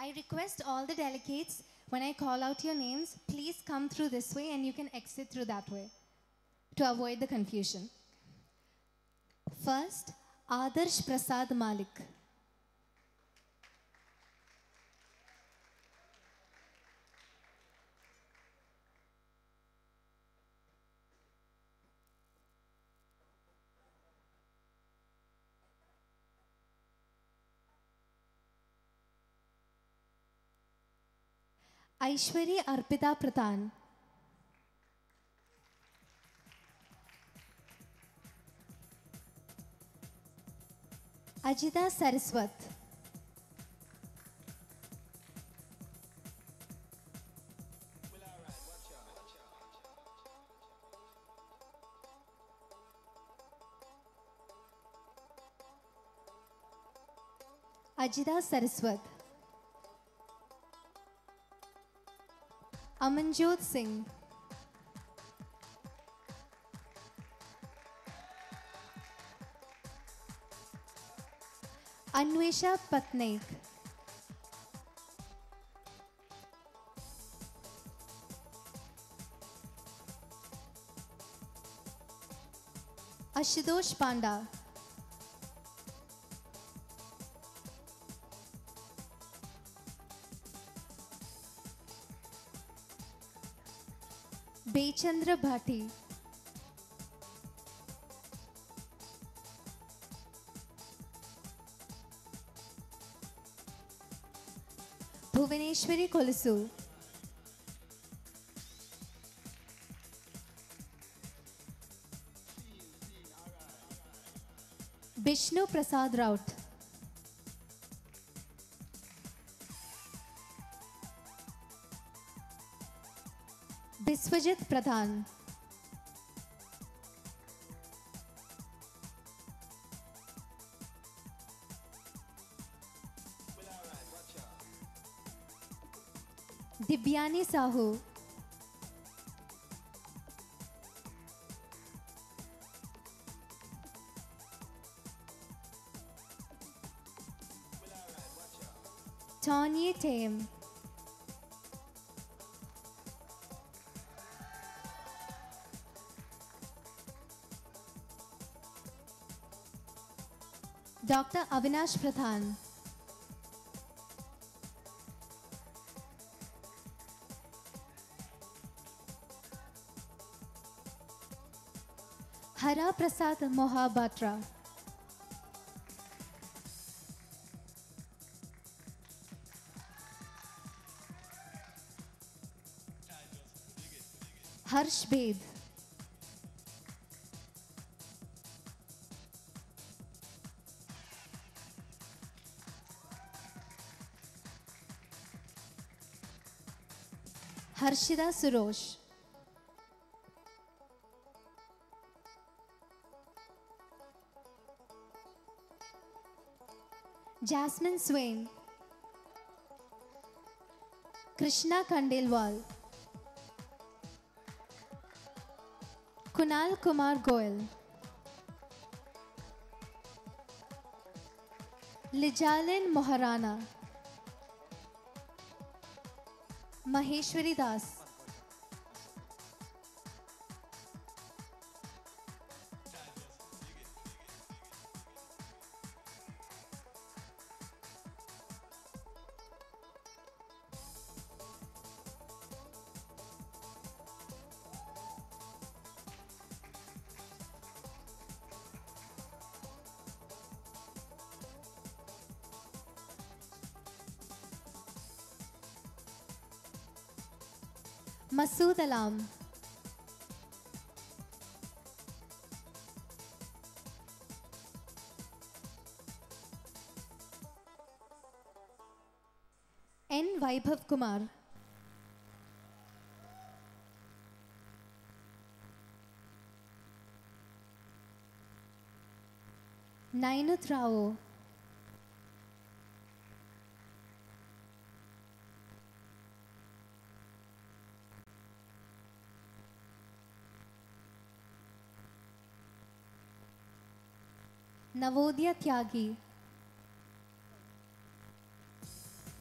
I request all the delegates, when I call out your names, please come through this way and you can exit through that way to avoid the confusion. First, Adarsh Prasad Malik. Aishwari Arpita Pradhan. Ajita Saraswat. Ajita Saraswat. Amanjot Singh. Anwesha Patnaik. Ashutosh Panda. Bechandra Bhati. Bhuvaneshwari Kolusu. Vishnu Prasad Raut. Biswajit Pradhan. Dibyani Sahu. Tanya Tame. Dr. Avinash Pradhan. Hara Prasad Mohabatra. Harsh Bed. Harshida Surosh. Jasmine Swain. Krishna Kandelwal. Kunal Kumar Goyal. Lijalin Moharana. Maheshwari Das. Masood Alam. N. Vaibhav Kumar. Nainut Rao. Navodaya Tyagi.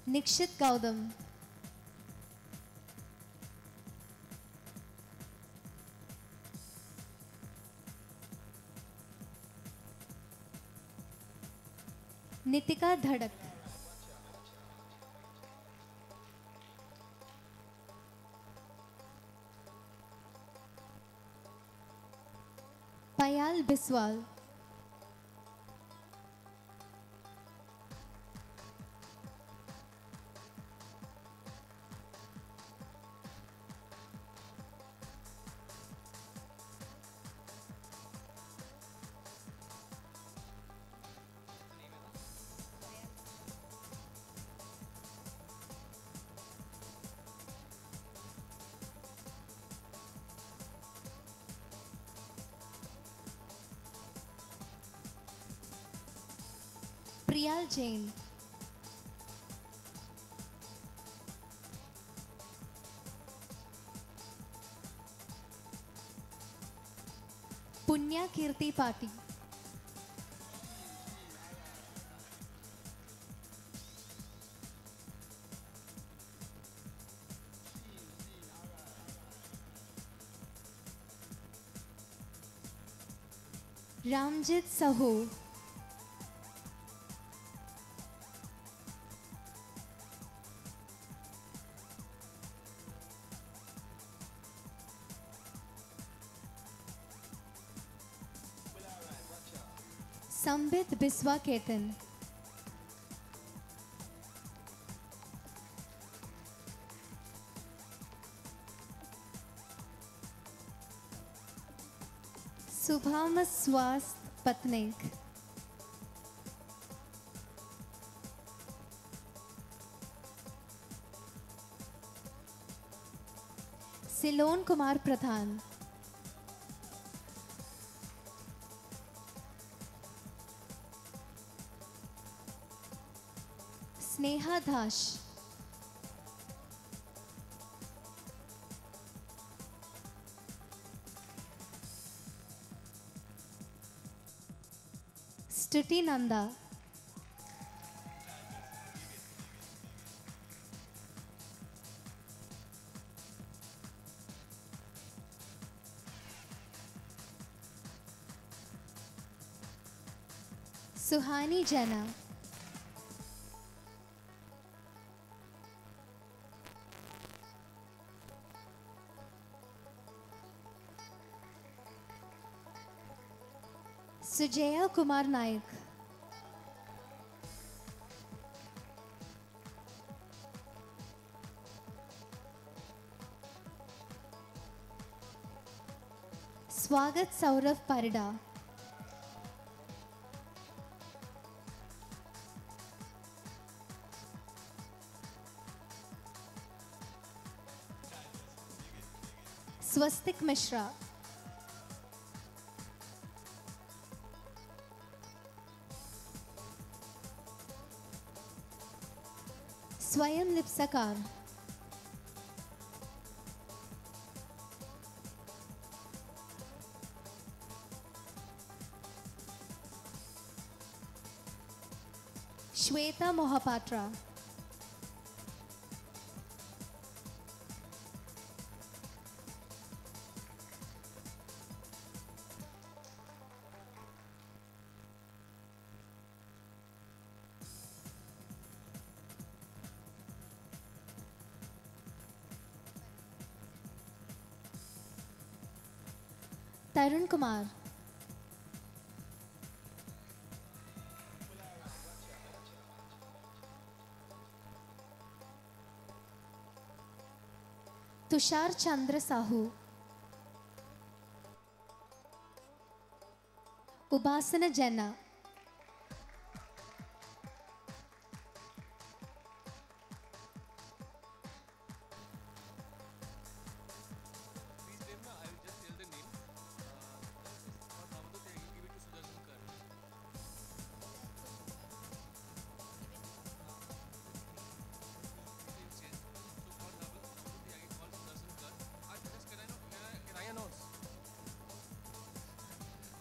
Nikshit Gaudam. Nitika Dhadak. Payal Biswal. Priyal Jain. Punya Kirti Pati. Ramjit Sahu. Sambit Biswa Ketan. Subhama Swast Patnaik. Silon Kumar Pradhan. Sneha Dhash. Stuti Nanda. Suhani Jana. Sujaya Kumar Naik. Swagat Saurav Parida. Swastik Mishra. Swayam Lipsakar. Shweta Mohapatra. Tarun Kumar. Tushar Chandra Sahu. Ubasana Jana.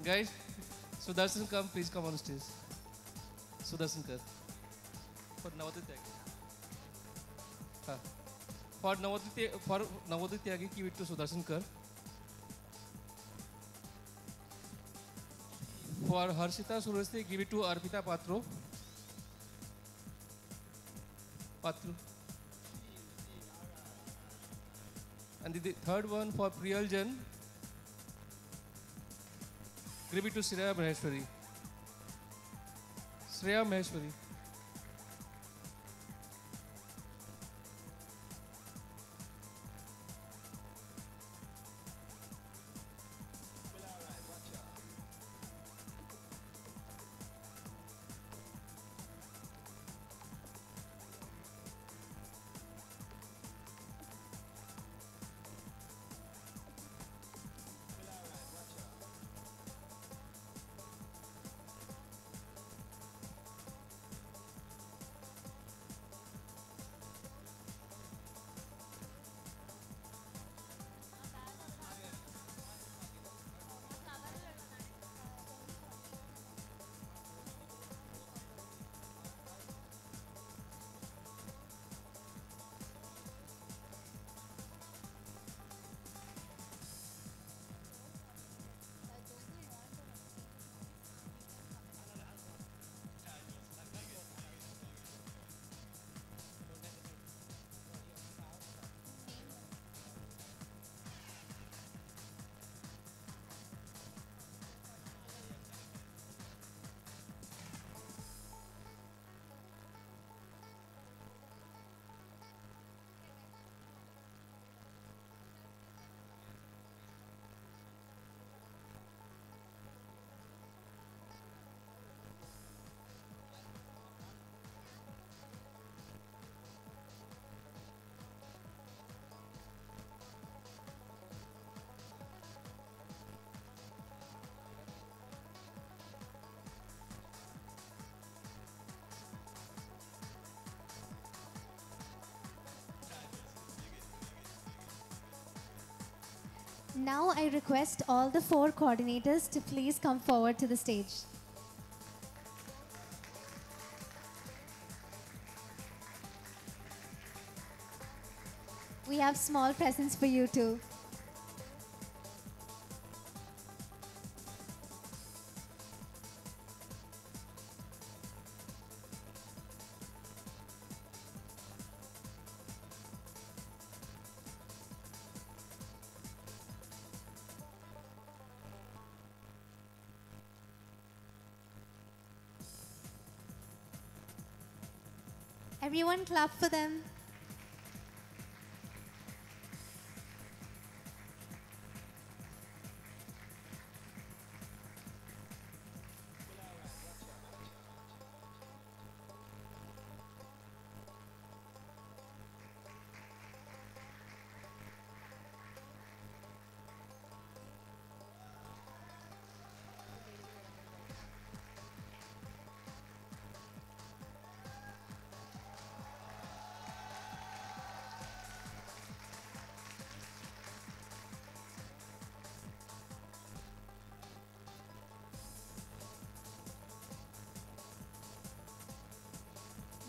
Guys, Sudarshan, please come on stage. Sudarshan Kar. For Navodaya Tyagi. For Navodaya Tyagi, give it to Sudarshan Kar. For Harshita Surasti, give it to Arpita Patro. And the third one for Priyal Jan. Give it to Shreya Maheshwari. Shreya Maheshwari. Now I request all the 4 coordinators to please come forward to the stage. We have small presents for you too. Everyone clap for them.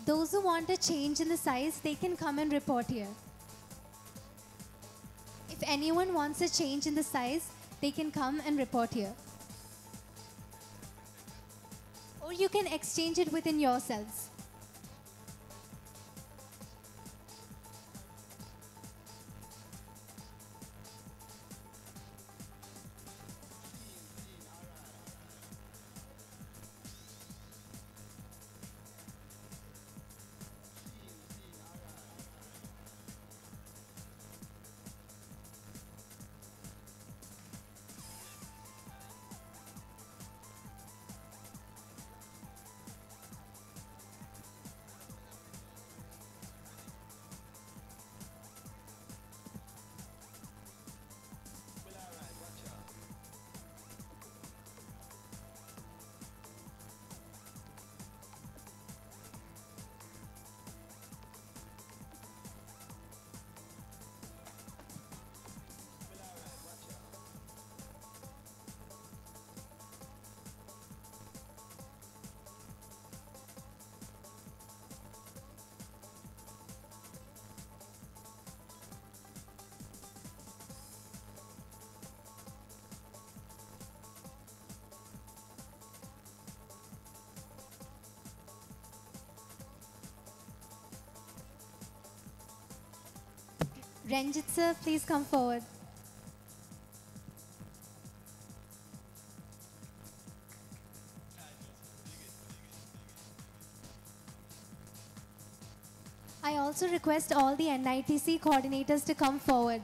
Those who want a change in the size, they can come and report here. If anyone wants a change in the size, they can come and report here. Or you can exchange it within yourselves. Ranjit sir, please come forward. I also request all the NITC coordinators to come forward.